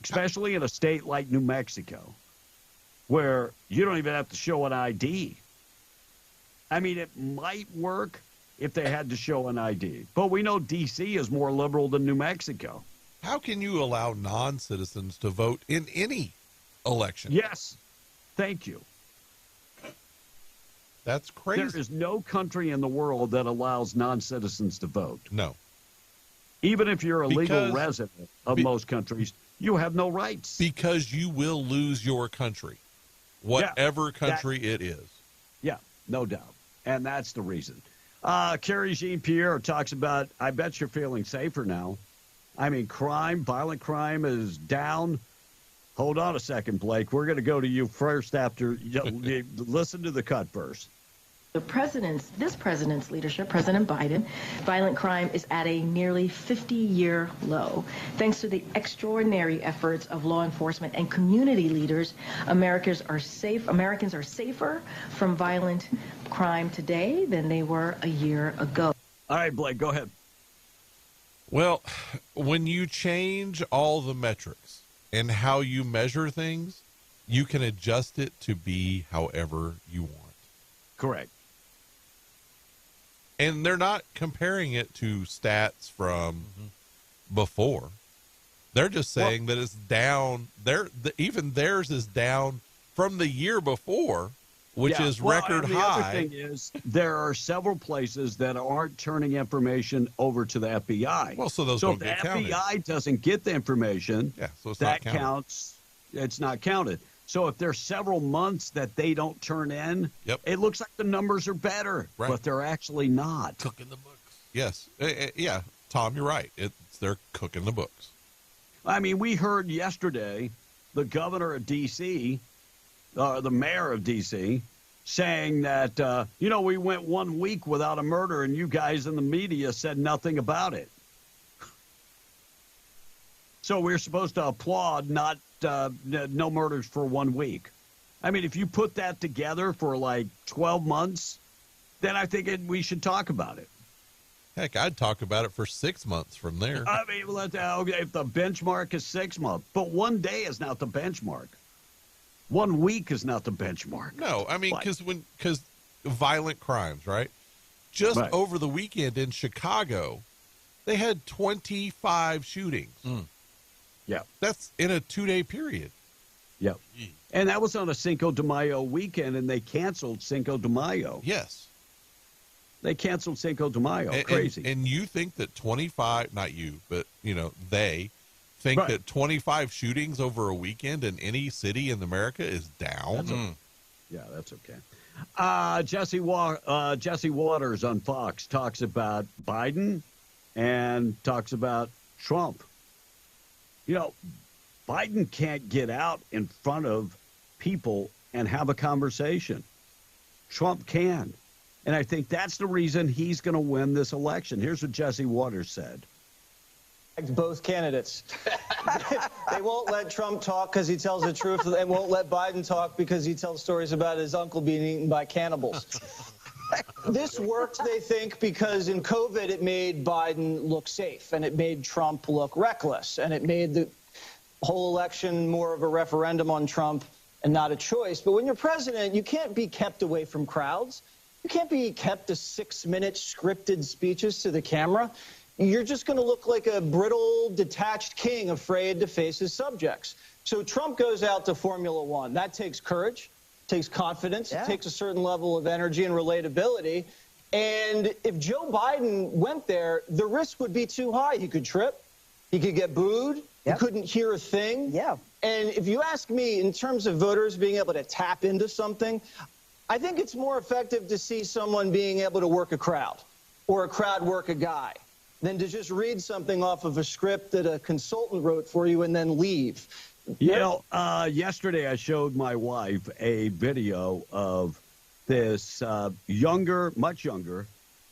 especially in a state like New Mexico, where you don't even have to show an ID. I mean, it might work if they had to show an ID, but we know D.C. is more liberal than New Mexico. How can you allow non-citizens to vote in any election? Yes. Thank you. That's crazy. There is no country in the world that allows non-citizens to vote. No. Even if you're a legal resident of most countries, you have no rights. Because you will lose your country, whatever country it is. Yeah, no doubt. And that's the reason. Carrie Jean-Pierre talks about, I bet you're feeling safer now. I mean, violent crime is down. Hold on a second, Blake. We're going to go to you first after you listen to the cut first. This president's leadership, President Biden, violent crime is at a nearly 50-year low. Thanks to the extraordinary efforts of law enforcement and community leaders, Americans are safer from violent crime today than they were a year ago. All right, Blake, go ahead. Well, when you change all the metrics and how you measure things, you can adjust it to be however you want. Correct. And they're not comparing it to stats from before. They're just saying that it's down. Even theirs is down from the year before, which is record high. The other thing is there are several places that aren't turning information over to the FBI. Well, so those don't get counted. If the FBI doesn't get the information, so it's that not counts. It's not counted. So if there's several months that they don't turn in, it looks like the numbers are better, but they're actually not. Cooking the books. Yes. Yeah, Tom, you're right. They're cooking the books. I mean, we heard yesterday the governor of D.C., the mayor of D.C., saying that, we went 1 week without a murder and you guys in the media said nothing about it. So we're supposed to applaud no murders for 1 week. I mean, if you put that together for like 12 months, then I think we should talk about it. Heck, I'd talk about it for 6 months from there. I mean, if the benchmark is 6 months, but 1 day is not the benchmark. 1 week is not the benchmark. No, I mean, because violent crimes, right? Just over the weekend in Chicago, they had 25 shootings. Yeah. That's in a 2-day period. Yep. And that was on a Cinco de Mayo weekend, and they canceled Cinco de Mayo. Yes. They canceled Cinco de Mayo. Crazy. And you think that 25, not you, but, they think that 25 shootings over a weekend in any city in America is down? That's okay. Jesse Waters on Fox talks about Biden and talks about Trump. Biden can't get out in front of people and have a conversation. Trump can. And I think that's the reason he's going to win this election. Here's what Jesse Waters said. Both candidates. They won't let Trump talk because he tells the truth. They won't let Biden talk because he tells stories about his uncle being eaten by cannibals. This worked, they think, because in COVID it made Biden look safe and it made Trump look reckless and it made the whole election more of a referendum on Trump and not a choice. But when you're president, you can't be kept away from crowds. You can't be kept to 6-minute scripted speeches to the camera. You're just going to look like a brittle, detached king afraid to face his subjects. So Trump goes out to Formula One. That takes courage, takes confidence, it takes a certain level of energy and relatability. And if Joe Biden went there, the risk would be too high. He could trip. He could get booed. He couldn't hear a thing. And if you ask me, in terms of voters being able to tap into something, I think it's more effective to see someone being able to work a crowd or a crowd work a guy than to just read something off of a script that a consultant wrote for you and then leave. You know, yesterday I showed my wife a video of this younger, much younger,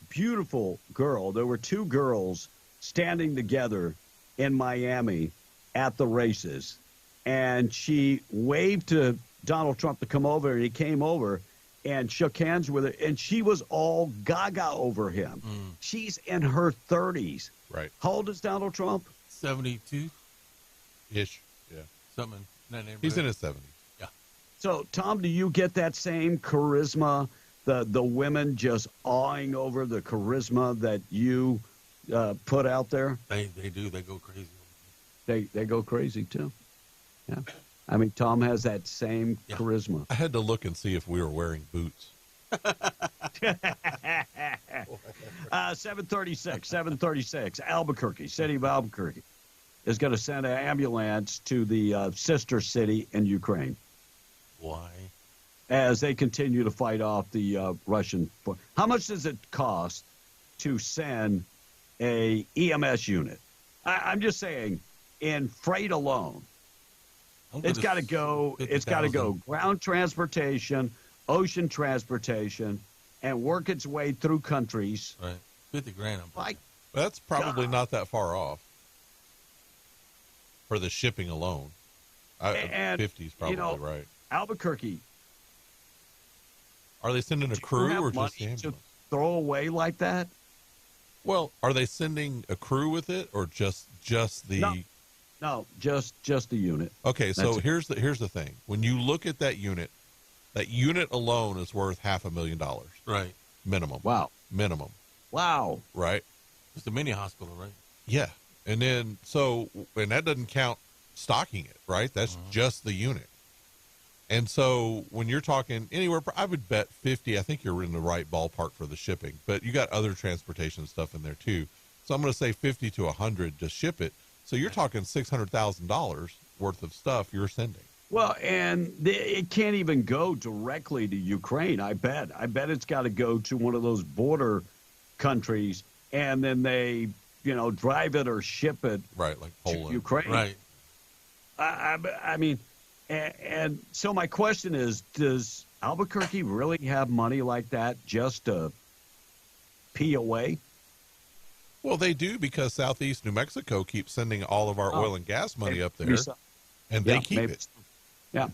beautiful girl. There were two girls standing together in Miami at the races, and she waved to Donald Trump to come over, and he came over and shook hands with her, and she was all gaga over him. She's in her 30s. Right. How old is Donald Trump? 72-ish. Yeah. Something in that neighborhood. He's in his 70s. Yeah. So, Tom, do you get that same charisma, the women just awing over the charisma that you put out there? They do. They go crazy. They go crazy, too. Yeah. I mean, Tom has that same charisma. I had to look and see if we were wearing boots. 736, Albuquerque, city of Albuquerque, is going to send an ambulance to the sister city in Ukraine. Why? As they continue to fight off the Russian. How much does it cost to send a EMS unit? I'm just saying, in freight alone, it's got to go. It's got to go ground transportation, ocean transportation, and work its way through countries. Right, $50,000. That's probably not that far off for the shipping alone. And 50 is probably right. Albuquerque. Are they sending a crew or just the ambulance? To throw away like that? Well, are they sending a crew with it or just the? No, just the unit. Okay, so here's the thing. When you look at that unit alone is worth $500,000. Right. Minimum. Wow. Minimum. Wow. Right. It's a mini hospital, right? Yeah. And then and that doesn't count stocking it, right? That's just the unit. And so when you're talking anywhere, I would bet 50, I think you're in the right ballpark for the shipping, but you got other transportation stuff in there too. So I'm going to say 50 to 100 to ship it. So you're talking $600,000 worth of stuff you're sending. Well, and it can't even go directly to Ukraine, I bet. I bet it's got to go to one of those border countries, and then they, drive it or ship it right, like Poland. to Ukraine. Right. I mean, and so my question is, does Albuquerque really have money like that just to pee away? Well, they do because Southeast New Mexico keeps sending all of our oil and gas money up there, and they keep it. Yeah.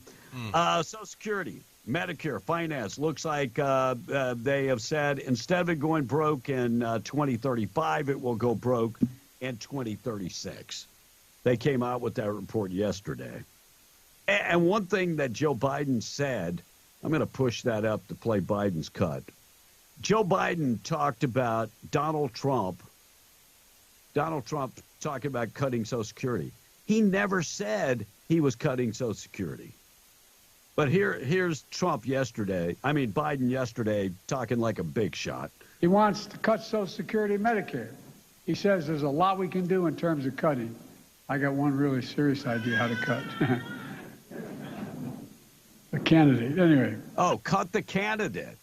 Social Security, Medicare, finance, looks like they have said instead of it going broke in 2035, it will go broke in 2036. They came out with that report yesterday. And one thing that Joe Biden said, I'm going to push that up to play Biden's cut. Joe Biden talked about Donald Trump talking about cutting Social Security. He never said he was cutting Social Security. But here's Biden yesterday talking like a big shot. He wants to cut Social Security and Medicare. He says there's a lot we can do in terms of cutting. I got one really serious idea how to cut. The candidate, anyway. Oh, cut the candidate.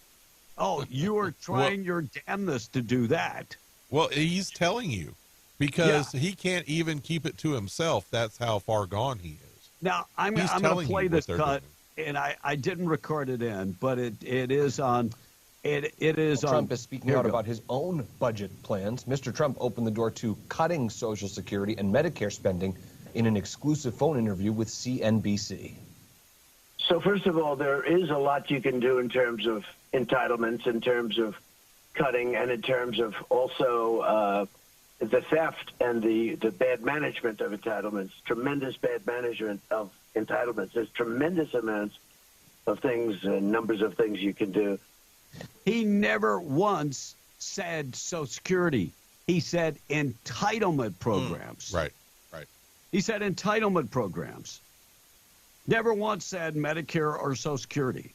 Oh, you are trying your damnedest to do that. Well, he's telling you because he can't even keep it to himself. That's how far gone he is. Now, I'm going to play this cut, and I didn't record it in, but it is on. It is on. Trump is speaking out about his own budget plans. Mr. Trump opened the door to cutting Social Security and Medicare spending in an exclusive phone interview with CNBC. So first of all, there is a lot you can do in terms of entitlements, in terms of cutting, and in terms of also the theft and the bad management of entitlements, tremendous bad management of entitlements. There's tremendous amounts of things and numbers of things you can do. He never once said Social Security. He said entitlement programs. Right. He said entitlement programs. Never once said Medicare or Social Security.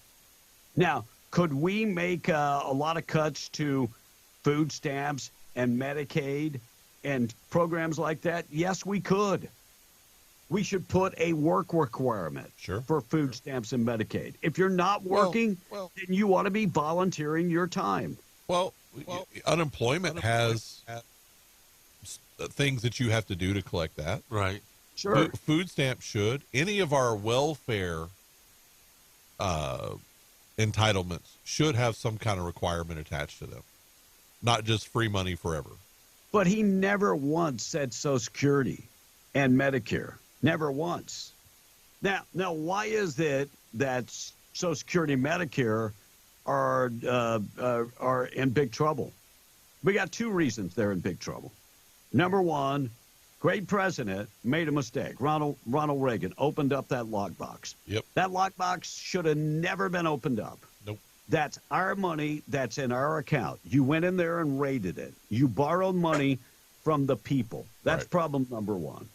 Now, could we make a lot of cuts to food stamps and Medicaid and programs like that? Yes, we could. We should put a work requirement for food stamps and Medicaid. If you're not working, then you ought to be volunteering your time. Well, unemployment has things that you have to do to collect that. Right. Sure. Food stamps should. Any of our welfare entitlements should have some kind of requirement attached to them, not just free money forever. But he never once said Social Security and Medicare. Never once. Now, why is it that Social Security and Medicare are in big trouble? We got two reasons they're in big trouble. Number one, great president made a mistake. Ronald Reagan opened up that lockbox. Yep. That lockbox should have never been opened up. Nope. That's our money that's in our account. You went in there and raided it. You borrowed money from the people. That's problem number one.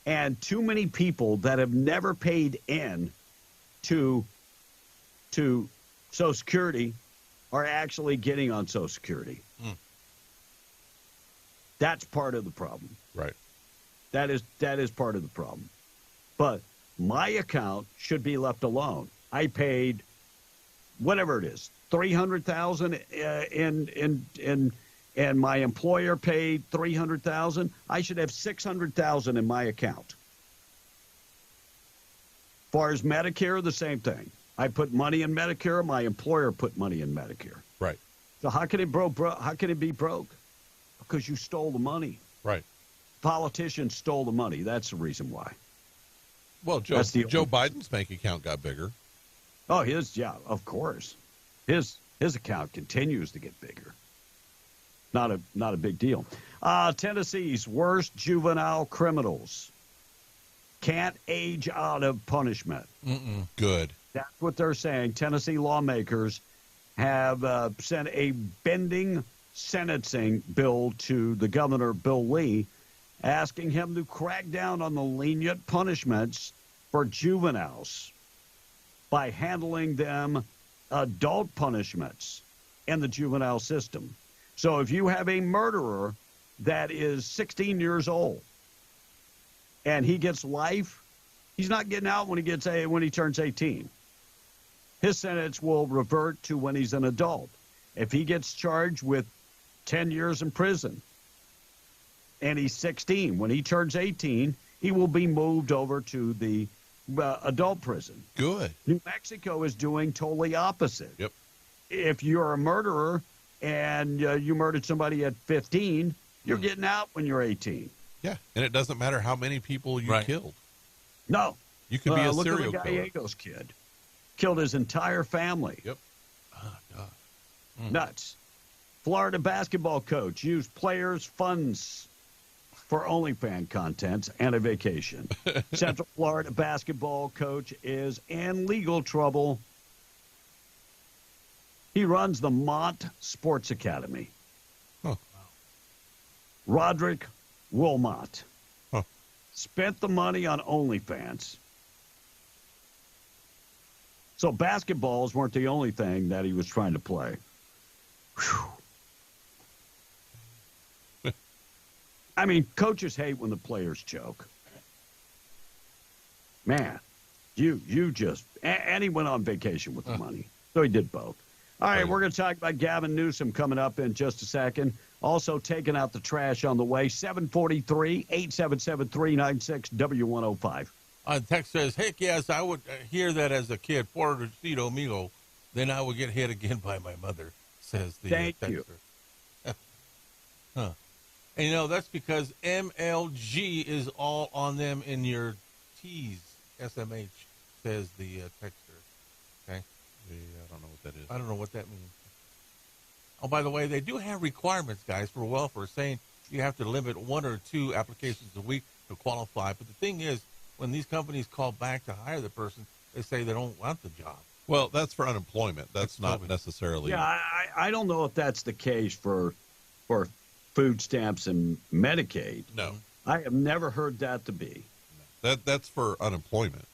And too many people that have never paid in to Social Security are actually getting on Social Security. That's part of the problem. Right. That is part of the problem. But my account should be left alone. I paid whatever it is, $300,000 and my employer paid $300,000. I should have $600,000 in my account. As far as Medicare, the same thing. I put money in Medicare. My employer put money in Medicare. Right. So how can it be broke? Because you stole the money. Right. Politicians stole the money. That's the reason why. Well, Joe Biden's bank account got bigger. Oh, of course. His account continues to get bigger. Not a big deal. Tennessee's worst juvenile criminals can't age out of punishment. Good. That's what they're saying. Tennessee lawmakers have sent a bending sentencing bill to the governor, Bill Lee, asking him to crack down on the lenient punishments for juveniles by handling them adult punishments in the juvenile system. So if you have a murderer that is 16 years old and he gets life, he's not getting out when he turns 18. His sentence will revert to when he's an adult. If he gets charged with 10 years in prison and he's 16, when he turns 18, he will be moved over to the adult prison. Good. New Mexico is doing totally opposite. Yep. If you're a murderer and you murdered somebody at 15, you're getting out when you're 18. Yeah, and it doesn't matter how many people you killed. No. You can be a look serial at the killer. Gallegos kid. Killed his entire family. Yep. Oh, God. Nuts. Florida basketball coach used players' funds for OnlyFans content and a vacation. Central Florida basketball coach is in legal trouble. He runs the Mont Sports Academy. Roderick Wilmot spent the money on OnlyFans. So basketballs weren't the only thing that he was trying to play. I mean, coaches hate when the players choke. Man, you just... And he went on vacation with the money. So he did both. All right, we're going to talk about Gavin Newsom coming up in just a second. Also taking out the trash on the way. 743-877-396-W105. Text says, heck yes, I would hear that as a kid. Portercito amigo. Then I would get hit again by my mother, says the Thank texter. you. Huh. And that's because MLG is all on them in your T's, SMH, says the texter. Okay? Yeah, I don't know what that is. I don't know what that means. Oh, by the way, they do have requirements, guys, for welfare, saying you have to limit 1 or 2 applications a week to qualify. But the thing is, when these companies call back to hire the person, they say they don't want the job. Well, that's for unemployment. That's not necessarily. Yeah, I don't know if that's the case for food stamps and Medicaid. No. I have never heard that to be. That's for unemployment.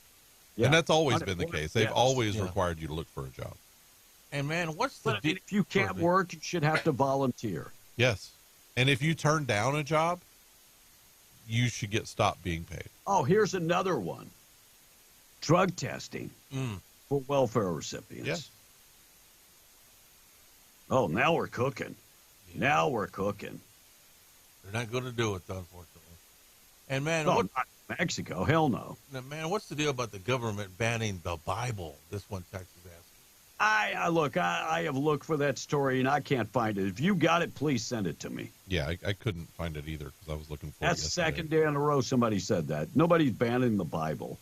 Yeah. And that's always been the case. They've Yes. always required you to look for a job. And man, what's the But if you can't work, you should have to volunteer. Yes. And if you turn down a job, you should get stopped being paid. Oh, here's another one. Drug testing for welfare recipients. Yes. Oh, now we're cooking. Now we're cooking. They're not going to do it, unfortunately. And man, Oh, not Mexico. Hell no. now, man, what's the deal about the government banning the Bible? This one Texas asked. I have looked for that story and I can't find it. If you got it, please send it to me. Yeah, I couldn't find it either because I was looking for That's it the yesterday. second day in a row somebody said that. Nobody's banning the Bible.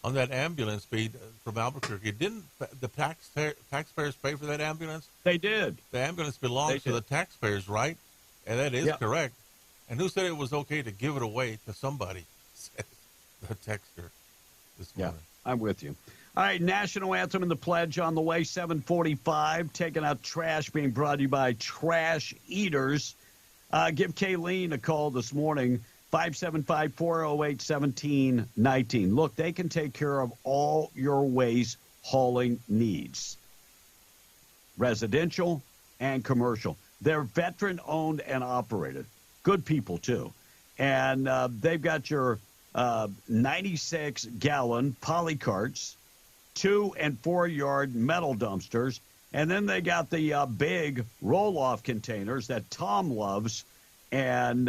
On that ambulance speed from Albuquerque, didn't the taxpayers pay for that ambulance? They did. The ambulance belongs to the taxpayers, right? And that is correct. And who said it was okay to give it away to somebody? Says the texter this morning. I'm with you. All right, national anthem and the pledge on the way, 7:45. Taking out trash, being brought to you by Trash Eaters. Give Kayleen a call this morning, 575-408-1719. Look, they can take care of all your waste hauling needs, residential and commercial. They're veteran-owned and operated. Good people, too. And they've got your 96-gallon poly carts, 2- and 4-yard metal dumpsters, and then they got the big roll-off containers that Tom loves, and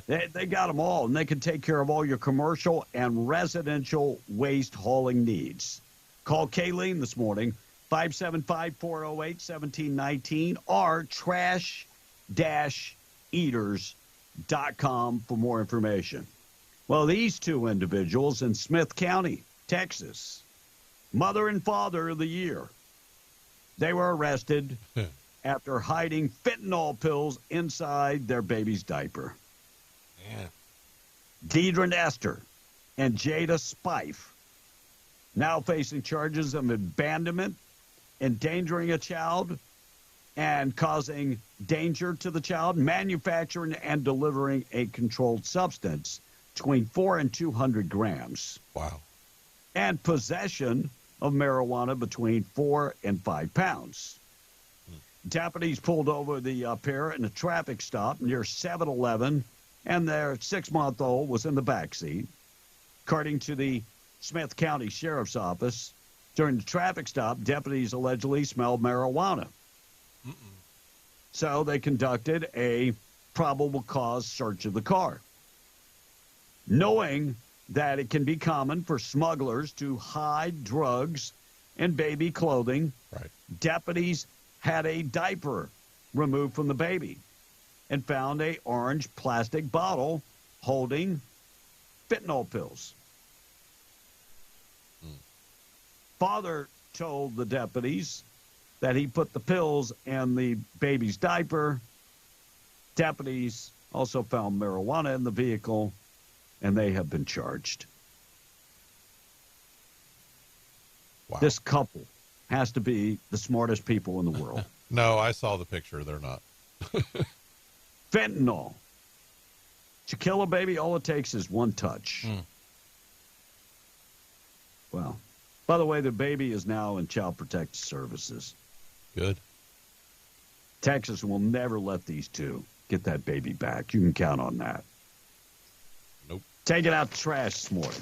they got them all, and they can take care of all your commercial and residential waste hauling needs. Call Kayleen this morning, 575-408-1719, or trash-eaters.com for more information. Well, these two individuals in Smith County, Texas, mother and father of the year, they were arrested after hiding fentanyl pills inside their baby's diaper. Man. Deidre Esther and Jada Spife now facing charges of abandonment, endangering a child, and causing danger to the child, manufacturing and delivering a controlled substance between 4 and 200 grams. Wow. And possession of marijuana between 4 and 5 pounds. Deputies pulled over the pair in a traffic stop near 7-Eleven, and their 6-month-old was in the back seat. According to the Smith County Sheriff's Office, during the traffic stop, deputies allegedly smelled marijuana. So they conducted a probable cause search of the car. Knowing that it can be common for smugglers to hide drugs in baby clothing, deputies had a diaper removed from the baby and found a orange plastic bottle holding fentanyl pills. Father told the deputies that he put the pills in the baby's diaper. Deputies also found marijuana in the vehicle, and they have been charged. Wow. This couple has to be the smartest people in the world. No, I saw the picture. They're not. Fentanyl. To kill a baby, all it takes is one touch. Well, by the way, the baby is now in Child Protective Services. Good. Texas will never let these two get that baby back. You can count on that. Nope. Taking out the trash this morning.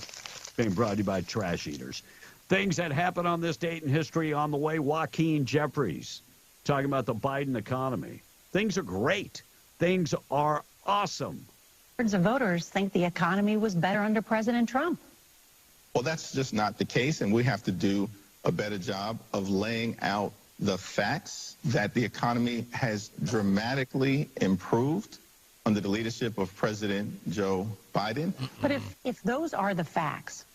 Being brought to you by Trash Eaters. Things that happened on this date in history on the way. Joaquin Jeffries talking about the Biden economy. Things are great. Things are awesome. Hundreds of voters think the economy was better under President Trump. Well, that's just not the case, and we have to do a better job of laying out the facts that the economy has dramatically improved under the leadership of President Joe Biden. But if those are the facts,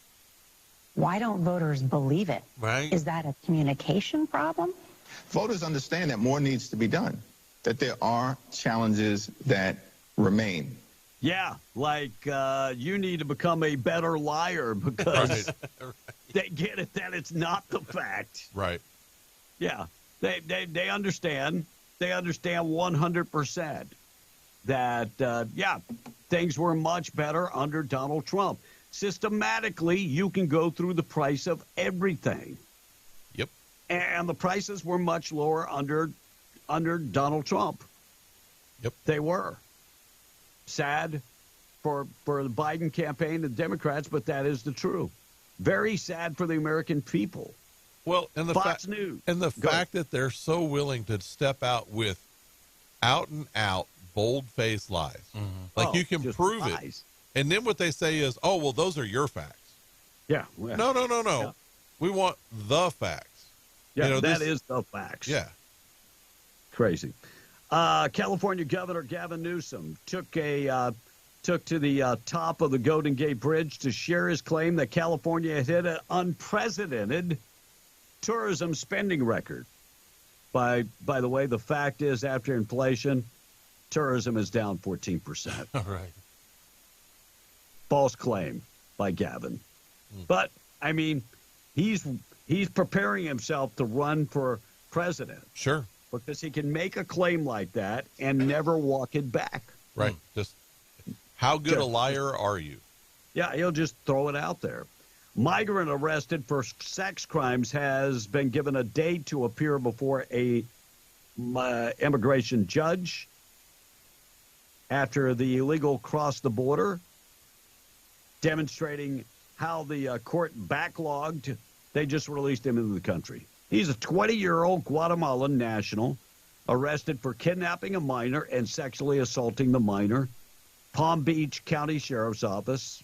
why don't voters believe it? Right. Is that a communication problem? Voters understand that more needs to be done, that there are challenges that remain. Yeah, like you need to become a better liar because they get it that it's not the fact. Right. Yeah, they understand. They understand 100% that, things were much better under Donald Trump. systematically, you can go through the price of everything. Yep. And the prices were much lower under Donald Trump. Yep. They were. Sad for the Biden campaign and Democrats, but that is the truth. Very sad for the American people. Well, and the Fox News. And the fact that they're so willing to step out with out and out bold-faced lies. Like you can prove lies. it. And then what they say is, "Oh, well, those are your facts." Yeah. No. Yeah. We want the facts. Yeah, that is the facts. Yeah. Crazy. California Governor Gavin Newsom took to the top of the Golden Gate Bridge to share his claim that California had hit an unprecedented tourism spending record. By the way, the fact is, after inflation, tourism is down 14%. All right. False claim by Gavin. But, I mean, he's preparing himself to run for president. Sure. Because he can make a claim like that and never walk it back. Right. Just how good a liar are you? Yeah, he'll just throw it out there. Migrant arrested for sex crimes has been given a date to appear before a immigration judge after the illegal crossed the border, demonstrating how the court backlogged. They just released him into the country. He's a 20-year-old Guatemalan national arrested for kidnapping a minor and sexually assaulting the minor. Palm Beach County Sheriff's Office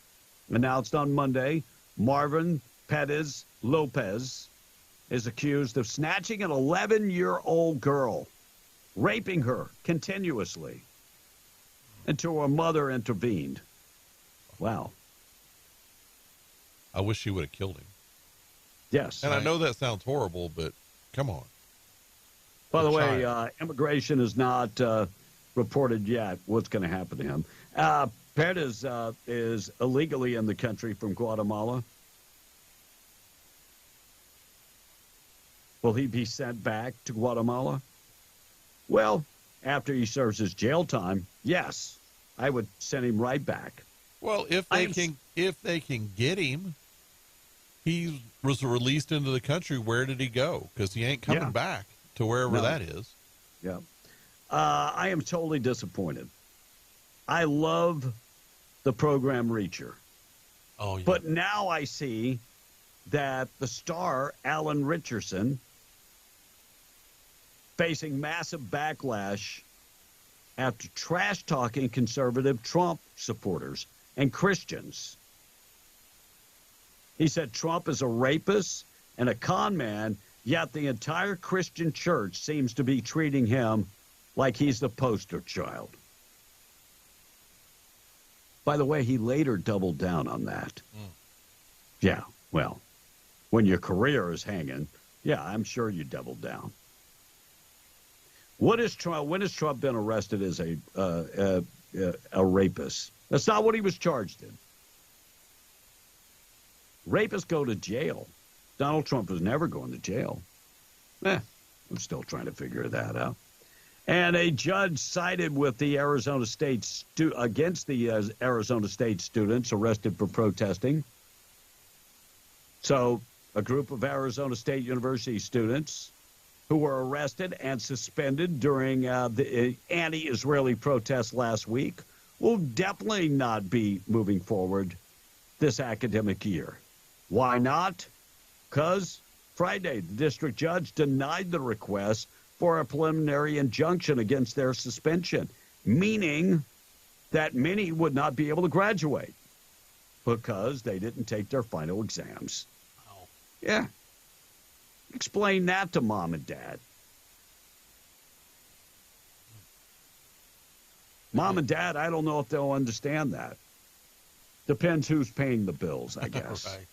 announced on Monday Marvin Perez Lopez is accused of snatching an 11-year-old girl, raping her continuously until her mother intervened. Wow. I wish she would have killed him. Yes. And I know that sounds horrible, but come on. By the way, immigration is not reported yet what's going to happen to him. Perez is illegally in the country from Guatemala. Will he be sent back to Guatemala? Well, after he serves his jail time, yes, I would send him right back. Well, if they can get him, he was released into the country. Where did he go? Because he ain't coming back to wherever that is. Yeah. I am totally disappointed. I love the program Reacher. Oh, yeah. But now I see that the star, Alan Richardson, facing massive backlash after trash-talking conservative Trump supporters and Christians. He said Trump is a rapist and a con man, yet the entire Christian church seems to be treating him like he's the poster child. By the way, he later doubled down on that. Yeah, well, when your career is hanging, yeah, I'm sure you doubled down. When has Trump been arrested as a rapist? That's not what he was charged in. Rapists go to jail. Donald Trump was never going to jail. I'm still trying to figure that out. And a judge sided with the Arizona State against the Arizona State students arrested for protesting. So a group of Arizona State University students who were arrested and suspended during the anti-Israeli protests last week will definitely not be moving forward this academic year. Why not? Because Friday, the district judge denied the request for a preliminary injunction against their suspension, meaning that many would not be able to graduate because they didn't take their final exams. Wow. Yeah. Explain that to mom and dad. Mom and dad, I don't know if they'll understand that. Depends who's paying the bills, I guess. Right.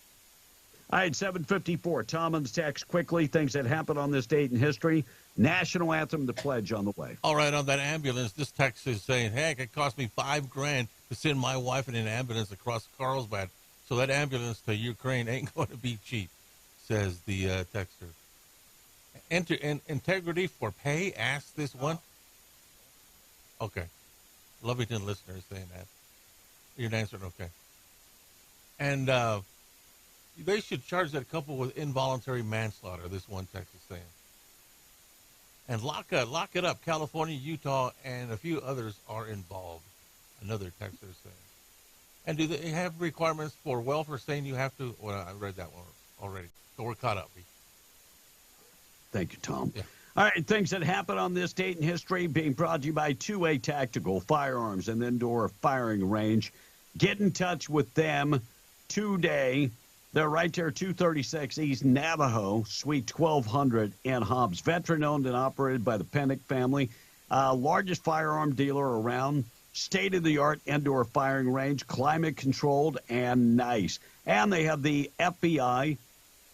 All right, 7:54. Tom on the text quickly. Things that happened on this date in history. National anthem, the pledge on the way. All right, on that ambulance, this text is saying, heck, it cost me $5,000 to send my wife in an ambulance across Carlsbad. So that ambulance to Ukraine ain't going to be cheap, says the texter. Integrity for pay, ask this one. Okay. Lovington listener is saying that. You're answering okay. And they should charge that couple with involuntary manslaughter, this one Texas saying. And lock it up. California, Utah, and a few others are involved, another Texas saying. And do they have requirements for welfare saying you have to? Well, I read that one already. So we're caught up. Thank you, Tom. Yeah. All right, things that happen on this date in history being brought to you by 2A Tactical Firearms and Indoor Firing Range. Get in touch with them today. They're right there, 236 East Navajo, Suite 1200 in Hobbs. Veteran-owned and operated by the Pennick family. Largest firearm dealer around. State-of-the-art indoor firing range, climate-controlled and nice. And they have the FBI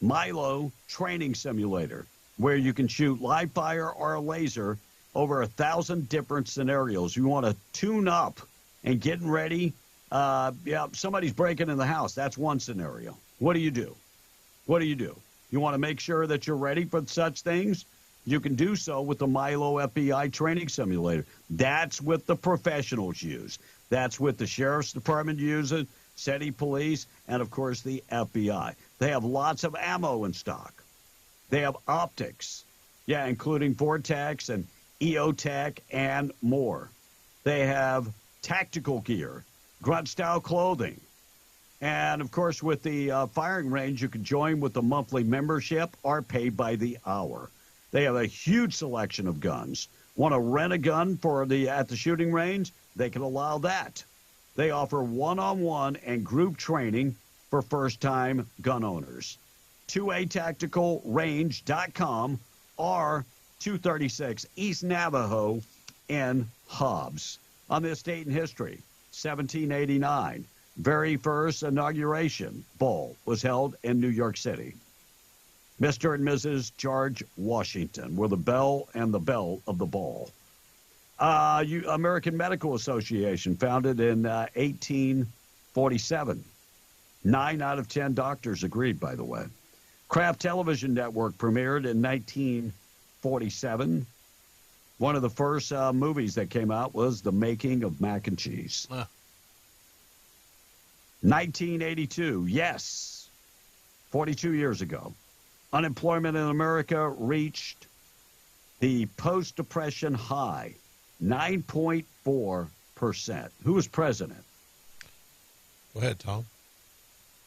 Milo training simulator, where you can shoot live fire or laser over 1,000 different scenarios. You want to tune up and getting ready. Somebody's breaking in the house. That's one scenario. What do you do? What do you do? You want to make sure that you're ready for such things? You can do so with the Milo FBI training simulator. That's what the professionals use. That's what the Sheriff's Department uses, city police, and, of course, the FBI. They have lots of ammo in stock. They have optics, including Vortex and EOTech and more. They have tactical gear, grunt-style clothing. And, of course, with the firing range, you can join with the monthly membership or pay by the hour. They have a huge selection of guns. Want to rent a gun at the shooting range? They can allow that. They offer one-on-one and group training for first-time gun owners. 2atacticalrange.com or 236 East Navajo in Hobbs. On this date in history, 1789, very first inauguration ball was held in New York City. Mr. and Mrs. George Washington were the belle and the belle of the ball. American Medical Association, founded in 1847. 9 out of 10 doctors agreed, by the way. Kraft Television Network premiered in 1947. One of the first movies that came out was The Making of Mac and Cheese. 1982, yes, 42 years ago. Unemployment in America reached the post-depression high, 9.4%. Who was president? Go ahead, Tom.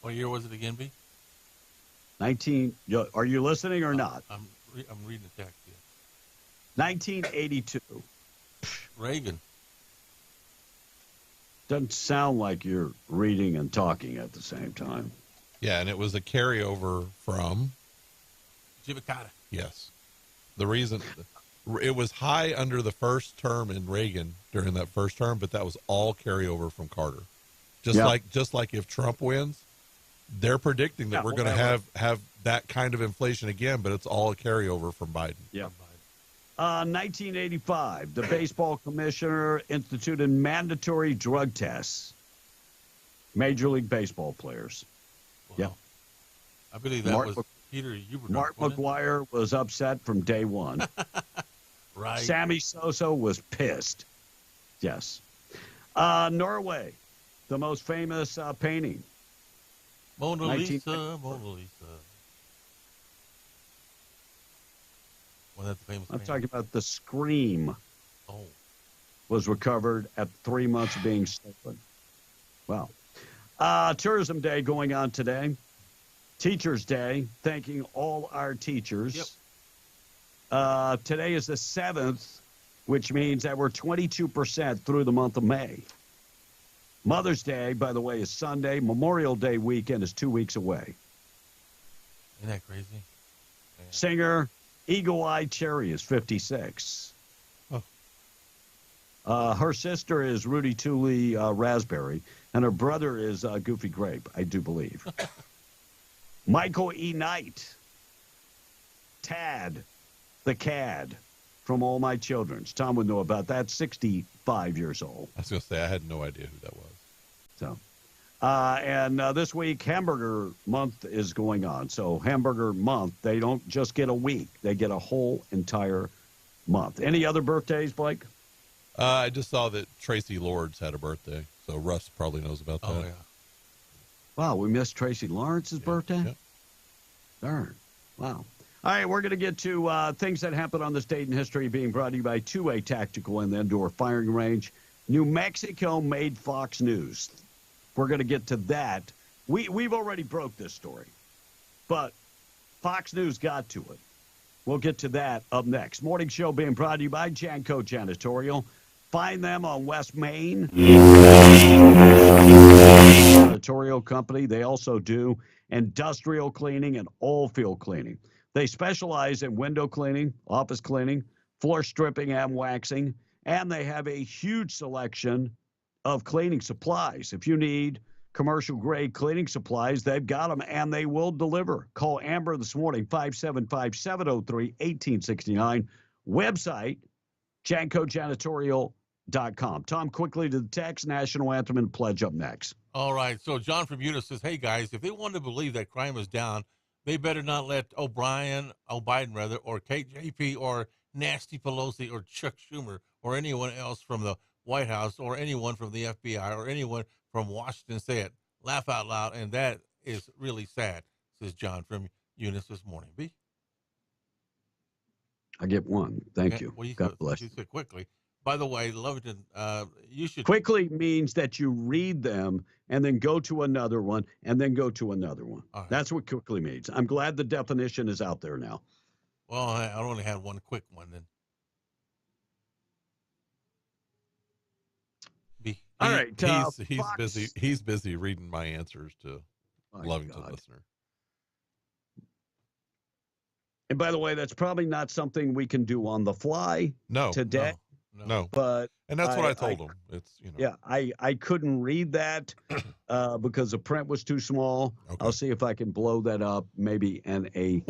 What year was it again, B? Are you listening or not? I'm reading the text here. 1982. Reagan. Doesn't sound like you're reading and talking at the same time. Yeah, and it was a carryover from... Jimmy Carter. Yes. The reason... It was high under the first term in Reagan during that first term, but that was all carryover from Carter. Just like if Trump wins, they're predicting that we're going to have that kind of inflation again, but it's all a carryover from Biden. Yeah. 1985, the baseball commissioner instituted mandatory drug tests. Major League Baseball players. Wow. Yeah. I believe that was Peter Huber. Mark McGuire was upset from day one. Right. Sammy Sosa was pissed. Yes. Norway, the most famous painting. Mona Lisa. Well, that's the famous I'm painting. talking about the Scream. Was recovered at 3 months of being stolen. Wow. Tourism Day going on today. Teachers Day, thanking all our teachers. Yep. Today is the 7th, which means that we're 22% through the month of May. Mother's Day, by the way, is Sunday. Memorial Day weekend is 2 weeks away. Isn't that crazy? Yeah. Singer Eagle Eye Cherry is 56. Her sister is Rudy Tooley Raspberry, and her brother is Goofy Grape, I do believe. Michael E. Knight, Tad, the Cad, from All My Children's. Tom would know about that, 65 years old. I was going to say, I had no idea who that was. So, and this week, Hamburger Month is going on. So, Hamburger Month, they don't just get a week. They get a whole entire month. Any other birthdays, Blake? I just saw that Tracy Lords had a birthday, so Russ probably knows about that. Oh, yeah. Wow, we missed Tracy Lawrence's birthday? Yep. Darn. Wow. All right, we're going to get to things that happened on this date in history, being brought to you by 2A Tactical and Indoor Firing Range. New Mexico made Fox News. We're going to get to that. We've already broke this story, but Fox News got to it. We'll get to that up next. Morning show being brought to you by Janco Janitorial. Find them on West Main. Janitorial company. They also do industrial cleaning and oil field cleaning. They specialize in window cleaning, office cleaning, floor stripping and waxing, and they have a huge selection of cleaning supplies. If you need commercial grade cleaning supplies, they've got them and they will deliver. Call Amber this morning, 575-703-1869. Website, JancoJanitorial.com. Tom, quickly to the text, national anthem and pledge up next. All right. So John from Utah says, hey, guys, if they want to believe that crime is down, they better not let Biden, or KJP, or Nasty Pelosi, or Chuck Schumer, or anyone else from the White House, or anyone from the FBI, or anyone from Washington say it. Laugh out loud, and that is really sad, says John from Eunice this morning. B? I get one. Thank you. Well, God bless you. You. Said quickly. By the way, Lovington, you should... Quickly means that you read them and then go to another one and then go to another one. Right. That's what quickly means. I'm glad the definition is out there now. Well, I only had one quick one then. All right. He's busy. He's busy reading my answers to Lovington listener. And by the way, that's probably not something we can do on the fly today. No. But that's what I told him. It's Yeah, I couldn't read that because the print was too small. Okay. I'll see if I can blow that up maybe in a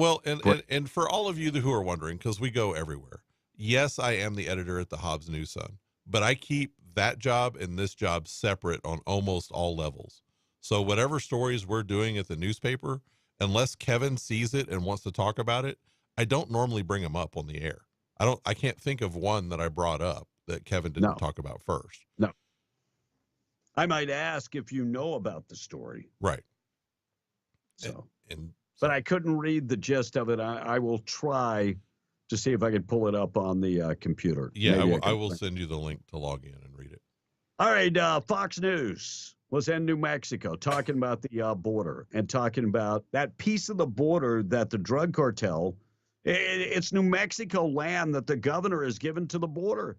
and for all of you who are wondering, because we go everywhere. Yes, I am the editor at the Hobbs News Sun, but I keep that job and this job separate on almost all levels. So whatever stories we're doing at the newspaper, unless Kevin sees it and wants to talk about it, I don't normally bring them up on the air. I can't think of one that I brought up that Kevin didn't talk about first. No. I might ask if you know about the story. Right. But I couldn't read the gist of it. I will try to see if I can pull it up on the computer. Yeah, I will send you the link to log in and read it. All right, Fox News was in New Mexico talking about the border and talking about that piece of the border that the drug cartel, it's New Mexico land that the governor has given to the border,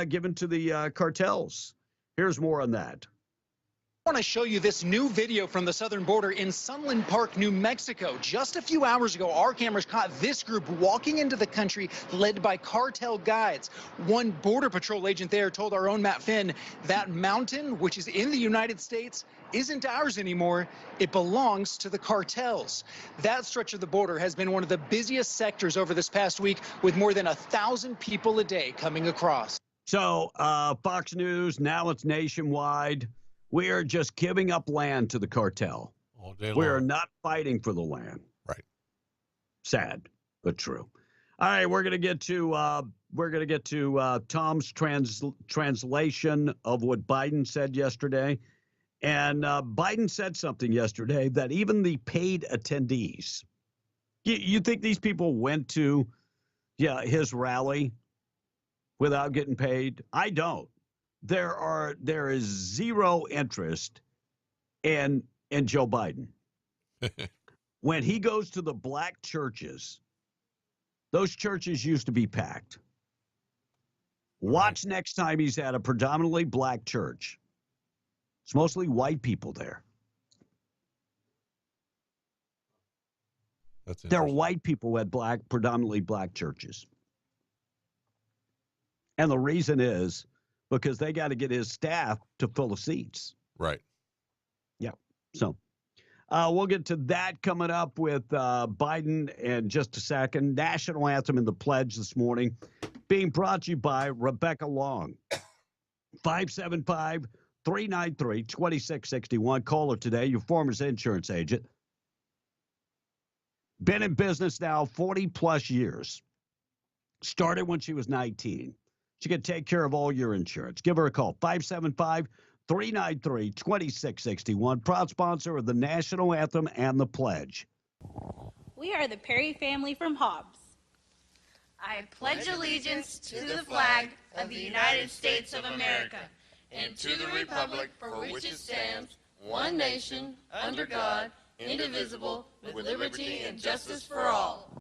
given to the cartels. Here's more on that. I want to show you this new video from the southern border in Sunland Park, New Mexico. Just a few hours ago, our cameras caught this group walking into the country led by cartel guides. One Border Patrol agent there told our own Matt Finn that mountain, which is in the United States, isn't ours anymore. It belongs to the cartels. That stretch of the border has been one of the busiest sectors over this past week, with more than 1,000 people a day coming across. So Fox News, now it's nationwide. We are just giving up land to the cartel. All day long. We are not fighting for the land. Right. Sad, but true. All right, we're gonna get to Tom's translation of what Biden said yesterday, and Biden said something yesterday that even the paid attendees. You think these people went to, his rally without getting paid? I don't. There is zero interest in Joe Biden. When he goes to the black churches, those churches used to be packed. Watch next time he's at a predominantly black church. It's mostly white people there. There are white people at predominantly black churches. And the reason is because they got to get his staff to fill the seats. Right. Yeah. So we'll get to that coming up with Biden in just a second. National anthem and the pledge this morning being brought to you by Rebecca Long. 575-393-2661. Call her today, your former insurance agent. Been in business now 40-plus years. Started when she was 19. She can take care of all your insurance. Give her a call, 393-2661. Proud sponsor of the National Anthem and the Pledge. We are the Perry family from Hobbs. I pledge allegiance to the flag of the United States of America and to the republic for which it stands, one nation, under God, indivisible, with liberty and justice for all.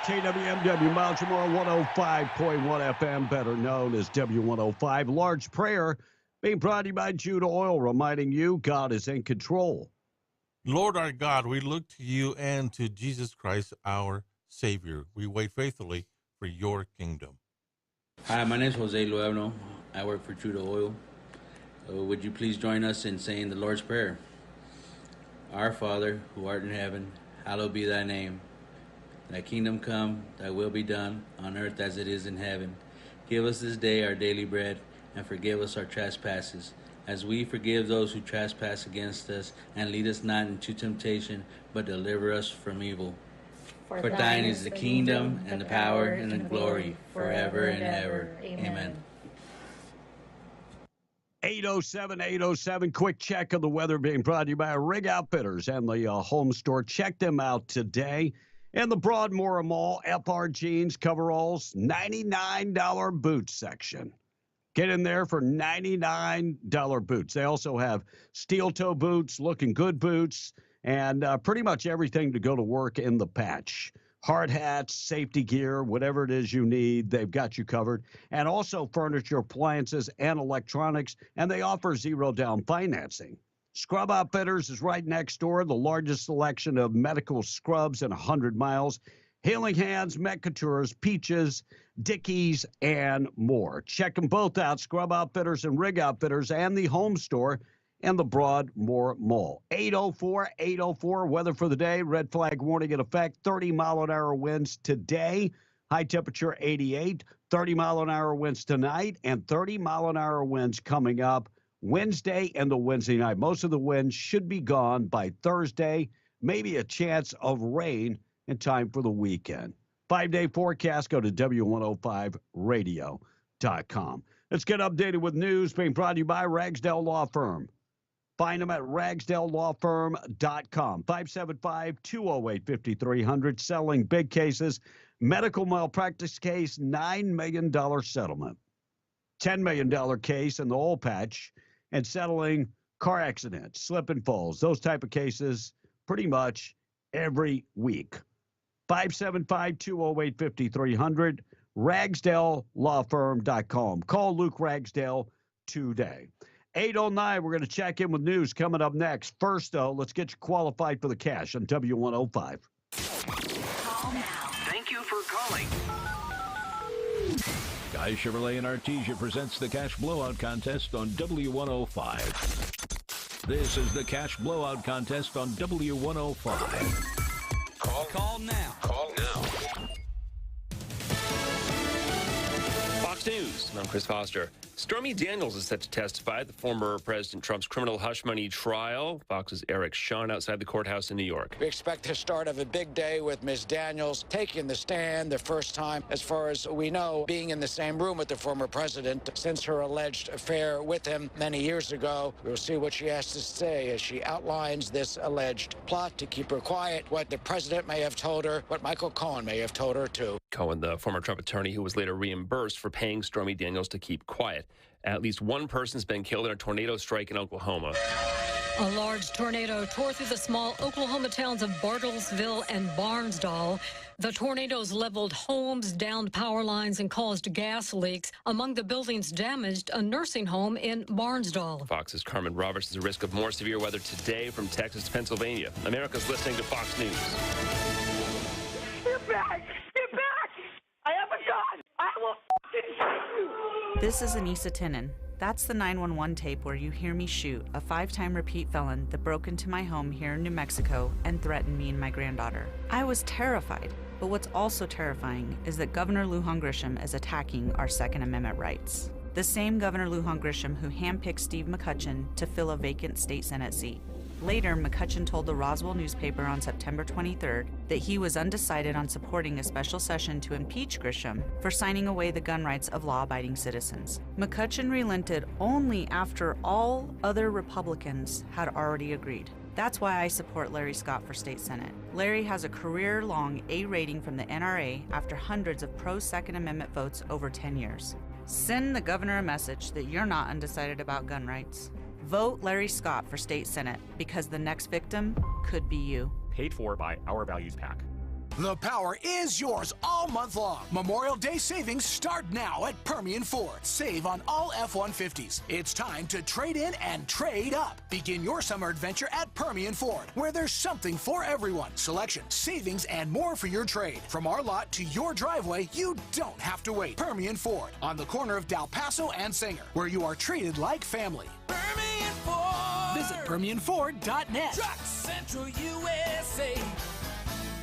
KWMW Baltimore 105.1 FM, better known as W105. Large Prayer being brought to you by Judah Oil, reminding you God is in control. Lord our God, we look to you and to Jesus Christ, our Savior. We wait faithfully for your kingdom. Hi, my name is Jose Luevno. I work for Judah Oil. Would you please join us in saying the Lord's Prayer? Our Father, who art in heaven, hallowed be thy name. Thy kingdom come, thy will be done, on earth as it is in heaven. Give us this day our daily bread, and forgive us our trespasses, as we forgive those who trespass against us. And lead us not into temptation, but deliver us from evil. For thine is the kingdom, and the power, and the glory, forever and ever. Amen. 807, quick check of the weather being brought to you by Rig Outfitters and the home store. Check them out today. In the Broadmoor Mall, FR jeans, coveralls, $99 boots section. Get in there for $99 boots. They also have steel toe boots, looking good boots, and pretty much everything to go to work in the patch. Hard hats, safety gear, whatever it is you need, they've got you covered. And also furniture, appliances, and electronics, and they offer zero-down financing. Scrub Outfitters is right next door, the largest selection of medical scrubs in 100 miles. Healing Hands, Metcouture's, Peaches, Dickies, and more. Check them both out, Scrub Outfitters and Rig Outfitters, and the home store in the Broadmoor Mall. 804, weather for the day, red flag warning in effect, 30-mile-an-hour winds today, high temperature 88, 30-mile-an-hour winds tonight, and 30-mile-an-hour winds coming up Wednesday and the Wednesday night. Most of the winds should be gone by Thursday, maybe a chance of rain in time for the weekend. 5-day forecast, go to W105radio.com. Let's get updated with news being brought to you by Ragsdale Law Firm. Find them at ragsdalelawfirm.com. 575-208-5300, selling big cases. Medical malpractice case, $9 million settlement. $10 million case in the oil patch, and settling car accidents, slip and falls, those type of cases pretty much every week. 575-208-5300, RagsdaleLawFirm.com. Call Luke Ragsdale today. 8:09, we're going to check in with news coming up next. First, though, let's get you qualified for the cash on W105. Call now. Thank you for calling. Guy Chevrolet and Artesia presents the Cash Blowout Contest on W105. This is the Cash Blowout Contest on W105. Call now. Call now. Fox News, I'm Chris Foster. Stormy Daniels is set to testify at the former President Trump's criminal hush money trial. Fox's Eric Shawn outside the courthouse in New York. We expect the start of a big day with Ms. Daniels taking the stand, the first time, as far as we know, being in the same room with the former president since her alleged affair with him many years ago. We'll see what she has to say as she outlines this alleged plot to keep her quiet, what the president may have told her, what Michael Cohen may have told her, too. Cohen, the former Trump attorney who was later reimbursed for paying Stormy Daniels to keep quiet. At least one person's been killed in a tornado strike in Oklahoma. A large tornado tore through the small Oklahoma towns of Bartlesville and Barnsdall. The tornadoes leveled homes, downed power lines, and caused gas leaks. Among the buildings damaged, a nursing home in Barnsdall. Fox's Carmen Roberts is at risk of more severe weather today from Texas to Pennsylvania. America's listening to Fox News. You're back! You're back! I have a gun! I will fucking shoot you! This is Anissa Tinen. That's the 911 tape where you hear me shoot a 5-time repeat felon that broke into my home here in New Mexico and threatened me and my granddaughter. I was terrified, but what's also terrifying is that Governor Lujan Grisham is attacking our Second Amendment rights. The same Governor Lujan Grisham who handpicked Steve McCutcheon to fill a vacant state Senate seat. Later, McCutcheon told the Roswell newspaper on September 23rd that he was undecided on supporting a special session to impeach Grisham for signing away the gun rights of law-abiding citizens. McCutcheon relented only after all other Republicans had already agreed. That's why I support Larry Scott for state Senate. Larry has a career-long A rating from the NRA after hundreds of pro-Second Amendment votes over 10 years. Send the governor a message that you're not undecided about gun rights. Vote Larry Scott for state Senate because the next victim could be you. Paid for by Our Values PAC. The power is yours all month long. Memorial Day savings start now at Permian Ford. Save on all F-150s. It's time to trade in and trade up. Begin your summer adventure at Permian Ford, where there's something for everyone. Selection, savings, and more for your trade. From our lot to your driveway, you don't have to wait. Permian Ford, on the corner of Del Paso and Singer, where you are treated like family. Permian Ford! Visit PermianFord.net. Truck Central USA!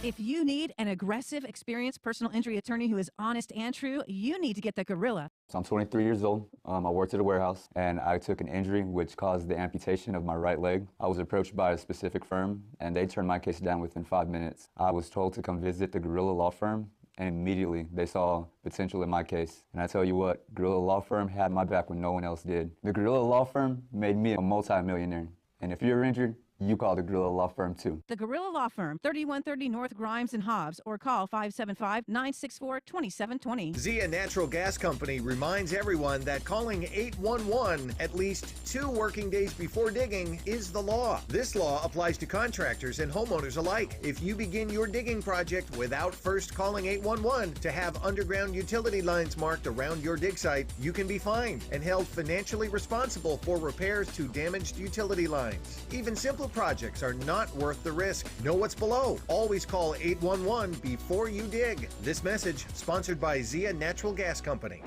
If you need an aggressive, experienced personal injury attorney who is honest and true, you need to get the Gorilla. So I'm 23 years old. I worked at a warehouse, and I took an injury which caused the amputation of my right leg. I was approached by a specific firm, and they turned my case down within 5 minutes. I was told to come visit the Gorilla Law Firm, and immediately they saw potential in my case. And I tell you what, Gorilla Law Firm had my back when no one else did. The Gorilla Law Firm made me a multi-millionaire. And if you're injured, you call the Gorilla Law Firm, too. The Gorilla Law Firm, 3130 North Grimes and Hobbs, or call 575-964-2720. Zia Natural Gas Company reminds everyone that calling 811 at least 2 working days before digging is the law. This law applies to contractors and homeowners alike. If you begin your digging project without first calling 811 to have underground utility lines marked around your dig site, you can be fined and held financially responsible for repairs to damaged utility lines. Even simple projects are not worth the risk. Know what's below. Always call 811 before you dig. This message sponsored by Zia Natural Gas Company.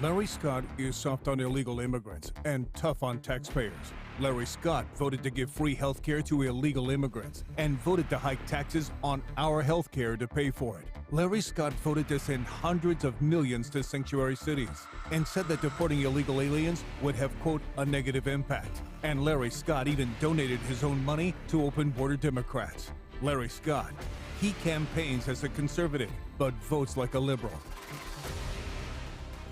Larry Scott is soft on illegal immigrants and tough on taxpayers. Larry Scott voted to give free health care to illegal immigrants and voted to hike taxes on our health care to pay for it. Larry Scott voted to send hundreds of millions to sanctuary cities and said that deporting illegal aliens would have, quote, a negative impact. And Larry Scott even donated his own money to open border Democrats. Larry Scott, he campaigns as a conservative, but votes like a liberal.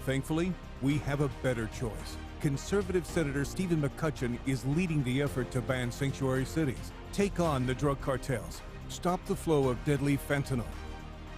Thankfully, we have a better choice. Conservative Senator Stephen McCutcheon is leading the effort to ban sanctuary cities, take on the drug cartels, stop the flow of deadly fentanyl,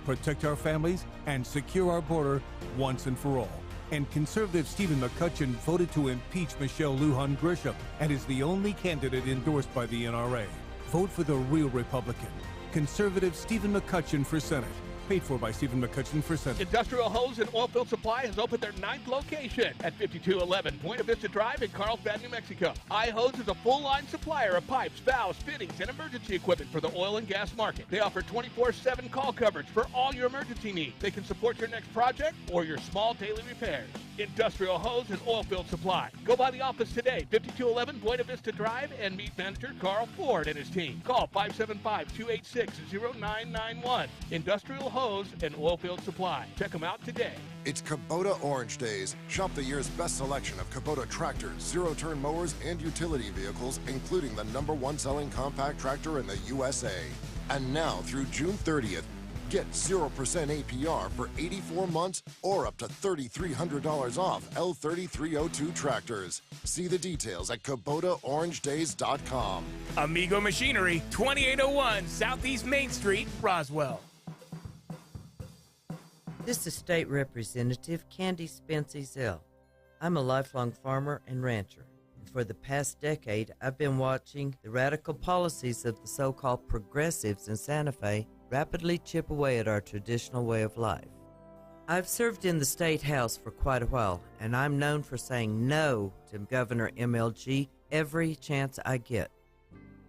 protect our families, and secure our border once and for all. And conservative Stephen McCutcheon voted to impeach Michelle Lujan Grisham and is the only candidate endorsed by the NRA. Vote for the real Republican. Conservative Stephen McCutcheon for Senate. Paid for by Stephen McCutcheon for Center. Industrial Hose and Oilfield Supply has opened their 9th location at 5211 Buena Vista Drive in Carlsbad, New Mexico. iHose is a full-line supplier of pipes, valves, fittings, and emergency equipment for the oil and gas market. They offer 24/7 call coverage for all your emergency needs. They can support your next project or your small daily repairs. Industrial Hose and Oilfield Supply. Go by the office today, 5211 Buena Vista Drive, and meet manager Carl Ford and his team. Call 575-286-0991. Industrial Hose and Oilfield Supply. Check them out today. It's Kubota Orange Days. Shop the year's best selection of Kubota tractors, zero-turn mowers, and utility vehicles, including the #1 selling compact tractor in the USA. And now through June 30th, get 0% APR for 84 months or up to $3,300 off L3302 tractors. See the details at KubotaOrangeDays.com. Amigo Machinery, 2801 Southeast Main Street, Roswell. This is State Representative Candy Spence Ezell. I'm a lifelong farmer and rancher. For the past decade, I've been watching the radical policies of the so-called progressives in Santa Fe rapidly chip away at our traditional way of life. I've served in the State House for quite a while, and I'm known for saying no to Governor MLG every chance I get.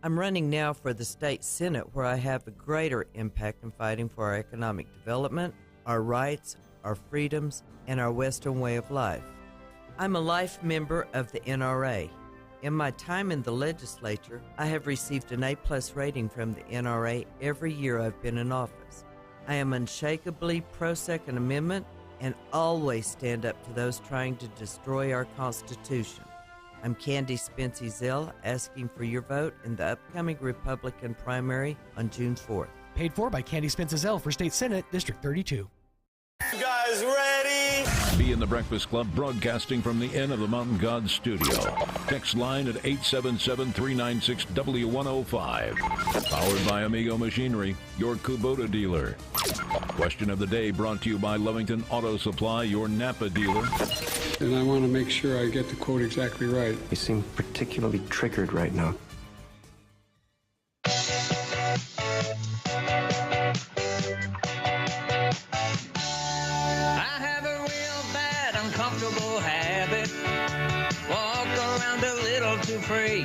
I'm running now for the State Senate, where I have a greater impact in fighting for our economic development, our rights, our freedoms, and our Western way of life. I'm a life member of the NRA. In my time in the legislature, I have received an A+ rating from the NRA every year I've been in office. I am unshakably pro-Second Amendment and always stand up to those trying to destroy our Constitution. I'm Candy Spence Ezell, asking for your vote in the upcoming Republican primary on June 4th. Paid for by Candy Spence Ezell for State Senate, District 32. You guys ready? Be in the Breakfast Club, broadcasting from the Inn of the Mountain God studio. Text line at 877-396-W105. Powered by Amigo Machinery, your Kubota dealer. Question of the day brought to you by Lovington Auto Supply, your Napa dealer. And I want to make sure I get the quote exactly right. You seem particularly triggered right now. Free.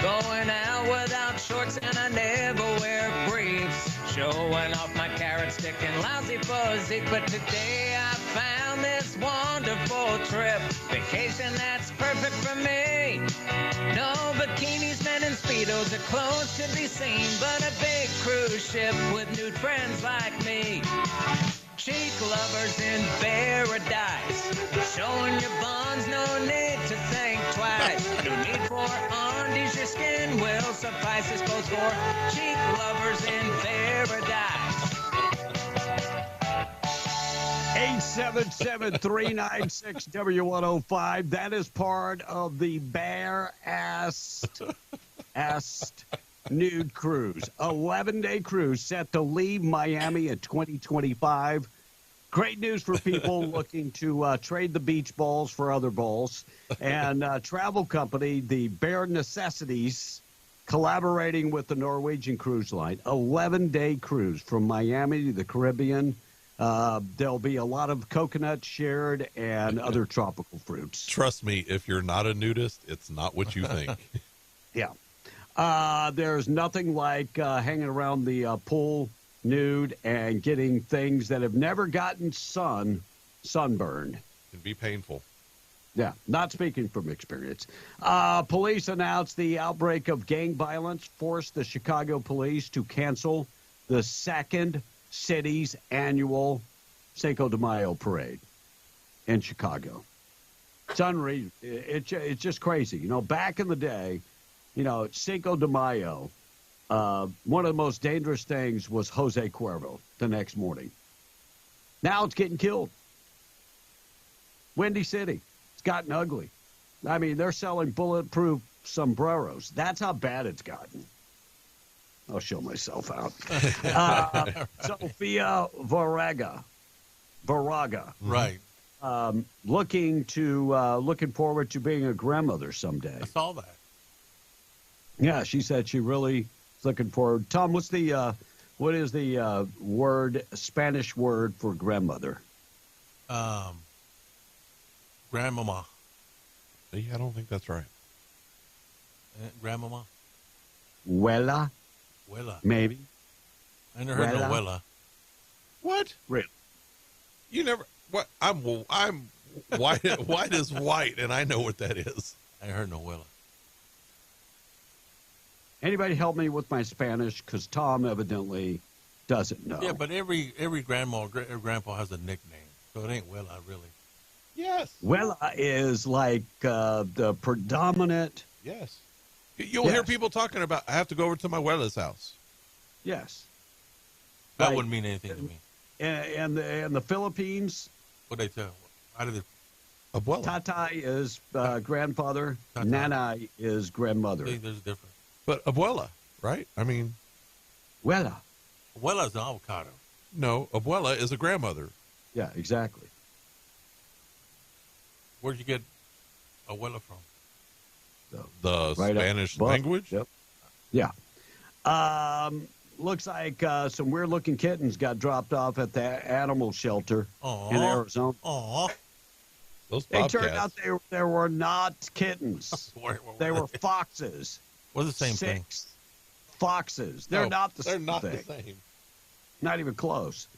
Going out without shorts and I never wear briefs. Showing off my carrot stick and lousy physique. But today I found this wonderful trip. Vacation that's perfect for me. No bikinis, men in Speedos or clothes to be seen. But a big cruise ship with new friends like me. Cheek lovers in paradise. Showing your bonds, no need to think twice. No need for undies, your skin will suffice. This goes for cheek lovers in paradise. 877-396-W105. That is part of the bare-assed nude cruise. 11-day cruise set to leave Miami in 2025. Great news for people looking to trade the beach balls for other balls. And travel company, the Bare Necessities, collaborating with the Norwegian Cruise Line. 11-day cruise from Miami to the Caribbean. There'll be a lot of coconut shared and other tropical fruits. Trust me, if you're not a nudist, it's not what you think. Yeah. There's nothing like hanging around the pool nude and getting things that have never gotten sunburned. It can be painful. Yeah, not speaking from experience. Police announced the outbreak of gang violence forced the Chicago police to cancel the second city's annual Cinco de Mayo parade in Chicago. It's unreal. It's just crazy. You know, back in the day, you know, Cinco de Mayo, one of the most dangerous things was Jose Cuervo the next morning. Now it's getting killed. Windy City. It's gotten ugly. I mean, they're selling bulletproof sombreros. That's how bad it's gotten. I'll show myself out. Sophia Varaga. Right. Looking forward to being a grandmother someday. I saw that. Yeah, she said she really is looking forward. Tom, what's the What is the Spanish word for grandmother? Grandmama. Yeah, I don't think that's right. Grandmama? Huela? Huela. Maybe. I never heard no huela. What? Really? You never... What? I'm white. White is white, and I know what that is. I heard no huela. Anybody help me with my Spanish? Because Tom evidently doesn't know. Yeah, but every grandma or grandpa has a nickname, so it ain't huela, really. Yes. Huela is like the predominant... Yes. You'll hear people talking about, I have to go over to my huela's house. Yes. That wouldn't mean anything to me. And the Philippines... What'd they tell? How did it... Abuela. Tatai is grandfather. Tatai. Nanay is grandmother. There's a difference. But abuela, right? I mean... Huela. Huela's an avocado. No, abuela is a grandmother. Yeah, exactly. Where'd you get abuela from? The Right Spanish language? Yep. Yeah. Looks like some weird-looking kittens got dropped off at the animal shelter in Arizona. Aww. Those It bobcats. turned out they were not kittens. They were foxes. Well, the same thing. Foxes. They're not the same. the same. Not even close.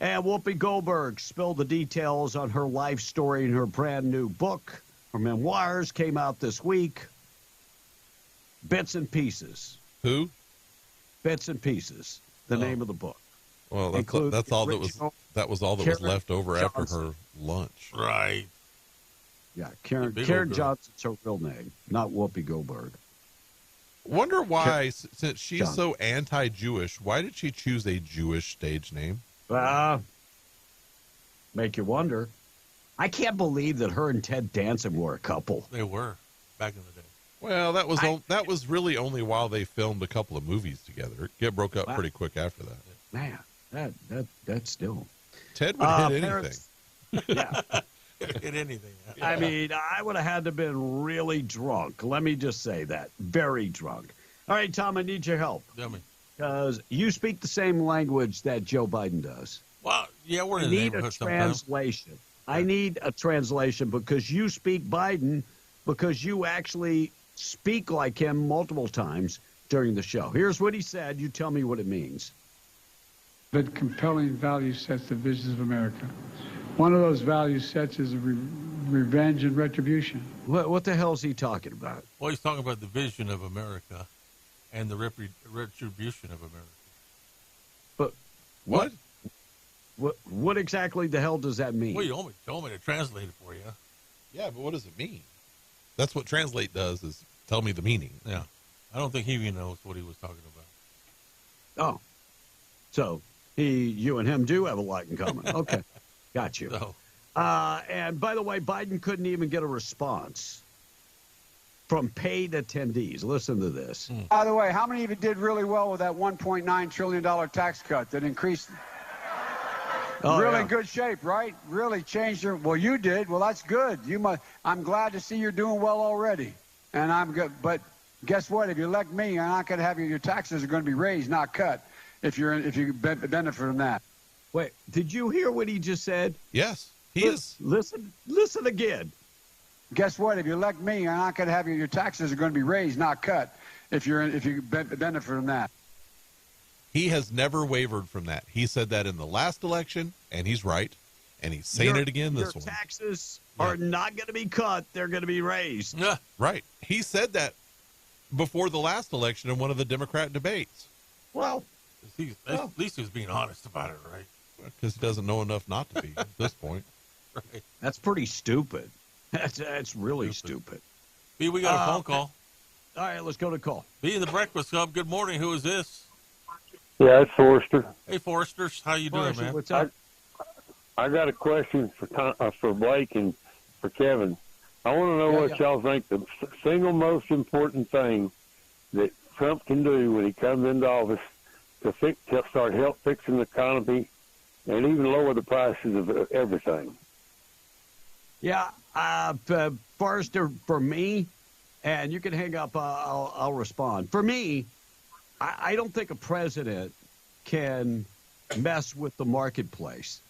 And Whoopi Goldberg spilled the details on her life story in her brand new book. Her memoirs came out this week. Bits and Pieces. Who? Bits and Pieces. The name of the book. Well, that's all that was all that was left over after her lunch. Right. Yeah, Karen Johnson's her real name, not Whoopi Goldberg. Wonder why, since she's so anti-Jewish, why did she choose a Jewish stage name? Make you wonder. I can't believe that her and Ted Danson were a couple. They were back in the day. Well, that was really only while they filmed a couple of movies together. It broke up pretty quick after that. Man, that's still. Ted would hit anything. Yeah. Hit anything. I mean, I would have had to have been really drunk. Let me just say that. Very drunk. All right, Tom, I need your help. Tell me. Because you speak the same language that Joe Biden does. Well, yeah, we're in I the need a neighborhood sometimes. translation. I need a translation because you speak Biden, because you actually speak like him multiple times during the show. Here's what he said. You tell me what it means. That compelling value sets the visions of America. One of those value sets is revenge and retribution. What the hell is he talking about? Well, he's talking about the vision of America and the retribution of America. But what exactly the hell does that mean? Well, you told me to translate it for you. Yeah, but what does it mean? That's what translate does, is tell me the meaning. Yeah. I don't think he even knows what he was talking about. Oh. So you and him do have a lot in common. Okay. Got you. So. And by the way, Biden couldn't even get a response from paid attendees. Listen to this. By the way, how many of you did really well with that $1.9 trillion tax cut that increased? Really good shape, right? Really changed your. Well, you did. Well, that's good. I'm glad to see you're doing well already, and I'm good. But guess what? If you elect me, you're not going to have your taxes are going to be raised, not cut. If you benefit from that. Wait, did you hear what he just said? Yes, he is. Listen again. Guess what? If you elect me, you're not going to have your taxes are going to be raised, not cut. If you benefit from that. He has never wavered from that. He said that in the last election, and he's right. And he's saying it again this one. Your taxes are not going to be cut. They're going to be raised. Yeah, right. He said that before the last election in one of the Democrat debates. Well, at least he was being honest about it, right? Because he doesn't know enough not to be at this point. Right. That's pretty stupid. That's really stupid. B, we got a phone call. All right, let's go to call. B in the Breakfast Club. Good morning. Who is this? Yeah, it's Forrester. Hey, Forrester. How you doing, man? What's up? I got a question for Blake and for Kevin. I want to know what y'all think the single most important thing that Trump can do when he comes into office to start help fixing the economy and even lower the prices of everything. Yeah, Forrester, for me, and you can hang up, I'll respond. For me, I don't think a president can mess with the marketplace.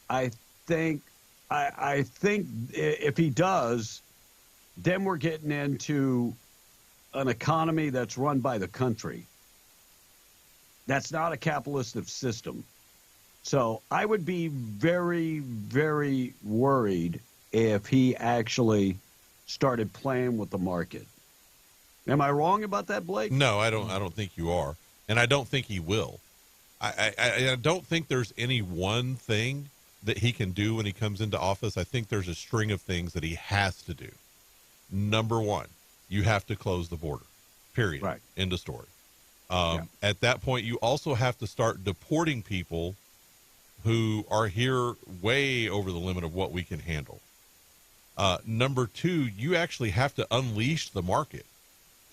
I think if he does, then we're getting into an economy that's run by the country. That's not a capitalistic system. So I would be very, very worried if he actually started playing with the market. Am I wrong about that, Blake? No, I don't think you are, and I don't think he will. I don't think there's any one thing that he can do when he comes into office. I think there's a string of things that he has to do. Number one, you have to close the border, period. Right. End of story. At that point, you also have to start deporting people who are here way over the limit of what we can handle. Number two, you actually have to unleash the market.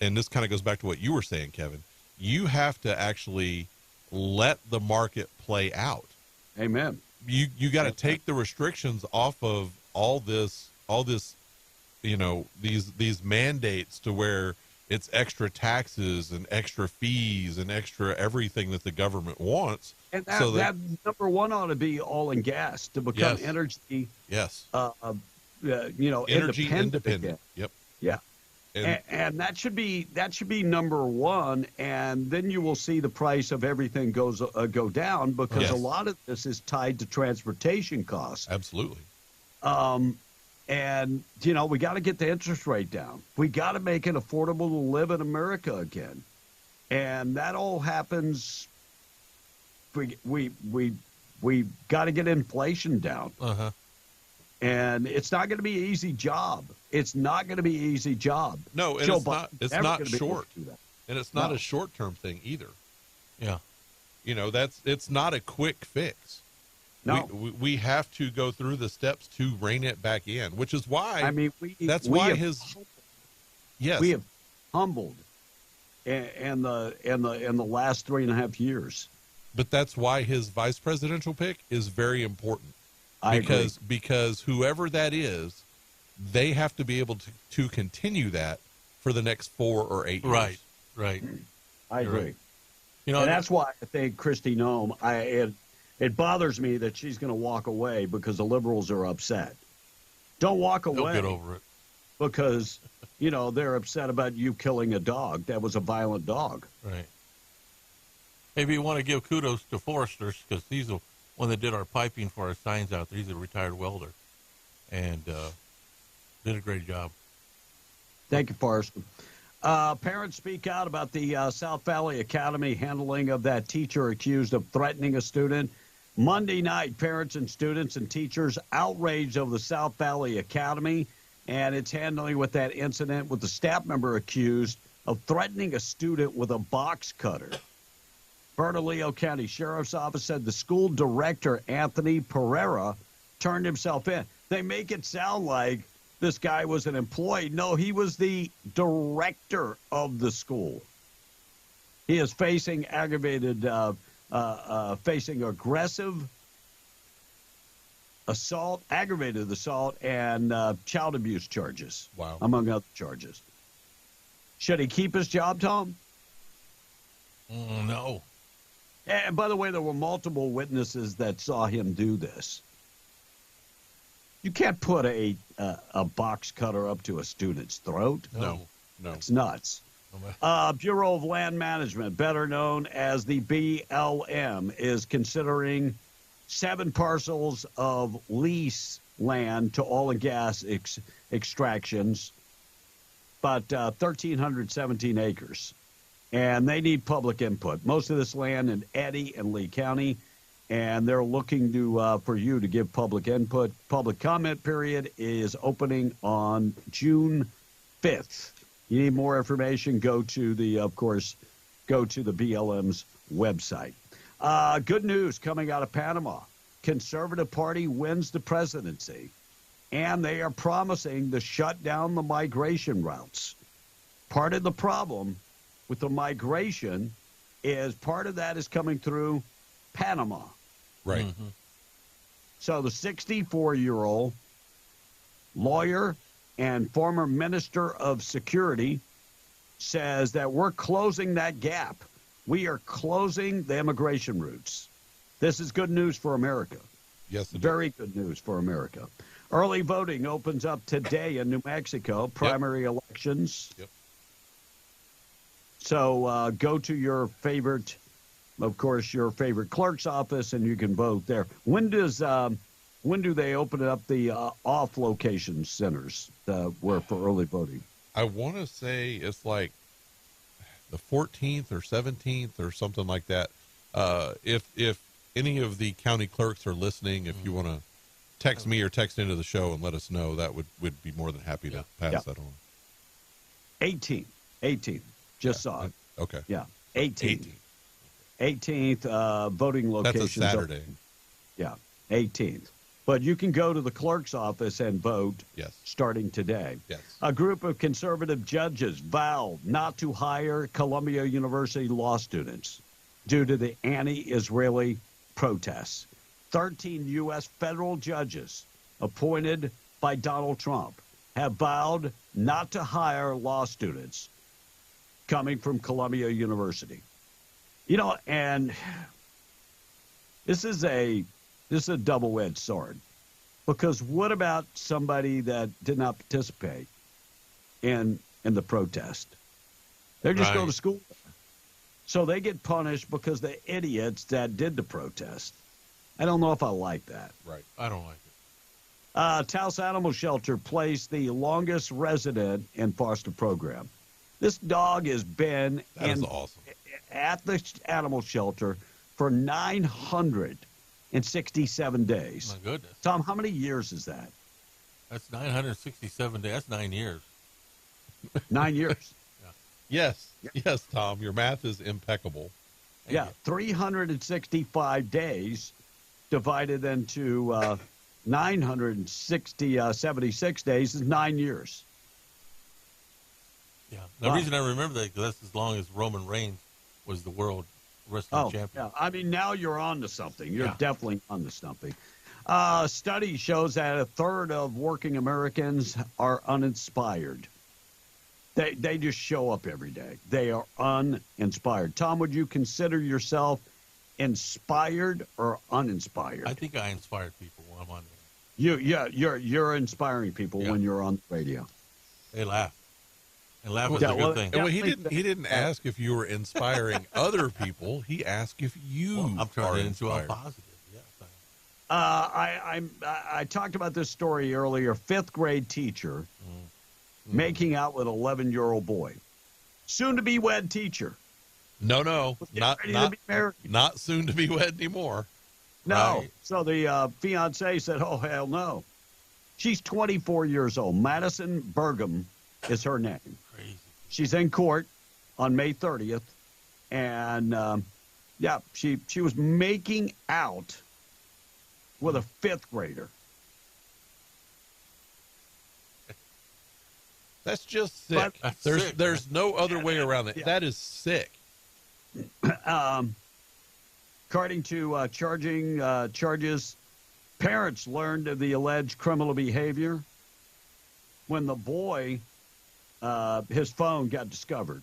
And this kind of goes back to what you were saying, Kevin. You have to actually let the market play out. Amen. You got to take the restrictions off of all this, these mandates to where it's extra taxes and extra fees and extra everything that the government wants. And that number one ought to be oil and gas to become energy. Yes. Energy independent. Yep. Yeah. And that should be number one, and then you will see the price of everything go down, because a lot of this is tied to transportation costs. Absolutely. And we got to get the interest rate down. We got to make it affordable to live in America again, and that all happens. We got to get inflation down. And it's not going to be an easy job. It's not going to be an easy job. No, and it's not short. And it's not a short-term thing either. Yeah. It's not a quick fix. No. We have to go through the steps to rein it back in, which is why we have humbled in the last 3.5 years. But that's why his vice presidential pick is very important. Because whoever that is, they have to be able to continue that for the next 4 or 8 years. Right. I agree. Right. And that's why I think Kristi Noem, it bothers me that she's going to walk away because the liberals are upset. Don't walk away. They'll get over it. Because, they're upset about you killing a dog. That was a violent dog. Right. Maybe you want to give kudos to Foresters, because he's the one that did our piping for our signs out there. He's a retired welder, and did a great job. Thank you, Forrester. Parents speak out about the South Valley Academy handling of that teacher accused of threatening a student. Monday night, parents and students and teachers outraged over the South Valley Academy and its handling with that incident with the staff member accused of threatening a student with a box cutter. Bernalillo County Sheriff's Office said the school director, Anthony Pereira, turned himself in. They make it sound like this guy was an employee. No, he was the director of the school. He is facing facing aggressive assault, aggravated assault, and child abuse charges. Wow. Among other charges. Should he keep his job, Tom? No. And by the way, there were multiple witnesses that saw him do this. You can't put a box cutter up to a student's throat. No. It's nuts. Bureau of Land Management, better known as the BLM, is considering 7 parcels of lease land to oil and gas extractions, about 1,317 acres. And they need public input. Most of this land in Eddy and Lee County, and they're looking to for you to give public input. Public comment period is opening on June 5th. You need more information, go to the BLM's website. Good news coming out of Panama. Conservative Party wins the presidency, and they are promising to shut down the migration routes. Part of the problem with the migration is part of that is coming through Panama. Right. Mm-hmm. So the 64-year-old lawyer and former Minister of Security says that we're closing that gap we are closing the immigration routes. This is good news for America. Yes, very good news for America. Early voting opens up today in New Mexico, primary elections. Yep. So go to your favorite, of course, your favorite clerk's office, and you can vote there. When do they open up the off location centers where for early voting? I want to say it's like the 14th or 17th or something like that. If any of the county clerks are listening, if you want to text me or text into the show and let us know, that would be more than happy to pass that on. 18th. Just saw it. Okay. Yeah. 18th. 18th voting location. That's a Saturday. Yeah. 18th. But you can go to the clerk's office and vote starting today. Yes. A group of conservative judges vowed not to hire Columbia University law students due to the anti-Israeli protests. 13 U.S. federal judges appointed by Donald Trump have vowed not to hire law students coming from Columbia University. You know, and this is a double-edged sword, because what about somebody that did not participate in the protest? They just go to school. So they get punished because the idiots that did the protest. I don't know if I like that. Right. I don't like it. Taos Animal Shelter placed the longest resident in foster program. This dog has been awesome. At the animal shelter for 967 days. My goodness. Tom, how many years is that? That's 967 days. That's 9 years. 9 years. Yes, Tom, your math is impeccable. 365 days divided into 976 days is 9 years. Yeah. The reason I remember that, because that's as long as Roman Reigns was the world wrestling champion. Yeah. I mean, now you're on to something. You're definitely on to something. Study shows that a third of working Americans are uninspired. They just show up every day. They are uninspired. Tom, would you consider yourself inspired or uninspired? I think I inspire people when I'm on there. You're inspiring people when you're on the radio. They laugh. And laugh is a good thing. Well, he didn't ask if you were inspiring other people. He asked if you I'm turning it into a inspired. positive. I talked about this story earlier. 5th grade teacher making out with an 11-year-old boy. Soon to be wed teacher. No, not soon to be wed anymore. No. Right. So the fiance said, "Oh hell no." She's 24 years old. Madison Burgum is her name. Crazy. She's in court on May 30th, and she was making out with a 5th grader. That's just sick. There's no other way around it. That is sick. According to charges, parents learned of the alleged criminal behavior when the boy, his phone got discovered.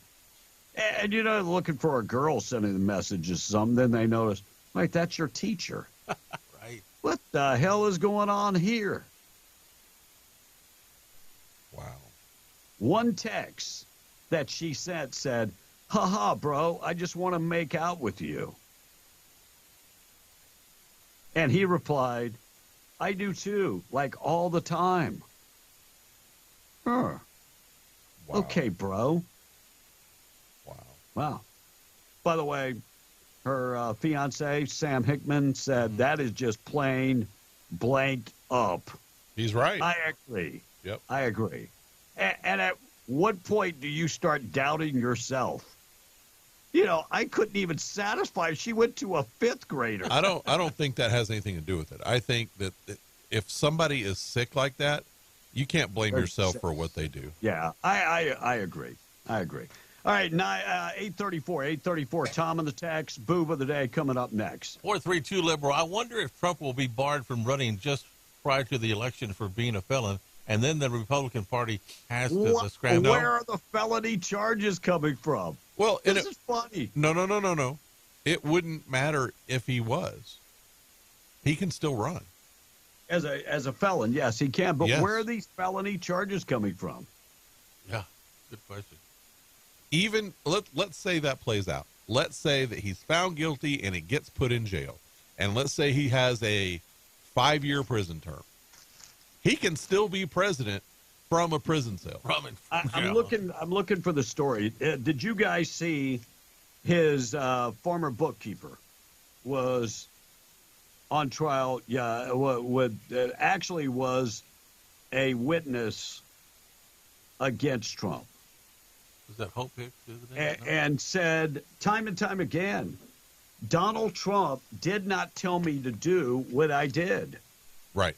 And looking for a girl sending the messages, something. Then they notice, wait, that's your teacher. Right. What the hell is going on here? Wow. One text that she sent said, "Haha, bro, I just want to make out with you." And he replied, "I do too, like all the time." Wow. Okay, bro. Wow. By the way, her fiance, Sam Hickman, said that is just plain blank up. He's right. I agree. Yep. I agree. And at what point do you start doubting yourself? I couldn't even satisfy. She went to a 5th grader. I don't think that has anything to do with it. I think that if somebody is sick like that, you can't blame yourself for what they do. Yeah, I agree. I agree. All right, 834. Tom on the text. Boob of the day coming up next. 432 Liberal. I wonder if Trump will be barred from running just prior to the election for being a felon, and then the Republican Party has to scramble. Where are the felony charges coming from? Well, this is funny. No. It wouldn't matter if he was. He can still run. As a felon, yes, he can. But Yes. where are these felony charges coming from? Yeah, good question. Even let's say that plays out. Let's say that he's found guilty and he gets put in jail. And let's say he has a 5-year prison term. He can still be president from a prison cell. I'm looking for the story. Did you guys see his former bookkeeper was on trial? Yeah, actually was a witness against Trump. Was that Hope Hicks the other day? And said time and time again, Donald Trump did not tell me to do what I did. Right.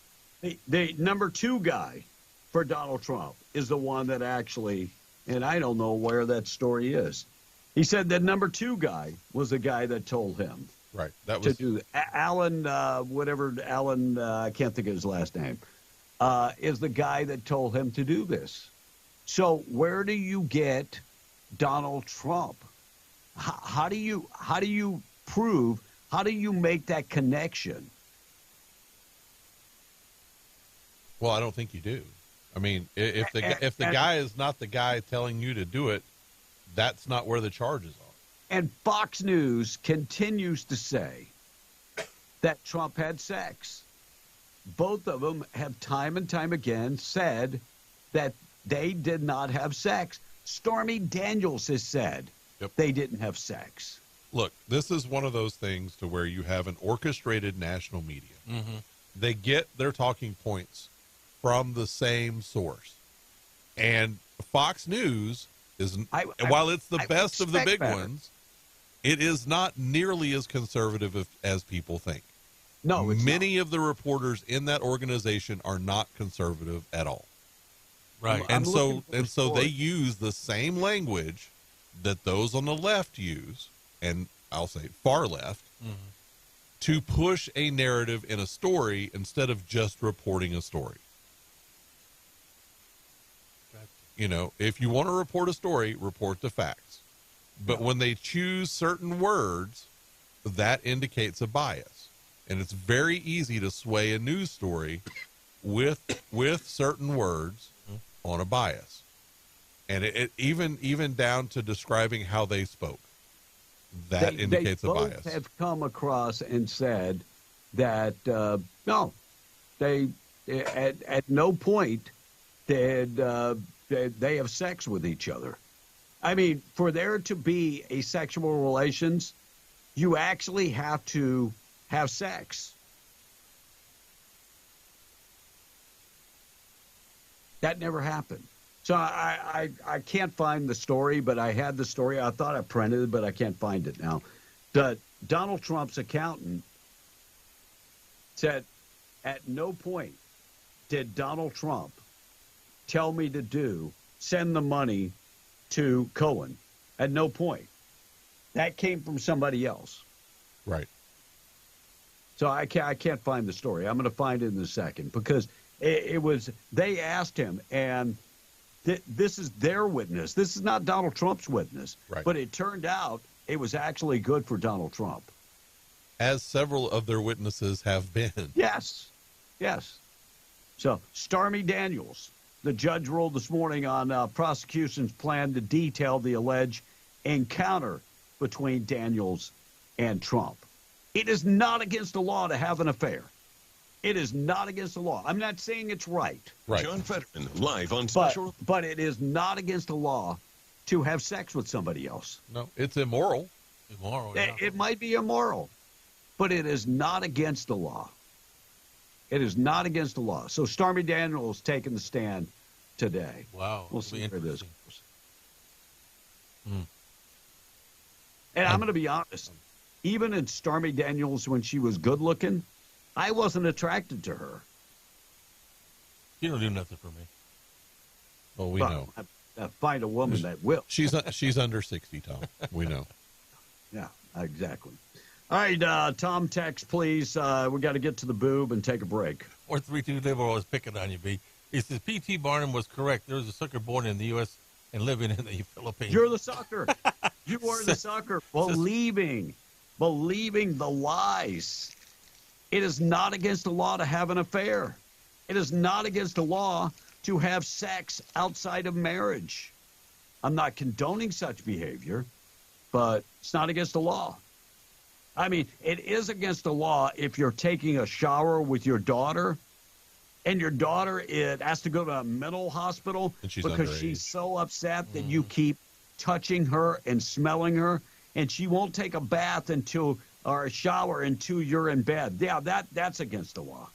The number 2 guy for Donald Trump is the one that actually, and I don't know where that story is. He said that number 2 guy was the guy that told him. Right. That was to do Alan, Alan, I can't think of his last name, is the guy that told him to do this. So where do you get Donald Trump? How do you prove? How do you make that connection? Well, I don't think you do. I mean, if the guy is not the guy telling you to do it, that's not where the charges are. And Fox News continues to say that Trump had sex. Both of them have time and time again said that they did not have sex. Stormy Daniels has said they didn't have sex. Look, this is one of those things to where you have an orchestrated national media. Mm-hmm. They get their talking points from the same source. And Fox News is, while it's the best of the big ones, it is not nearly as conservative as people think. No, it's many of the reporters in that organization are not conservative at all. Right. And so they use the same language that those on the left use, and I'll say far left, to push a narrative in a story instead of just reporting a story. You know, if you want to report a story, report the facts. But when they choose certain words, that indicates a bias. And it's very easy to sway a news story with certain words on a bias. And it even down to describing how they spoke. That indicates a bias. They both have come across and said that, no, they at no point did they have sex with each other. I mean, for there to be a sexual relations, you actually have to have sex. That never happened. So I can't find the story, but I had the story. I thought I printed it, but I can't find it now. Donald Trump's accountant said, at no point did Donald Trump tell me to send the money to Cohen. At no point. That came from somebody else. Right. So I can't find the story. I'm going to find it in a second because it was, they asked him, and this is their witness. This is not Donald Trump's witness. Right. But it turned out it was actually good for Donald Trump. As several of their witnesses have been. Yes. Yes. So Stormy Daniels, the judge ruled this morning on prosecution's plan to detail the alleged encounter between Daniels and Trump. It is not against the law to have an affair. It is not against the law. I'm not saying it's right. Right. John Fetterman, live on Special. But it is not against the law to have sex with somebody else. No, it's immoral. Immoral, yeah. It might be immoral, but it is not against the law. It is not against the law. So Stormy Daniels taking the stand today. Wow. We'll see where this goes. Mm. And I'm going to be honest. Even in Stormy Daniels, when she was good looking, I wasn't attracted to her. You don't do nothing for me. Well, we know. I find a woman that will. She's under 60, Tom. We know. Yeah, exactly. All right, Tom, text, please. We got to get to the boob and take a break. 432 liberal is picking on you, B. He says P.T. Barnum was correct. There was a sucker born in the U.S. and living in the Philippines. You're the sucker. You are the sucker. Believing the lies. It is not against the law to have an affair. It is not against the law to have sex outside of marriage. I'm not condoning such behavior, but it's not against the law. I mean, it is against the law if you're taking a shower with your daughter and your daughter has to go to a mental hospital because underage. she's so upset that you keep touching her and smelling her, and she won't take a bath or a shower until you're in bed. Yeah, that's against the law.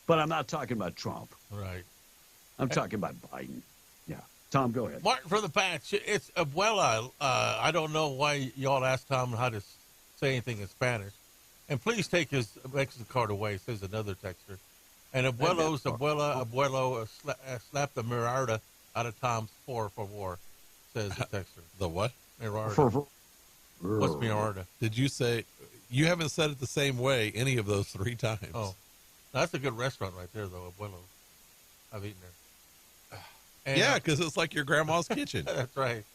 But I'm not talking about Trump. Right. I'm talking about Biden. Yeah. Tom, go ahead. Martin for the patch. It's Abuela. I don't know why y'all asked Tom how to say anything in Spanish. And please take his Mexican card away, says another texter. And abuelo, slap the Mirarda out of Tom's for war, says the texter. The what? Mirarda. What's Mirarda? Did you say, you haven't said it the same way any of those 3 times. Oh, that's a good restaurant right there, though, Abuelo. I've eaten there. And, yeah, because it's like your grandma's kitchen. That's right.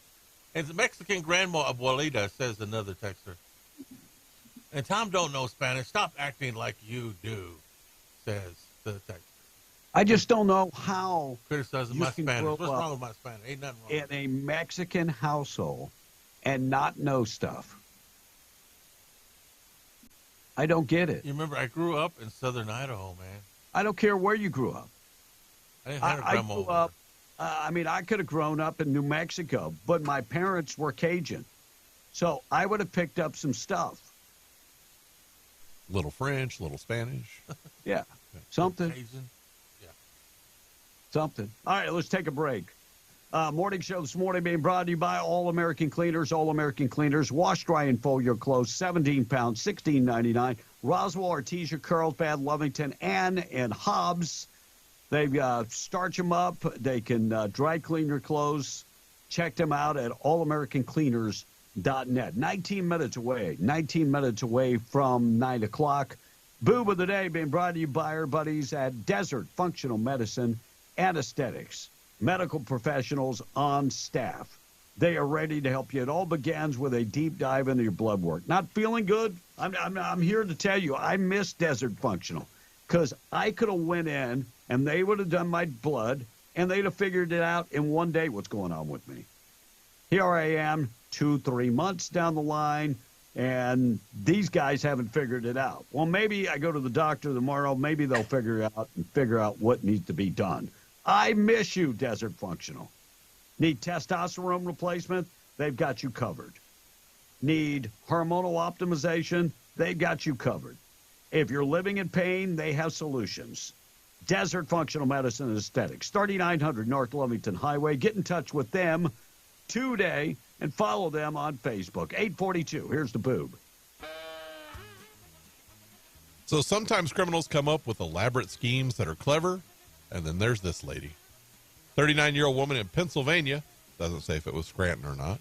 And the Mexican grandma Abuelita, says another texter. And Tom don't know Spanish. Stop acting like you do, says the texter. I just don't know how criticizing my Spanish. What's wrong with my Spanish? Ain't nothing wrong. In a Mexican household and not know stuff. I don't get it. You remember, I grew up in southern Idaho, man. I don't care where you grew up. I didn't have a grandma grew up. I could have grown up in New Mexico, but my parents were Cajun. So I would have picked up some stuff. Little French, little Spanish. Yeah. Something. Cajun. Yeah. Something. All right, let's take a break. Morning show this morning being brought to you by All American Cleaners. All American Cleaners. Wash, dry, and fold your clothes. 17 pounds, $16.99. Roswell, Artesia, Carlsbad, Lovington, Ann, and Hobbs. They starch them up. They can dry clean your clothes. Check them out at allamericancleaners.net. 19 minutes away from 9 o'clock. Boob of the day being brought to you by our buddies at Desert Functional Medicine Anesthetics. Medical professionals on staff. They are ready to help you. It all begins with a deep dive into your blood work. Not feeling good? I'm here to tell you, I miss Desert Functional because I could have went in and they would have done my blood and they'd have figured it out in one day what's going on with me. Here I am 2-3 months down the line and these guys haven't figured it out. Well, maybe I go to the doctor tomorrow. Maybe they'll figure out what needs to be done. I miss you, Desert Functional. Need testosterone replacement? They've got you covered. Need hormonal optimization? They've got you covered. If you're living in pain, they have solutions. Desert Functional Medicine and Aesthetics, 3900 North Lovington Highway. Get in touch with them today and follow them on Facebook. 842. Here's the boob. So sometimes criminals come up with elaborate schemes that are clever. And then there's this lady. 39-year-old woman in Pennsylvania, doesn't say if it was Scranton or not,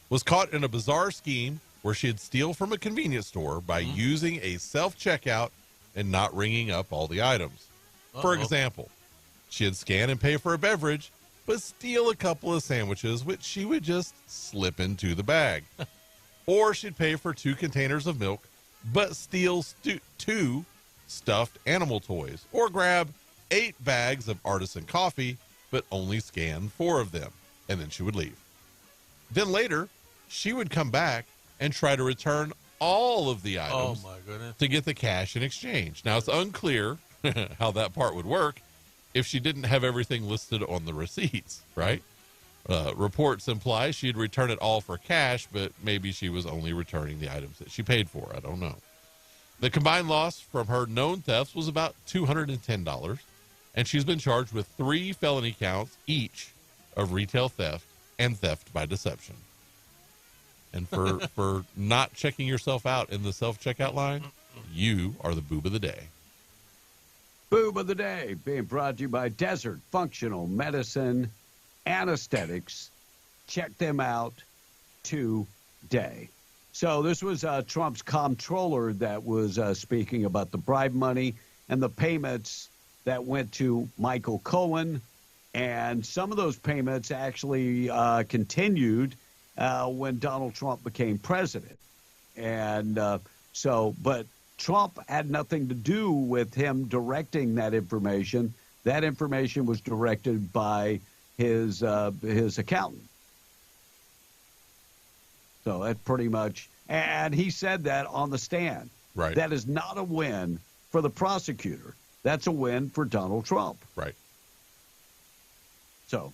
was caught in a bizarre scheme where she'd steal from a convenience store by using a self-checkout and not ringing up all the items. For example, she'd scan and pay for a beverage, but steal a couple of sandwiches, which she would just slip into the bag. Or she'd pay for 2 containers of milk, but steal 2 stuffed animal toys. Or grab 8 bags of artisan coffee, but only scan 4 of them, and then she would leave. Then later, she would come back and try to return all of the items to get the cash in exchange. Now, it's unclear how that part would work if she didn't have everything listed on the receipts, right? Reports imply she'd return it all for cash, but maybe she was only returning the items that she paid for. I don't know. The combined loss from her known thefts was about $210. And she's been charged with 3 felony counts each of retail theft and theft by deception. And for not checking yourself out in the self-checkout line, you are the boob of the day. Boob of the day being brought to you by Desert Functional Medicine Anesthetics. Check them out today. So this was Trump's comptroller that was speaking about the bribe money and the payments that went to Michael Cohen And some of those payments actually continued when Donald Trump became president. And but Trump had nothing to do with him directing that information. That information was directed by his accountant. So that pretty much, and he said that on the stand. Right. That is not a win for the prosecutor. That's a win for Donald Trump. Right. So,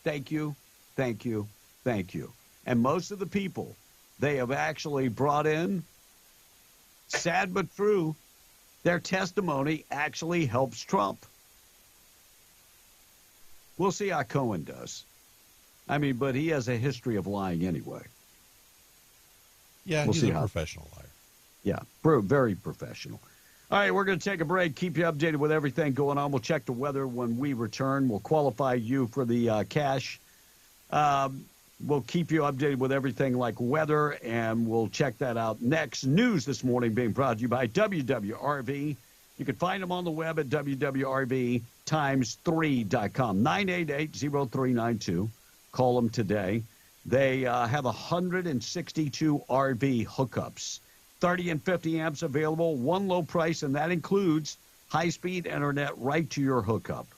thank you, thank you, thank you. And most of the people they have actually brought in, sad but true, their testimony actually helps Trump. We'll see how Cohen does. I mean, but he has a history of lying anyway. Yeah, we'll he's see a how. professional liar. Yeah, very professional. All right, we're going to take a break, keep you updated with everything going on. We'll check the weather when we return. We'll qualify you for the cash. We'll keep you updated with everything like weather, and we'll check that out next. News this morning being brought to you by WWRV. You can find them on the web at WWRV3.com, 988-0392. Call them today. They have 162 RV hookups, 30 and 50 amps available, one low price, and that includes high-speed internet right to your hookup.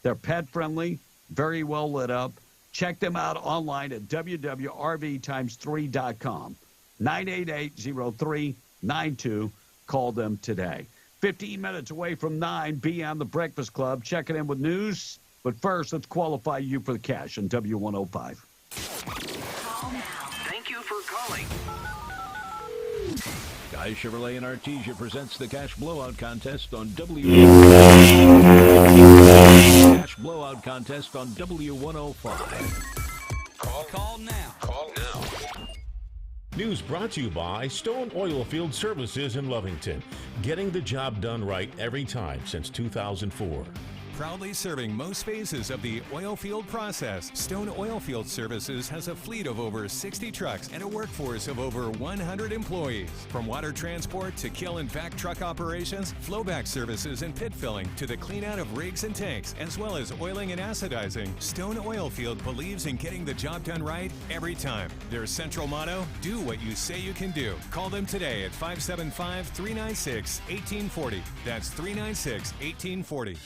They're pet-friendly, very well lit up. Check them out online at WWRV3.com, 988-0392. Call them today. 15 minutes away from 9, be on the Breakfast Club. Checking in with news. But first, let's qualify you for the cash on W105. Call now. Thank you for calling. Guy Chevrolet and Artesia presents the Cash Blowout Contest on Cash Blowout Contest on W105. Call now. Call now. News brought to you by Stone Oilfield Services in Lovington. Getting the job done right every time since 2004. Proudly serving most phases of the oil field process, Stone Oilfield Services has a fleet of over 60 trucks and a workforce of over 100 employees. From water transport to kill and vac truck operations, flowback services and pit filling to the clean out of rigs and tanks, as well as oiling and acidizing, Stone Oilfield believes in getting the job done right every time. Their central motto, do what you say you can do. Call them today at 575-396-1840. That's 396-1840.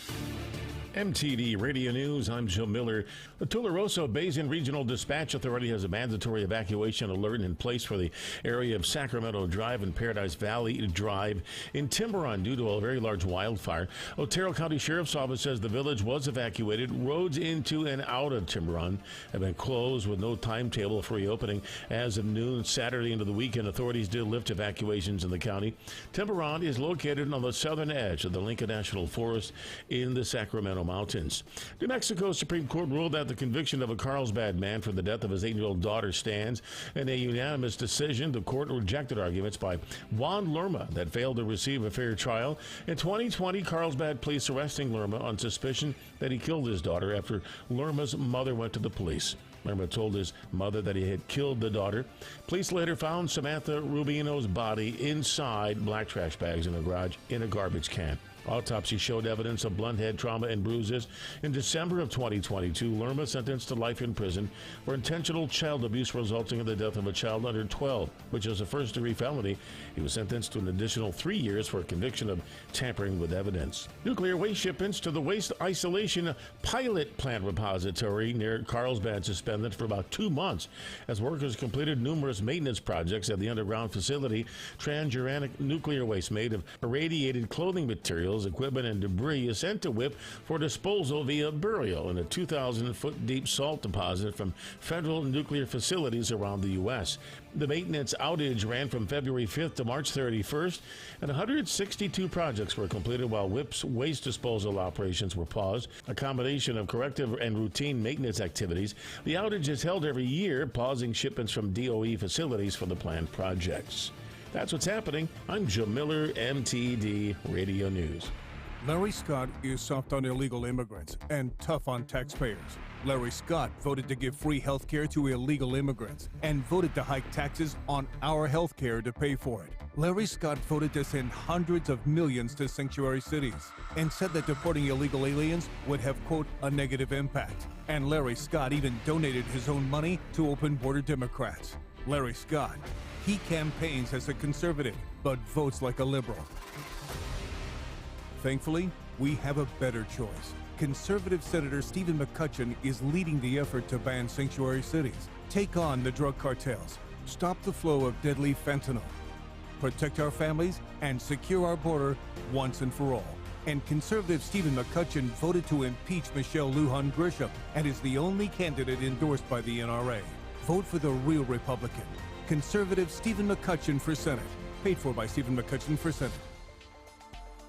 MTD Radio News, I'm Joe Miller. The Tularosa Basin Regional Dispatch Authority has a mandatory evacuation alert in place for the area of Sacramento Drive and Paradise Valley Drive in Tiburon due to a very large wildfire. Otero County Sheriff's Office says the village was evacuated. Roads into and out of Tiburon have been closed with no timetable for reopening. As of noon Saturday into the weekend, authorities did lift evacuations in the county. Tiburon is located on the southern edge of the Lincoln National Forest in the Sacramento Mountains. New Mexico Supreme Court ruled that the conviction of a Carlsbad man for the death of his 8-year-old daughter stands. In a unanimous decision, the court rejected arguments by Juan Lerma that failed to receive a fair trial. In 2020, Carlsbad police arresting Lerma on suspicion that he killed his daughter after Lerma's mother went to the police. Lerma told his mother that he had killed the daughter. Police later found Samantha Rubino's body inside black trash bags in a garage in a garbage can. Autopsy showed evidence of blunt head trauma and bruises. In December of 2022, Lerma sentenced to life in prison for intentional child abuse resulting in the death of a child under 12, which is a first-degree felony. He was sentenced to an additional 3 years for a conviction of tampering with evidence. Nuclear waste shipments to the Waste Isolation Pilot Plant Repository near Carlsbad suspended for about 2 months as workers completed numerous maintenance projects at the underground facility. Transuranic nuclear waste made of irradiated clothing materials, equipment, and debris is sent to WIPP for disposal via burial in a 2,000-foot deep salt deposit from federal nuclear facilities around the U.S. The maintenance outage ran from February 5th to March 31st, and 162 projects were completed while WIPP's waste disposal operations were paused, a combination of corrective and routine maintenance activities. The outage is held every year, pausing shipments from DOE facilities for the planned projects. That's what's happening. I'm Joe Miller, MTD Radio News. Larry Scott is soft on illegal immigrants and tough on taxpayers. Larry Scott voted to give free health care to illegal immigrants and voted to hike taxes on our health care to pay for it. Larry Scott voted to send hundreds of millions to sanctuary cities and said that deporting illegal aliens would have, quote, a negative impact. And Larry Scott even donated his own money to open border Democrats. Larry Scott, he campaigns as a conservative, but votes like a liberal. Thankfully, we have a better choice. Conservative Senator Stephen McCutcheon is leading the effort to ban sanctuary cities, take on the drug cartels, stop the flow of deadly fentanyl, protect our families, and secure our border once and for all. And conservative Stephen McCutcheon voted to impeach Michelle Lujan Grisham and is the only candidate endorsed by the NRA. Vote for the real Republican. Conservative Stephen McCutcheon for Senate. Paid for by Stephen McCutcheon for Senate.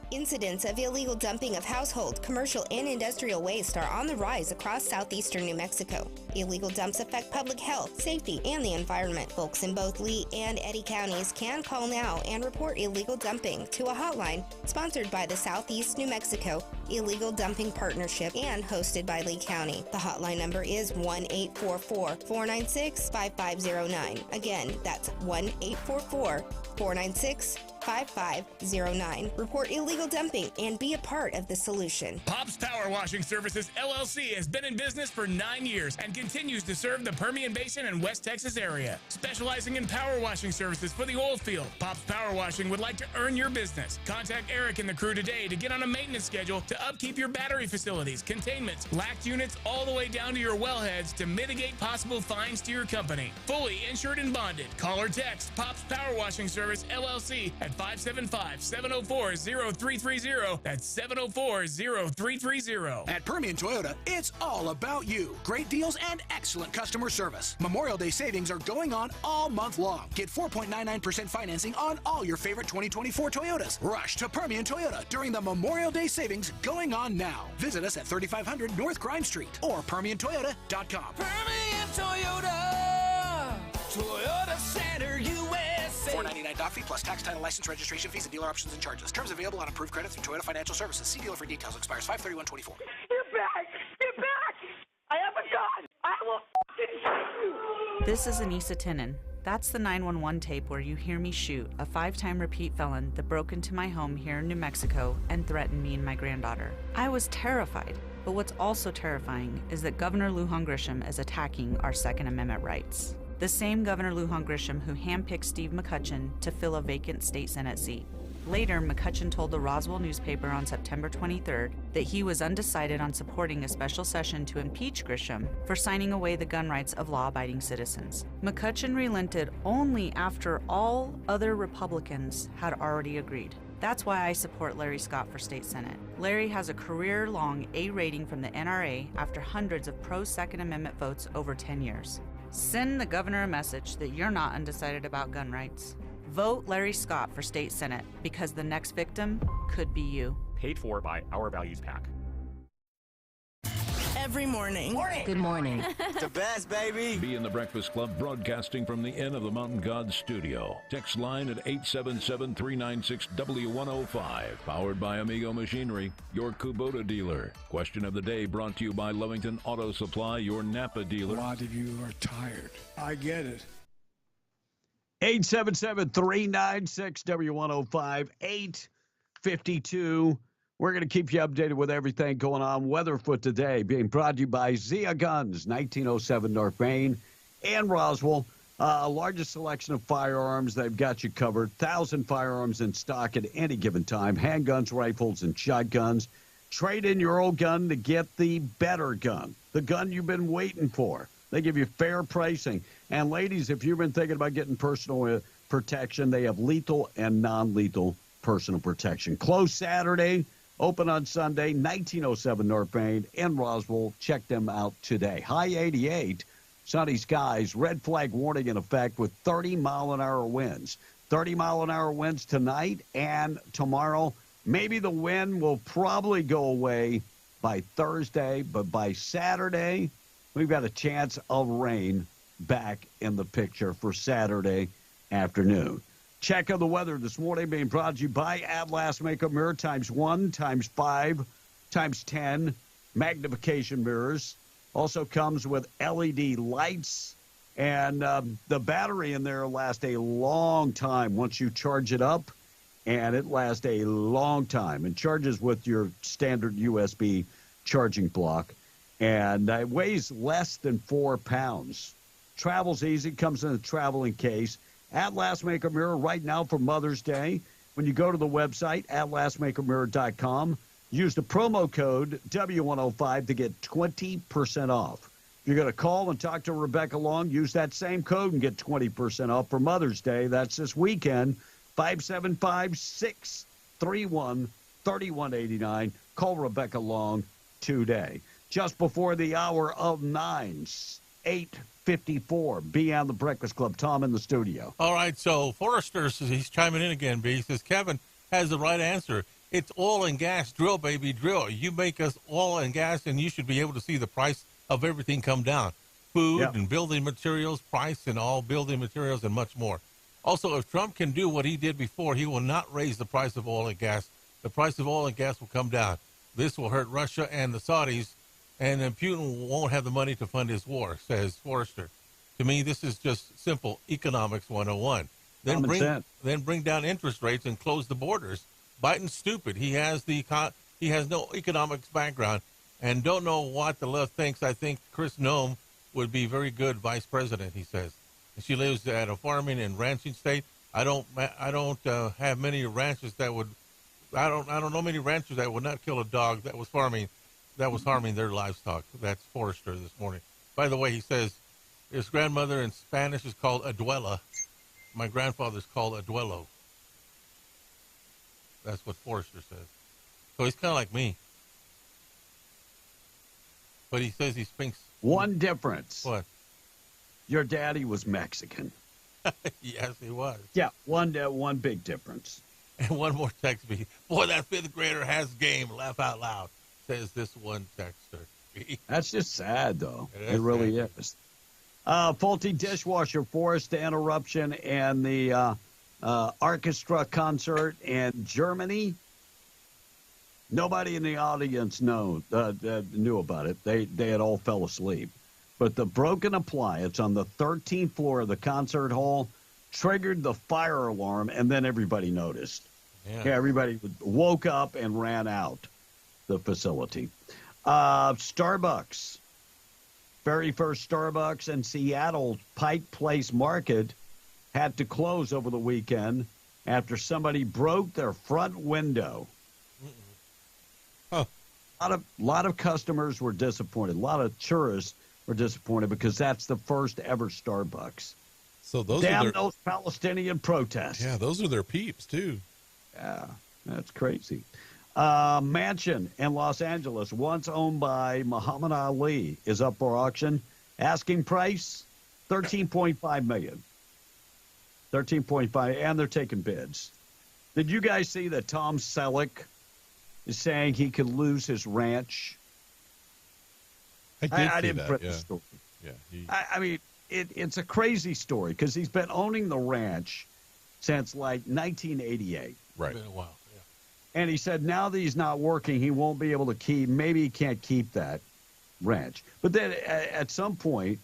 Incidents of illegal dumping of household, commercial, and industrial waste are on the rise across southeastern New Mexico. Illegal dumps affect public health, safety, and the environment. Folks in both Lee and Eddy counties can call now and report illegal dumping to a hotline sponsored by the Southeast New Mexico Illegal Dumping Partnership and hosted by Lee County. The hotline number is 1-844-496-5509. Again, that's 1-844-496-5509. Report illegal dumping and be a part of the solution. Pops Power Washing Services, LLC has been in business for 9 years and continues to serve the Permian Basin and West Texas area. Specializing in power washing services for the oil field, Pops Power Washing would like to earn your business. Contact Eric and the crew today to get on a maintenance schedule to upkeep your battery facilities, containments, LACT units, all the way down to your wellheads to mitigate possible fines to your company. Fully insured and bonded. Call or text Pops Power Washing Service, LLC at 575-704-0330. That's 704-0330. At Permian Toyota, it's all about you. Great deals and excellent customer service. Memorial Day savings are going on all month long. Get 4.99% financing on all your favorite 2024 Toyotas. Rush to Permian Toyota during the Memorial Day savings going on now. Visit us at 3500 North Crime Street or PermianToyota.com. Permian Toyota, Toyota Center, USA. $4.99 doc fee plus tax, title, license, registration fees, and dealer options and charges. Terms available on approved credit through Toyota Financial Services. See dealer for details. Expires 5/31/24. You're back! You're back! I have a gun! I will f***ing shoot you! This is Anissa Tinnin. That's the 911 tape where you hear me shoot a 5-time repeat felon that broke into my home here in New Mexico and threatened me and my granddaughter. I was terrified, but what's also terrifying is that Governor Lujan Grisham is attacking our Second Amendment rights. The same Governor Lujan Grisham who handpicked Steve McCutcheon to fill a vacant state Senate seat. Later, McCutcheon told the Roswell newspaper on September 23rd that he was undecided on supporting a special session to impeach Grisham for signing away the gun rights of law-abiding citizens. McCutcheon relented only after all other Republicans had already agreed. That's why I support Larry Scott for state Senate. Larry has a career-long A rating from the NRA after hundreds of pro-Second Amendment votes over 10 years. Send the governor a message that you're not undecided about gun rights. Vote Larry Scott for state Senate because the next victim could be you. Paid for by Our Values PAC. Every morning. Good morning. The best, baby. Be in the Breakfast Club, broadcasting from the Inn of the Mountain Gods studio. Text line at 877-396-W105. Powered by Amigo Machinery, your Kubota dealer. Question of the day brought to you by Lovington Auto Supply, your Napa dealer. A lot of you are tired. I get it. 877-396-W105, 852. We're going to keep you updated with everything going on. Weatherfoot today being brought to you by Zia Guns, 1907 North Main and Roswell. Largest selection of firearms. They've got you covered. 1,000 firearms in stock at any given time. Handguns, rifles, and shotguns. Trade in your old gun to get the better gun, the gun you've been waiting for. They give you fair pricing. And ladies, if you've been thinking about getting personal protection, they have lethal and non-lethal personal protection. Closed Saturday. Open on Sunday, 1907 North Main in Roswell. Check them out today. High 88, sunny skies, red flag warning in effect with 30-mile-an-hour winds. 30-mile-an-hour winds tonight and tomorrow. Maybe the wind will probably go away by Thursday, but by Saturday, we've got a chance of rain back in the picture for Saturday afternoon. Check of the weather this morning being brought to you by Atlas Makeup Mirror times 1, times 5, times 10 magnification mirrors. Also comes with LED lights And the battery in there lasts a long time once you charge it up, and it lasts a long time and charges with your standard USB charging block. And it weighs less than 4 pounds. Travels easy, comes in a traveling case. Atlas Maker Mirror right now for Mother's Day. When you go to the website, atlasmakermirror.com, use the promo code W105 to get 20% off. You're going to call and talk to Rebecca Long. Use that same code and get 20% off for Mother's Day. That's this weekend. 575-631-3189. Call Rebecca Long today. Just before the hour of 9, 8:54. Be on the Breakfast Club. Tom in the studio. All right, so Forrester, he's chiming in again, but he says, Kevin has the right answer. It's oil and gas. Drill, baby, drill. You make us oil and gas, and you should be able to see the price of everything come down. Food and building materials, price and all building materials, and much more. Also, if Trump can do what he did before, he will not raise the price of oil and gas. The price of oil and gas will come down. This will hurt Russia and the Saudis, and then Putin won't have the money to fund his war, says Forrester. To me, this is just simple economics 101. Then bring down interest rates and close the borders. Biden's stupid. He has no economics background and don't know what the left thinks. I think Chris Noem would be very good vice president, he says. And she lives at a farming and ranching state. I don't have many ranchers that would. I don't know many ranchers that would not kill a dog that was harming their livestock. That's Forrester this morning. By the way, he says his grandmother in Spanish is called Abuela. My grandfather's called Abuelo. That's what Forrester says. So he's kind of like me. But he says he speaks. One difference. What? Your daddy was Mexican. Yes, he was. Yeah, one big difference. And one more text me. Boy, that fifth grader has game. Laugh out loud, says this one texter. That's just sad, though. It really is. Faulty dishwasher forced the interruption and the orchestra concert in Germany. Nobody in the audience knew about it. They had all fell asleep. But the broken appliance on the 13th floor of the concert hall triggered the fire alarm, and then everybody noticed. Yeah, everybody woke up and ran out the facility. Starbucks. Very first Starbucks in Seattle Pike Place Market had to close over the weekend after somebody broke their front window. Huh. A lot of customers were disappointed. A lot of tourists were disappointed because that's the first ever Starbucks. So those those Palestinian protests. Yeah, those are their peeps too. Yeah, that's crazy. Mansion in Los Angeles, once owned by Muhammad Ali, is up for auction. Asking price, $13.5 million. $13.5, and they're taking bids. Did you guys see that Tom Selleck is saying he could lose his ranch? I didn't print the story. Yeah, I mean, it's a crazy story because he's been owning the ranch since like 1988. Right. It's been a while. And he said now that he's not working, he won't be able to keep, maybe he can't keep that ranch. But then at some point,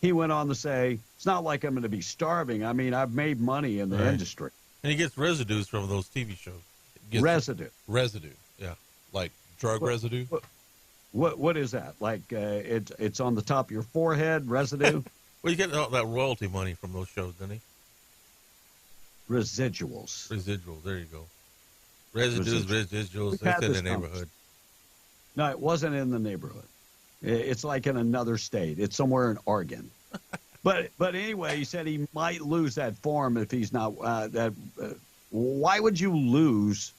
he went on to say, it's not like I'm going to be starving. I mean, I've made money in the industry. And he gets residues from those TV shows. Residue, yeah. Like drug residue? What is that? Like it's on the top of your forehead, residue? Well, you get all that royalty money from those shows, didn't he? Residuals, there you go. Residuals. That's in the neighborhood. No, it wasn't in the neighborhood. It's like in another state. It's somewhere in Oregon. But anyway, he said he might lose that farm if he's not. Why would you lose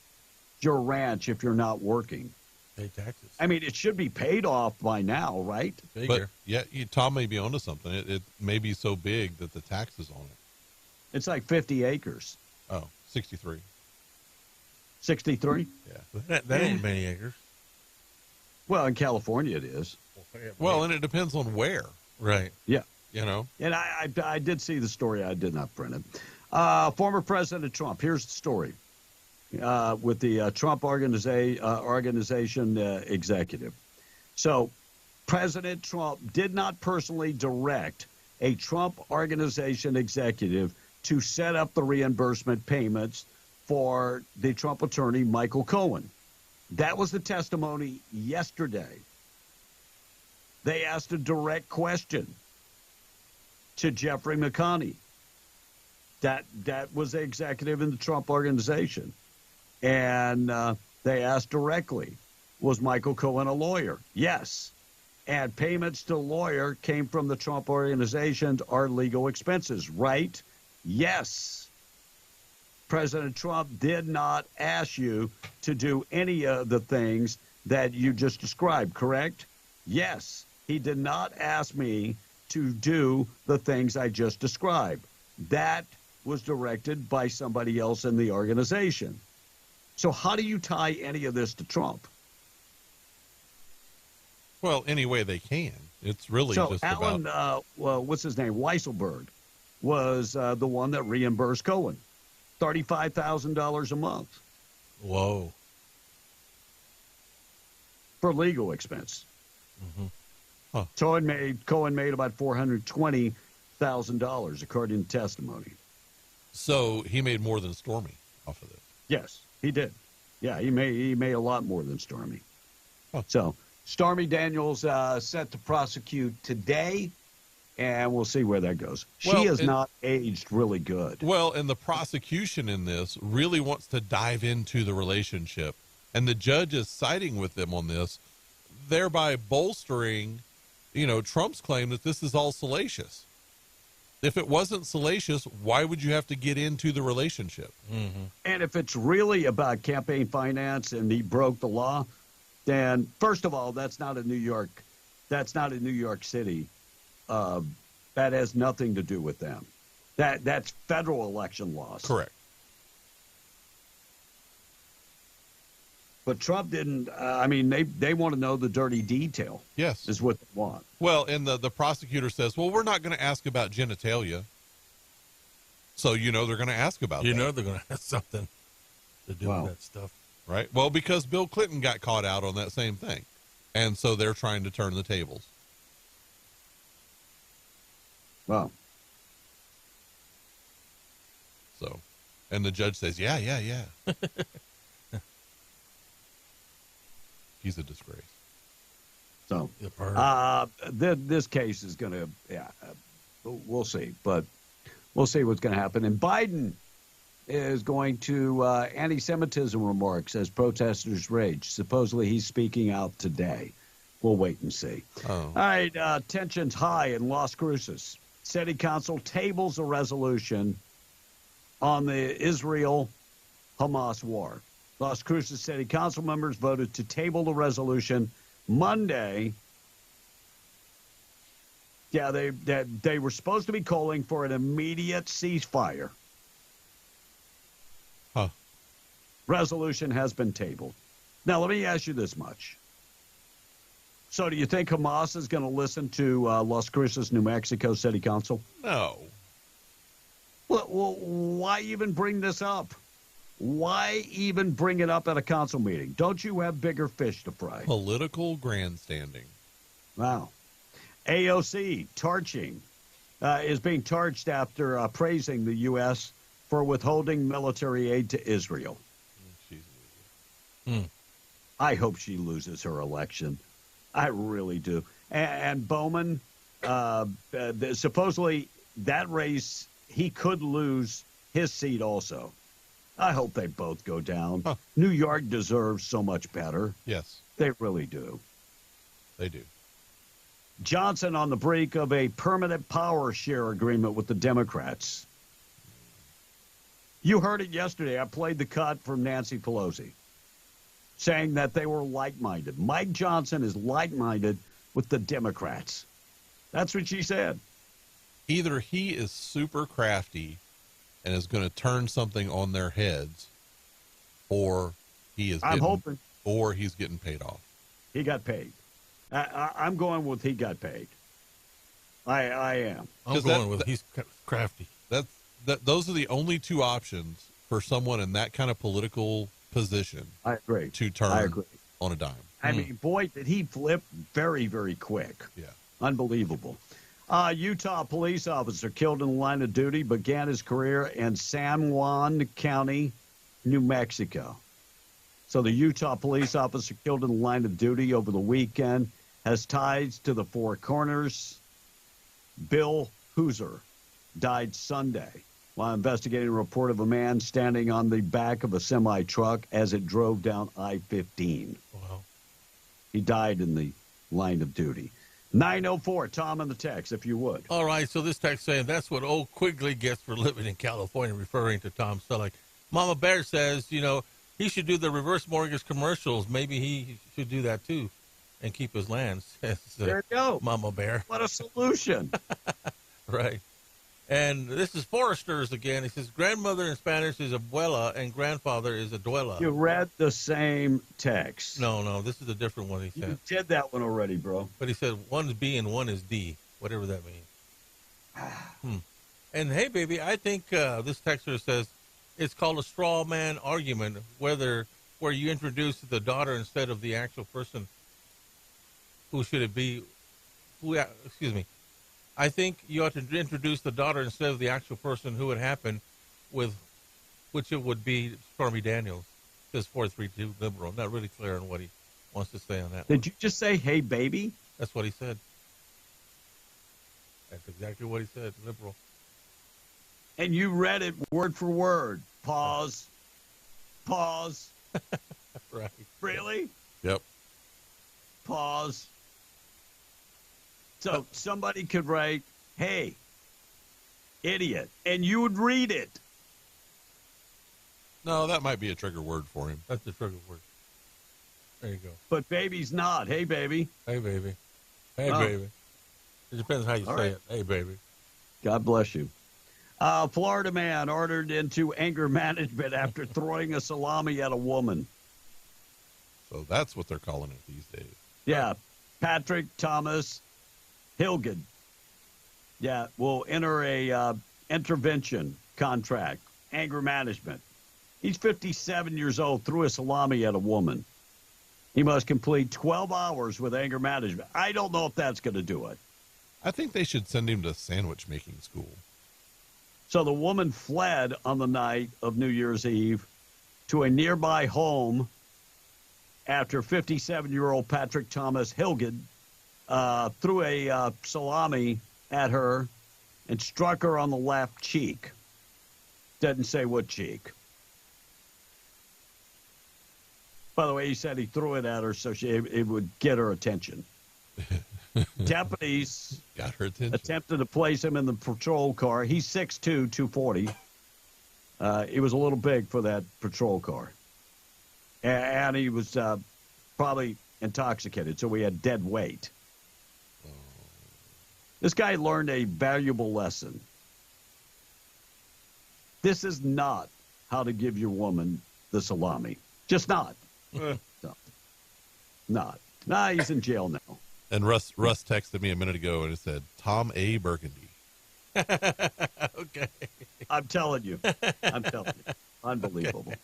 your ranch if you're not working? Pay taxes. I mean, it should be paid off by now, right? But yeah, Tom may be onto something. It may be so big that the taxes on it. It's like 50 acres. Oh, 63. 63? Yeah. That ain't many acres. Well, in California it is. Well, and it depends on where. Right. Yeah. You know? And I did see the story. I did not print it. Former President Trump. Here's the story. With the Trump organization executive. So President Trump did not personally direct a Trump Organization executive to set up the reimbursement payments for the Trump attorney, Michael Cohen. That was the testimony yesterday. They asked a direct question to Jeffrey McConney. That was the executive in the Trump Organization. And they asked directly, was Michael Cohen a lawyer? Yes. And payments to lawyer came from the Trump Organization are legal expenses, right? Yes. President Trump did not ask you to do any of the things that you just described, correct? Yes. He did not ask me to do the things I just described. That was directed by somebody else in the organization. So how do you tie any of this to Trump? Well, any way they can. It's really just Alan, about... what's his name? Weisselberg was the one that reimbursed Cohen. $35,000 a month. Whoa. For legal expense. Mm-hmm. Huh. Cohen made about $420,000, according to testimony. So he made more than Stormy off of this. Yes, he did. Yeah, he made a lot more than Stormy. Huh. So Stormy Daniels set to prosecute today, and we'll see where that goes. She has not aged really good. Well, and the prosecution in this really wants to dive into the relationship, and the judge is siding with them on this, thereby bolstering, Trump's claim that this is all salacious. If it wasn't salacious, why would you have to get into the relationship? Mm-hmm. And if it's really about campaign finance and he broke the law, then first of all, that's not a New York City. That has nothing to do with them. That's federal election laws. Correct. But Trump didn't. They want to know the dirty detail. Yes, is what they want. Well, and the prosecutor says, "Well, we're not going to ask about genitalia." So they're going to ask about. They're going to have something to do with that stuff, right? Well, because Bill Clinton got caught out on that same thing, and so they're trying to turn the tables. Wow. So, and the judge says, yeah. He's a disgrace. So, this case is going to, we'll see. But we'll see what's going to happen. And Biden is going to anti-Semitism remarks as protesters rage. Supposedly he's speaking out today. We'll wait and see. Oh. All right, tensions high in Las Cruces. City Council tables a resolution on the Israel-Hamas war. Las Cruces City Council members voted to table the resolution Monday. Yeah, they were supposed to be calling for an immediate ceasefire. Huh. Resolution has been tabled. Now, let me ask you this much. So do you think Hamas is going to listen to Las Cruces, New Mexico City Council? No. Well, why even bring this up? Why even bring it up at a council meeting? Don't you have bigger fish to fry? Political grandstanding. Wow. AOC torching is being charged after praising the U.S. for withholding military aid to Israel. I hope she loses her election. I really do. And Bowman, supposedly that race, he could lose his seat also. I hope they both go down. Huh. New York deserves so much better. Yes. They really do. They do. Johnson on the brink of a permanent power share agreement with the Democrats. You heard it yesterday. I played the cut from Nancy Pelosi saying that they were like-minded. Mike Johnson is like-minded with the Democrats. That's what she said. Either he is super crafty and is going to turn something on their heads, or he is or he's getting paid off. He got paid. I'm going with he got paid. I am. I'm going with he's crafty. Those are the only two options for someone in that kind of political position. I agree. To turn on a dime. I mean, boy, did he flip very, very quick. Yeah. Unbelievable. Utah police officer killed in the line of duty began his career in San Juan County, New Mexico. So the Utah police officer killed in the line of duty over the weekend has ties to the Four Corners. Bill Hooser died Sunday while investigating a report of a man standing on the back of a semi-truck as it drove down I-15. Wow. He died in the line of duty. 904, Tom in the text, if you would. All right, so this text saying that's what old Quigley gets for living in California, referring to Tom Selleck. Mama Bear says, he should do the reverse mortgage commercials. Maybe he should do that too and keep his land. Says, there you go. Mama Bear. What a solution. Right. And this is Forrester's again. He says, grandmother in Spanish is abuela and grandfather is abuela. You read the same text. No, this is a different one he said. You did that one already, bro. But he said one is B and one is D, whatever that means. And hey, baby, I think this texter says it's called a straw man argument, where you introduce the daughter instead of the actual person. Who should it be? Excuse me. I think you ought to introduce the daughter instead of the actual person who it happened with, which it would be Stormy Daniels. Says 432 liberal. Not really clear on what he wants to say on that. Did you just say, hey, baby? That's what he said. That's exactly what he said, liberal. And you read it word for word. Pause. Right. Really? Yep. Pause. So somebody could write, hey, idiot, and you would read it. No, that might be a trigger word for him. That's a trigger word. There you go. But baby's not. Hey, baby. Hey, baby. Hey, baby. It depends how you say it. Hey, baby. God bless you. Florida man ordered into anger management after throwing a salami at a woman. So that's what they're calling it these days. Yeah. Patrick Thomas Hilgen, will enter a intervention contract, anger management. He's 57 years old, threw a salami at a woman. He must complete 12 hours with anger management. I don't know if that's going to do it. I think they should send him to sandwich making school. So the woman fled on the night of New Year's Eve to a nearby home after 57-year-old Patrick Thomas Hilgen threw a salami at her and struck her on the left cheek. Doesn't say what cheek. By the way, he said he threw it at her so it would get her attention. Deputies got her attention. Attempted to place him in the patrol car. He's 6'2", 240. He was a little big for that patrol car. And he was probably intoxicated, so he had dead weight. This guy learned a valuable lesson. This is not how to give your woman the salami. Just not. No. Not. Nah, he's in jail now. And Russ texted me a minute ago and it said, Tom A. Burgundy. Okay. I'm telling you. Unbelievable.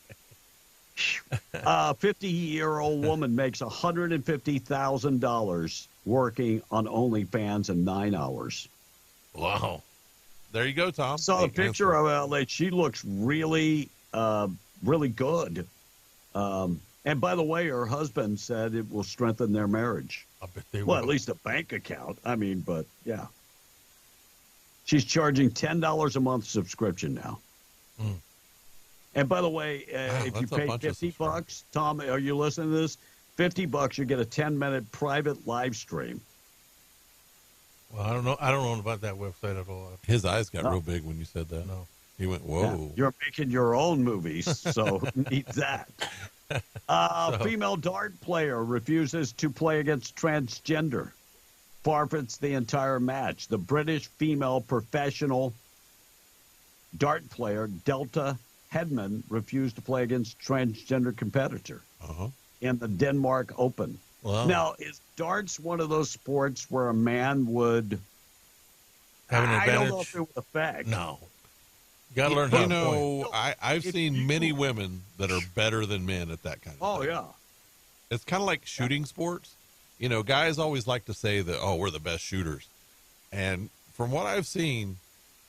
A 50-year-old woman makes $150,000 working on OnlyFans in 9 hours. Wow. There you go, Tom. Saw a picture of her. She looks really, really good. And by the way, her husband said it will strengthen their marriage. I bet they will. Well, at least a bank account. I mean, but yeah. She's charging $10 a month subscription now. Mm. And by the way, if you pay $50, Tom, are you listening to this? $50, you get a 10-minute private live stream. Well, I don't know about that website at all. His eyes got real big when you said that. No. He went, whoa. Yeah, you're making your own movies, so who needs that? Female dart player refuses to play against transgender. Forfeits the entire match. The British female professional dart player, Delta Hedman, refused to play against transgender competitor in the Denmark Open. Wow. Now, is darts one of those sports where a man would have an advantage? I don't know if it would affect. No. You got to learn how to point. I've seen many women that are better than men at that kind of thing. Yeah. It's kind of like shooting sports. You know, guys always like to say that, we're the best shooters. And from what I've seen,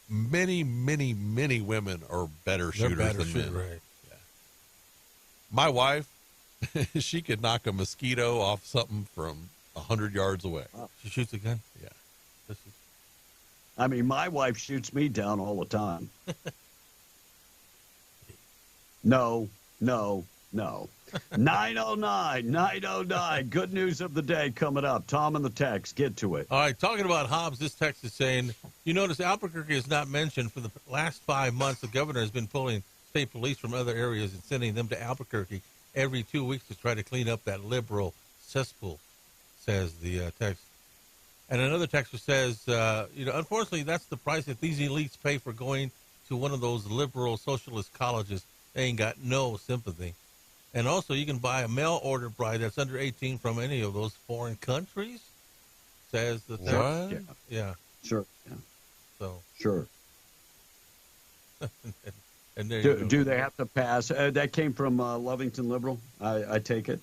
many, many, many women are better shooters than men. Right. Yeah. My wife, she could knock a mosquito off something from 100 yards away. Wow. She shoots a gun? Yeah. I mean, my wife shoots me down all the time. No. 909. Good news of the day coming up. Tom and the text. Get to it. All right, talking about Hobbs, this text is saying, you notice Albuquerque is not mentioned. For the last 5 months, the governor has been pulling state police from other areas and sending them to Albuquerque every 2 weeks to try to clean up that liberal cesspool, says the text. And another texter says, unfortunately, that's the price that these elites pay for going to one of those liberal socialist colleges. They ain't got no sympathy. And also, you can buy a mail-order bride that's under 18 from any of those foreign countries, says the text. What? Yeah. Sure. Yeah. So. Sure. And there do they have to pass? That came from Lovington Liberal, I take it?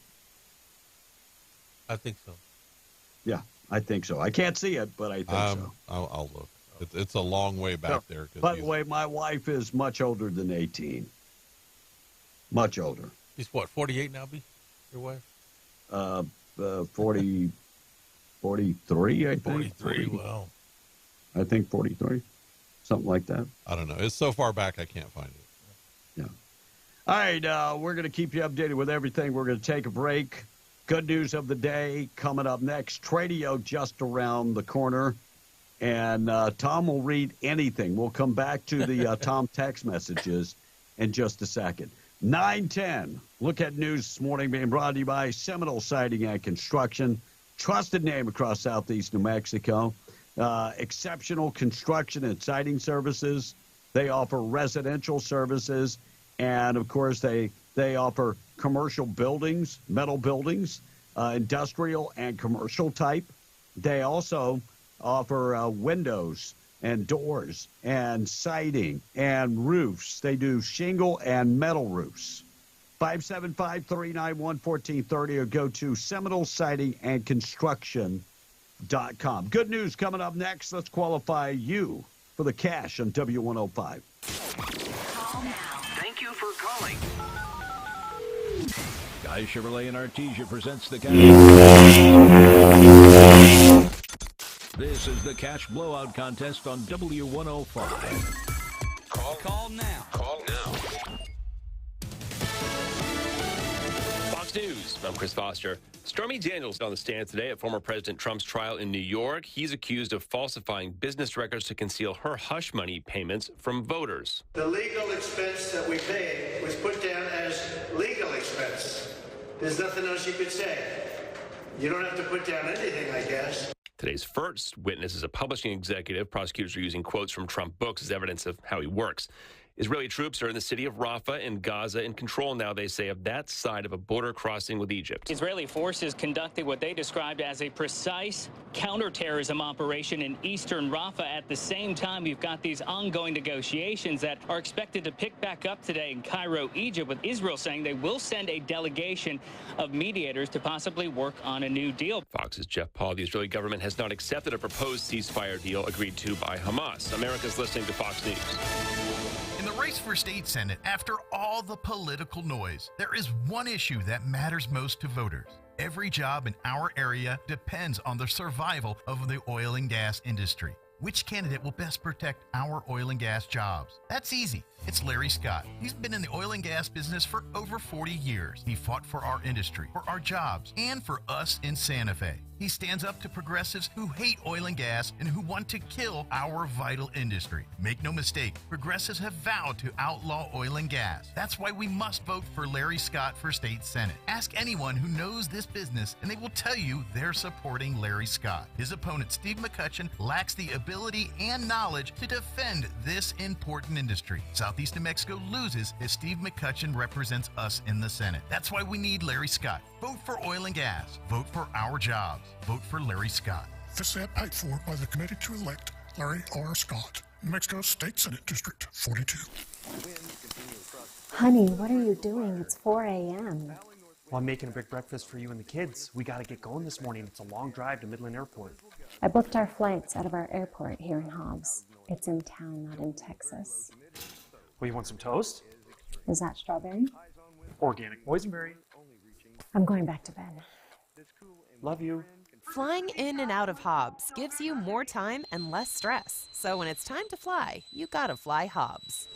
I think so. Yeah, I think so. I can't see it, but I think so. I'll look. It's a long way back there. By the way, my wife is much older than 18. Much older. He's what, 48 now, B? Your wife? 43, I think. 43, wow. I think 43. Something like that. I don't know. It's so far back I can't find it. Yeah. All right, we're going to keep you updated with everything. We're going to take a break. Good news of the day coming up next. Tradio just around the corner. And Tom will read anything. We'll come back to the Tom text messages in just a second. 9:10. Look at news this morning being brought to you by Seminole Siding and Construction. Trusted name across southeast New Mexico. Exceptional construction and siding services. They offer residential services. And, of course, they offer commercial buildings, metal buildings, industrial and commercial type. They also offer windows and doors and siding and roofs. They do shingle and metal roofs. 575-391-1430 or go to Seminole Siding and Construction.com. Good news coming up next. Let's qualify you for the cash on W105. Call now. Thank you for calling. Guy Chevrolet in Artesia presents the cash. This is the cash blowout contest on W105. Call now. Call now. Fox News. I'm Chris Foster. Stormy Daniels on the stand today at former President Trump's trial in New York. He's accused of falsifying business records to conceal her hush money payments from voters. The legal expense that we paid was put down as legal expense. There's nothing else you could say. You don't have to put down anything, I guess. Today's first witness is a publishing executive. Prosecutors are using quotes from Trump books as evidence of how he works. Israeli troops are in the city of Rafah in Gaza in control now, they say, of that side of a border crossing with Egypt. Israeli forces conducted what they described as a precise counterterrorism operation in eastern Rafah. At the same time, we've got these ongoing negotiations that are expected to pick back up today in Cairo, Egypt, with Israel saying they will send a delegation of mediators to possibly work on a new deal. Fox's Jeff Paul. The Israeli government has not accepted a proposed ceasefire deal agreed to by Hamas. America's listening to Fox News. In the race for state senate, after all the political noise, there is one issue that matters most to voters. Every job in our area depends on the survival of the oil and gas industry. Which candidate will best protect our oil and gas jobs? That's easy. It's Larry Scott. He's been in the oil and gas business for over 40 years. He fought for our industry, for our jobs, and for us in Santa Fe. He stands up to progressives who hate oil and gas and who want to kill our vital industry. Make no mistake, progressives have vowed to outlaw oil and gas. That's why we must vote for Larry Scott for state senate. Ask anyone who knows this business and they will tell you they're supporting Larry Scott. His opponent, Steve McCutcheon, lacks the ability and knowledge to defend this important industry. Southeast New Mexico loses if Steve McCutcheon represents us in the Senate. That's why we need Larry Scott. Vote for oil and gas. Vote for our jobs. Vote for Larry Scott. This ad paid for by the committee to elect Larry R. Scott, New Mexico State Senate District 42. Honey, what are you doing? It's 4 a.m. Well, I'm making a big breakfast for you and the kids. We got to get going this morning. It's a long drive to Midland Airport. I booked our flights out of our airport here in Hobbs. It's in town, not in Texas. Well, you want some toast? Is that strawberry? Organic boysenberry. I'm going back to bed. Love you. Flying in and out of Hobbs gives you more time and less stress. So when it's time to fly, you gotta fly Hobbs.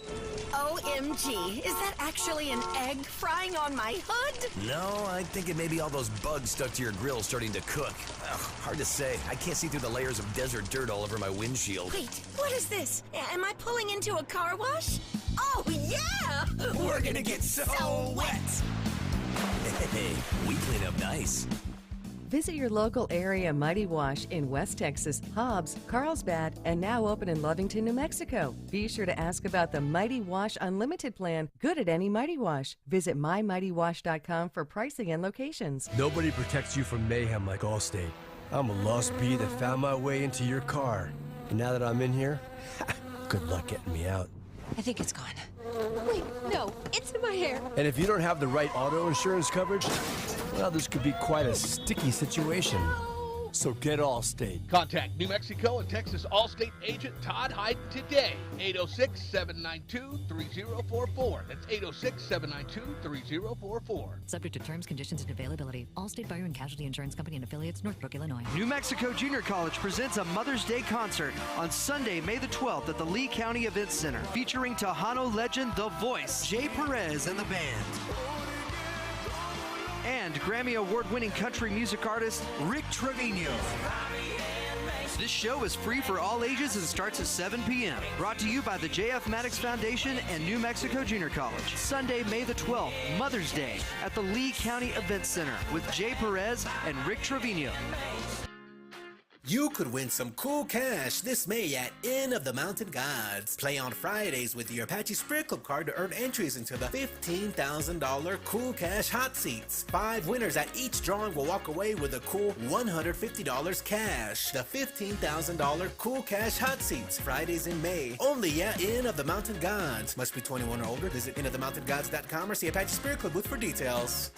OMG, is that actually an egg frying on my hood? No, I think it may be all those bugs stuck to your grill starting to cook. Ugh, hard to say. I can't see through the layers of desert dirt all over my windshield. Wait, what is this? Am I pulling into a car wash? Oh, yeah! We're gonna get so wet! Hey, we clean up nice. Visit your local area Mighty Wash in West Texas, Hobbs, Carlsbad, and now open in Lovington, New Mexico. Be sure to ask about the Mighty Wash Unlimited plan, good at any Mighty Wash. Visit mymightywash.com for pricing and locations. Nobody protects you from mayhem like Allstate. I'm a lost bee that found my way into your car. And now that I'm in here, good luck getting me out. I think it's gone. Wait, no, it's in my hair. And if you don't have the right auto insurance coverage, well, this could be quite a sticky situation. So get Allstate. Contact New Mexico and Texas Allstate agent Todd Hyde today. 806-792-3044. That's 806-792-3044. Subject to terms, conditions, and availability. Allstate Fire and Casualty Insurance Company and affiliates, Northbrook, Illinois. New Mexico Junior College presents a Mother's Day concert on Sunday, May the 12th at the Lee County Events Center, featuring Tejano legend The Voice, Jay Perez and the band. And Grammy Award-winning country music artist Rick Trevino. This show is free for all ages and starts at 7 p.m. Brought to you by the J.F. Maddox Foundation and New Mexico Junior College. Sunday, May the 12th, Mother's Day, at the Lee County Events Center with Jay Perez and Rick Trevino. You could win some cool cash this May at Inn of the Mountain Gods. Play on Fridays with your Apache Spirit Club card to earn entries into the $15,000 Cool Cash Hot Seats. 5 winners at each drawing will walk away with a cool $150 cash. The $15,000 Cool Cash Hot Seats, Fridays in May. Only at Inn of the Mountain Gods. Must be 21 or older. Visit innofthemountaingods.com or see Apache Spirit Club booth for details.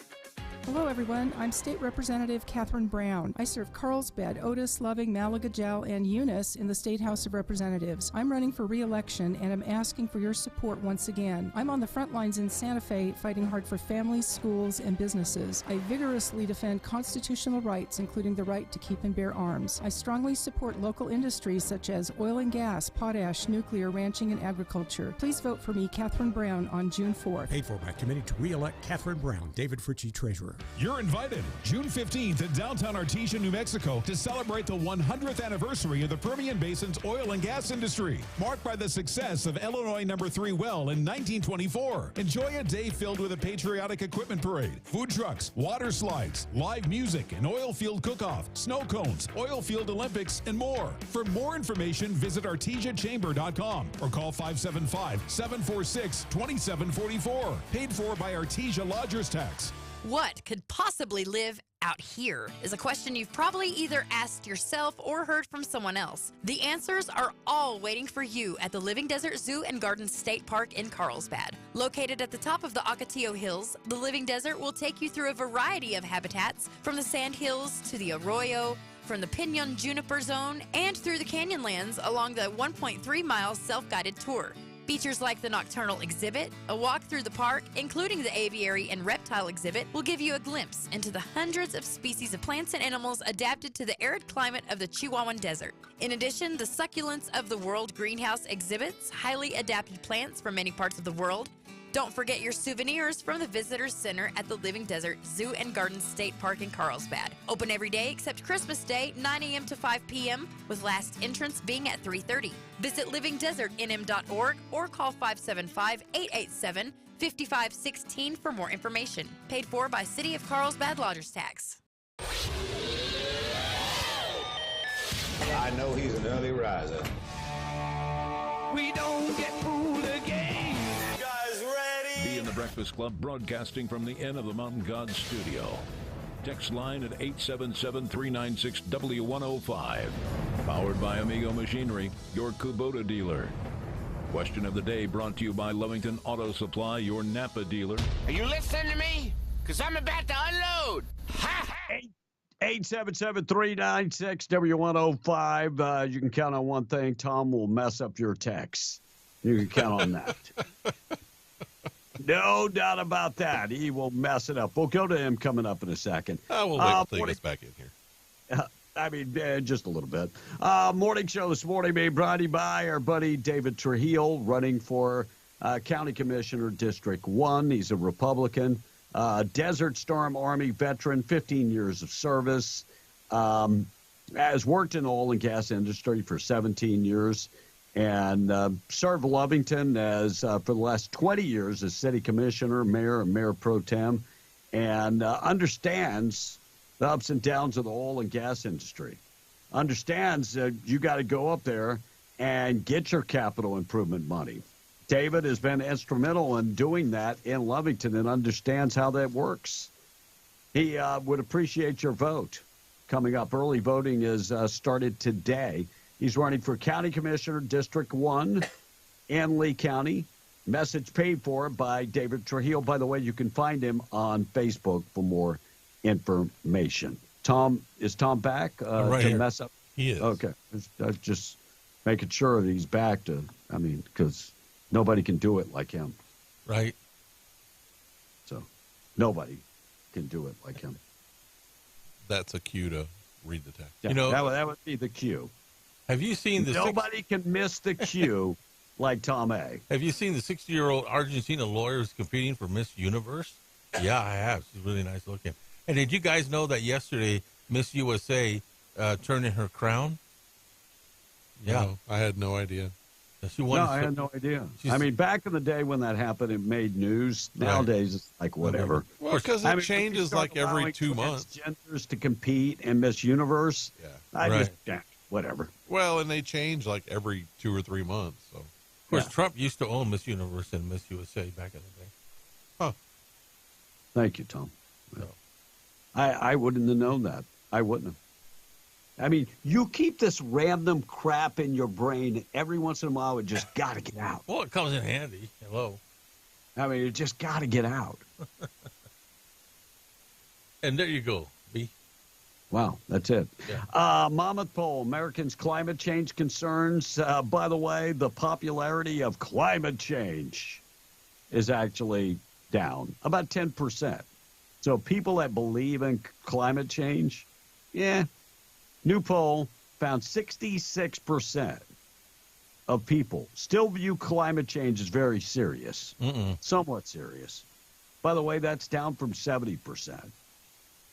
Hello, everyone. I'm State Representative Catherine Brown. I serve Carlsbad, Otis, Loving, Malaga, Jal, and Eunice in the State House of Representatives. I'm running for re-election, and I'm asking for your support once again. I'm on the front lines in Santa Fe fighting hard for families, schools, and businesses. I vigorously defend constitutional rights, including the right to keep and bear arms. I strongly support local industries such as oil and gas, potash, nuclear, ranching, and agriculture. Please vote for me, Catherine Brown, on June 4th. Paid for by Committee to re-elect Catherine Brown. David Fritchie, Treasurer. You're invited June 15th in downtown Artesia, New Mexico to celebrate the 100th anniversary of the Permian Basin's oil and gas industry, marked by the success of Illinois No. 3 well in 1924. Enjoy a day filled with a patriotic equipment parade, food trucks, water slides, live music, an oil field cook-off, snow cones, oil field Olympics, and more. For more information, visit artesiachamber.com or call 575-746-2744. Paid for by Artesia Lodgers Tax. What could possibly live out here is a question you've probably either asked yourself or heard from someone else. The answers are all waiting for you at the Living Desert Zoo and Garden State Park in Carlsbad. Located at the top of the Ocotillo Hills, the Living Desert will take you through a variety of habitats, from the sand hills to the arroyo, from the Pinon Juniper Zone, and through the Canyonlands along the 1.3-mile self-guided tour. Features like the nocturnal exhibit, a walk through the park, including the aviary and reptile exhibit, will give you a glimpse into the hundreds of species of plants and animals adapted to the arid climate of the Chihuahuan Desert. In addition, the Succulents of the World greenhouse exhibits highly adapted plants from many parts of the world. Don't forget your souvenirs from the Visitors Center at the Living Desert Zoo and Garden State Park in Carlsbad. Open every day except Christmas Day, 9 a.m. to 5 p.m., with last entrance being at 3:30. Visit livingdesertnm.org or call 575-887-5516 for more information. Paid for by City of Carlsbad Lodgers Tax. I know he's an early riser. We don't get fooled again. Be in the Breakfast Club, broadcasting from the Inn of the Mountain Gods studio. Text line at 877-396-W105. Powered by Amigo Machinery, your Kubota dealer. Question of the day brought to you by Lovington Auto Supply, your Napa dealer. Are you listening to me? because I'm about to unload. Ha! 877-396-W105. You can count on one thing. Tom will mess up your text. You can count on that. No doubt about that. He will mess it up. We'll go to him coming up in a second. We'll wait until he gets back in here. Just a little bit. Morning show this morning being brought to you by our buddy David Trujillo, running for County Commissioner District 1. He's a Republican. Desert Storm Army veteran, 15 years of service. Has worked in the oil and gas industry for 17 years. And served Lovington as for the last 20 years as city commissioner, mayor, and mayor pro tem, and understands the ups and downs of the oil and gas industry. Understands that you got to go up there and get your capital improvement money. David has been instrumental in doing that in Lovington and understands how that works. He would appreciate your vote. Coming up, early voting is started today. He's running for County Commissioner, District 1 in Lee County. Message paid for by David Trujillo. By the way, you can find him on Facebook for more information. Is Tom back right to here. mess up? He is. Okay. Just making sure that he's back because nobody can do it like him. Right. So nobody can do it like him. That's a cue to read the text. Yeah, that would be the cue. Have you seen the Nobody can miss the cue like Tom A. Have you seen the 60-year-old Argentina lawyer who's competing for Miss Universe? Yeah, I have. She's really nice looking. And did you guys know that yesterday Miss USA turned in her crown? Yeah. No, I had no idea. She won. I had no idea. Back in the day when that happened, it made news. Right. Nowadays, it's like whatever. Well, because it changes like every 2 months. Transgenders to compete in Miss Universe. Yeah. Whatever. Well, and they change like every 2 or 3 months. So, of course, Trump used to own Miss Universe and Miss USA back in the day. Huh. Thank you, Tom. I wouldn't have known that. I wouldn't have. You keep this random crap in your brain. Every once in a while, it just got to get out. Well, it comes in handy. Hello. It just got to get out. And there you go, B. Wow, that's it. Yeah. Monmouth poll, Americans' climate change concerns. By the way, the popularity of climate change is actually down about 10%. So people that believe in climate change, new poll found 66% of people still view climate change as very serious, somewhat serious. By the way, that's down from 70%.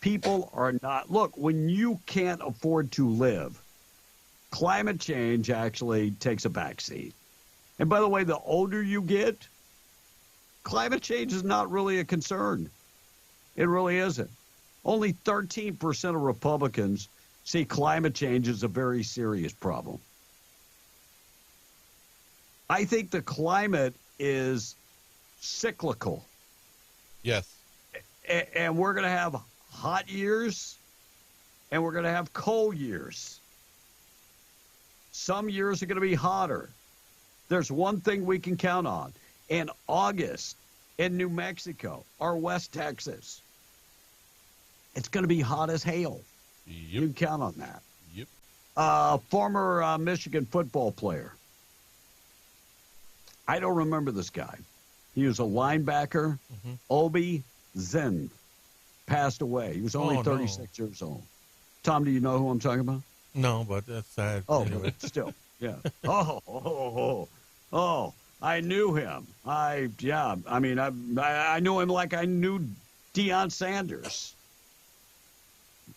People are not, look, when you can't afford to live, climate change actually takes a backseat. And by the way, the older you get, climate change is not really a concern. It really isn't. Only 13% of Republicans see climate change as a very serious problem. I think the climate is cyclical. Yes. And we're going to have hot years, and we're going to have cold years. Some years are going to be hotter. There's one thing we can count on. In August, in New Mexico or West Texas, it's going to be hot as hell. Yep. You can count on that. Yep. Former Michigan football player. I don't remember this guy. He was a linebacker. Obi Zen passed away. He was only 36 years old. Tom, do you know who I'm talking about? No, but that's sad. Oh, anyway. but still, yeah. Oh, I knew him. I knew him like I knew Deion Sanders.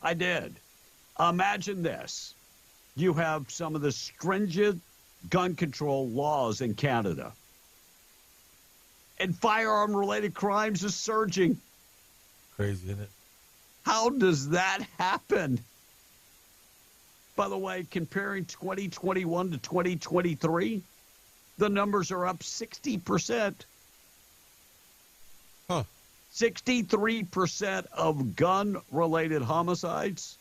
I did. Imagine this. You have some of the stringent gun control laws in Canada. And firearm-related crimes is surging. Crazy, isn't it? How does that happen? By the way, comparing 2021 to 2023, the numbers are up 60%. 63% of gun-related homicides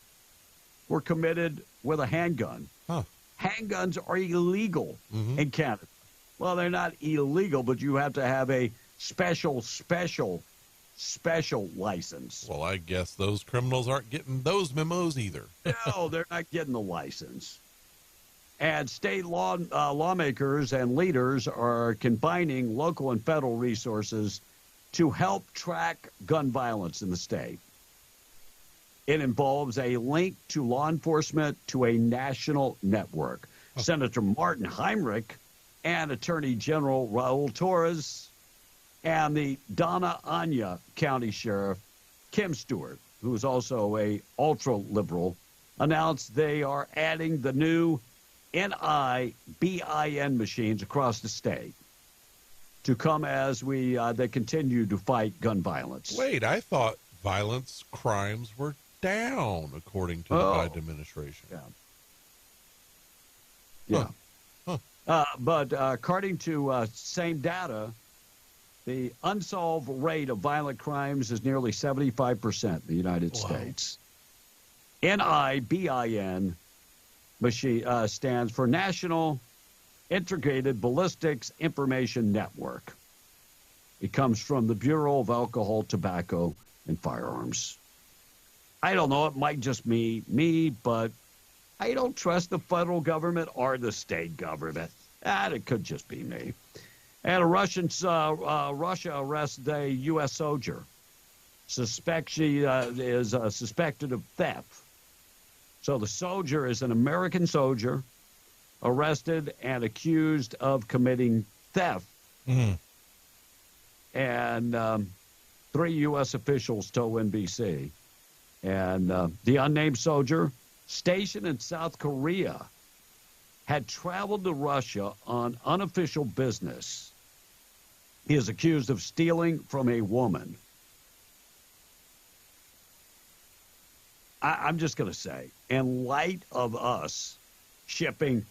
were committed with a handgun. Handguns are illegal in Canada. Well, they're not illegal, but you have to have a special special license. Well, I guess those criminals aren't getting those memos either. No, they're not getting the license. And state lawmakers and leaders are combining local and federal resources to help track gun violence in the state. It involves a link to law enforcement to a national network. Senator Martin Heinrich and Attorney General Raul Torres and the Donna Ana County Sheriff Kim Stewart, who is also a ultra-liberal, announced they are adding the new NIBIN machines across the state to come as they continue to fight gun violence. Wait, I thought violence crimes were down, according to the Biden administration. Yeah. But according to same data, the unsolved rate of violent crimes is nearly 75% in the United States. NIBIN machine stands for National Integrated Ballistics Information Network. It comes from the Bureau of Alcohol, Tobacco, and Firearms. I don't know. It might just be me, but I don't trust the federal government or the state government. It could just be me. And Russia arrested a U.S. soldier. She is suspected of theft. So the soldier is an American soldier arrested and accused of committing theft. Mm-hmm. And 3 U.S. officials told NBC. And the unnamed soldier, stationed in South Korea, had traveled to Russia on unofficial business. He is accused of stealing from a woman. I'm just going to say, in light of us shipping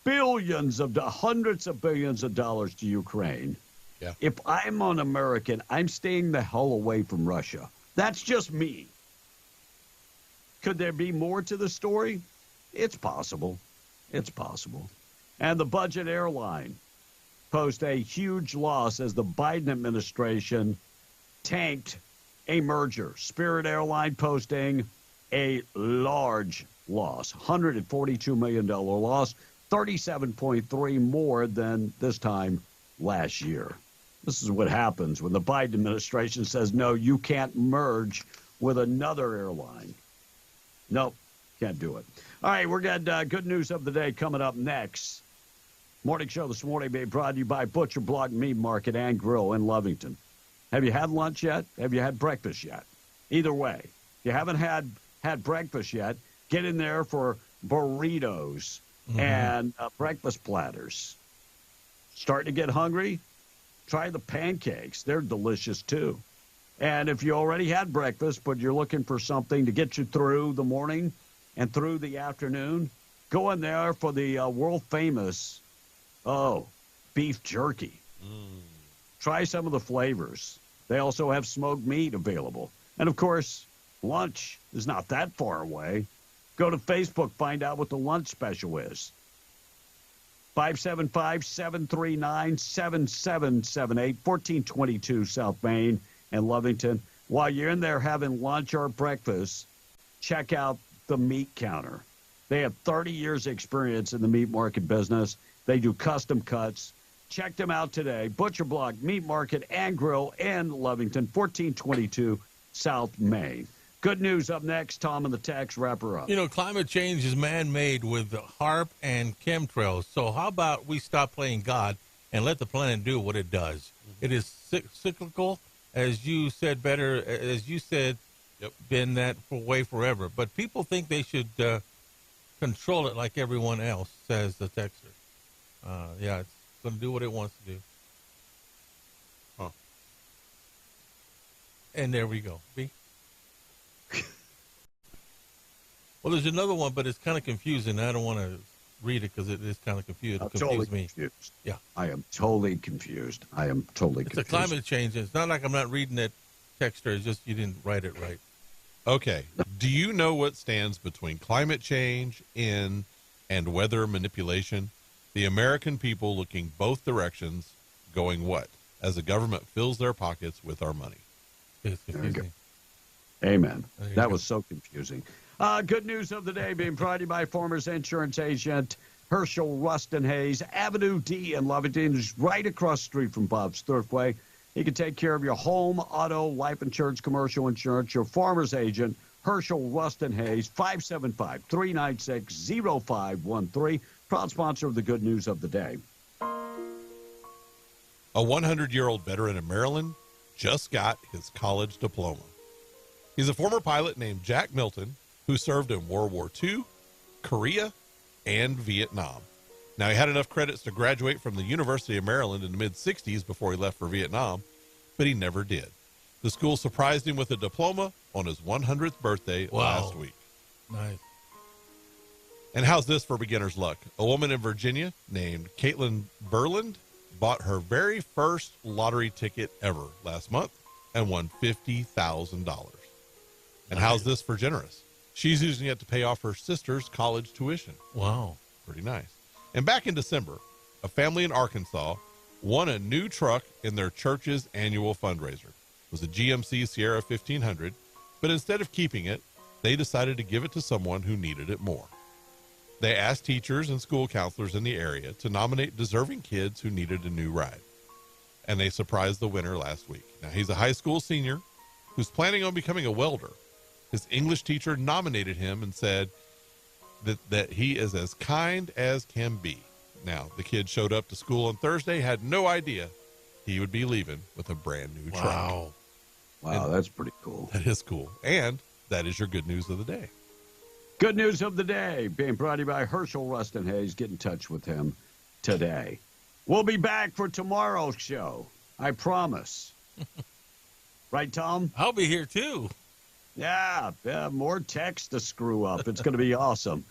hundreds of billions of dollars to Ukraine, if I'm an American, I'm staying the hell away from Russia. That's just me. Could there be more to the story? It's possible. It's possible. And the budget airline posted a huge loss as the Biden administration tanked a merger. Spirit Airline posting a large loss, $142 million loss, 37.3 more than this time last year. This is what happens when the Biden administration says, no, you can't merge with another airline. Nope, can't do it. All right, we're got good news of the day coming up next. Morning show this morning being brought to you by Butcher Block Meat Market and Grill in Lovington. Have you had lunch yet? Have you had breakfast yet? Either way, if you haven't had breakfast yet, get in there for burritos and breakfast platters. Starting to get hungry? Try the pancakes. They're delicious, too. And if you already had breakfast, but you're looking for something to get you through the morning and through the afternoon, go in there for the world-famous, beef jerky. Try some of the flavors. They also have smoked meat available. And, of course, lunch is not that far away. Go to Facebook, find out what the lunch special is. 575-739-7778, 1422 South Main and Lovington. While you're in there having lunch or breakfast, check out the meat counter. They have 30 years experience in the meat market business. They do custom cuts. Check them out today. Butcher Block, Meat Market, and Grill in Lovington, 1422 South Main. Good news up next. Tom and the Tax wrapper up. You know, climate change is man-made with HAARP and chemtrails. So how about we stop playing God and let the planet do what it does? It is cyclical, as you said been that for way forever. But people think they should control it like everyone else, says the texter. It's going to do what it wants to do. And there we go. B. Well, there's another one, but it's kind of confusing. I don't want to read it because it is kind of confused. It confused me. Confused. Yeah. I am totally confused. It's a climate change. It's not like I'm not reading that texter. It's just you didn't write it right. Okay. Do you know what stands between climate change and weather manipulation? The American people looking both directions, going what? As the government fills their pockets with our money. It's confusing. Amen. There you That go. was so confusing. Good news of the day being brought to you by Farmers Insurance Agent Herschel Rustin Hayes. Avenue D in Lovington is right across the street from Bob's Thriftway. He can take care of your home, auto, life insurance, commercial insurance. Your Farmers Agent Herschel Rustin Hayes, 575-396-0513. Proud sponsor of the good news of the day. A 100-year-old veteran in Maryland just got his college diploma. He's a former pilot named Jack Milton who served in World War II, Korea, and Vietnam. Now, he had enough credits to graduate from the University of Maryland in the mid-'60s before he left for Vietnam, but he never did. The school surprised him with a diploma on his 100th birthday last week. Nice. And how's this for beginner's luck? A woman in Virginia named Caitlin Berland bought her very first lottery ticket ever last month and won $50,000. And how's this for generous? She's using it to pay off her sister's college tuition. Wow. Pretty nice. And back in December, a family in Arkansas won a new truck in their church's annual fundraiser. It was a GMC Sierra 1500, but instead of keeping it, they decided to give it to someone who needed it more. They asked teachers and school counselors in the area to nominate deserving kids who needed a new ride. And they surprised the winner last week. Now, he's a high school senior who's planning on becoming a welder. His English teacher nominated him and said that he is as kind as can be. Now, the kid showed up to school on Thursday, had no idea he would be leaving with a brand new truck. Wow, And that's pretty cool. that is cool. And that is your good news of the day. Good news of the day being brought to you by Herschel Rustin Hayes. Get in touch with him today. We'll be back for tomorrow's show. I promise. Right, Tom? I'll be here too. Yeah, more text to screw up. It's going to be awesome.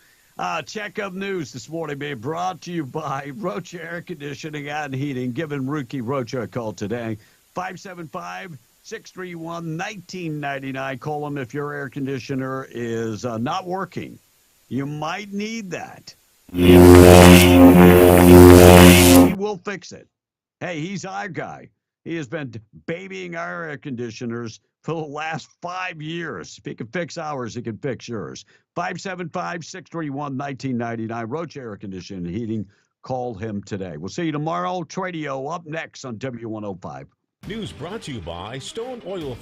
Check of news this morning being brought to you by Rocha Air Conditioning and Heating. Giving Rookie Rocha a call today. 575-631-1999. Call them if your air conditioner is not working. You might need that. He will fix it. Hey, he's our guy. He has been babying our air conditioners for the last 5 years. If he can fix ours, he can fix yours. 575-631-1999. Rocha Air Conditioning and Heating. Call him today. We'll see you tomorrow. Tradio up next on W105. News brought to you by Stone Oilfield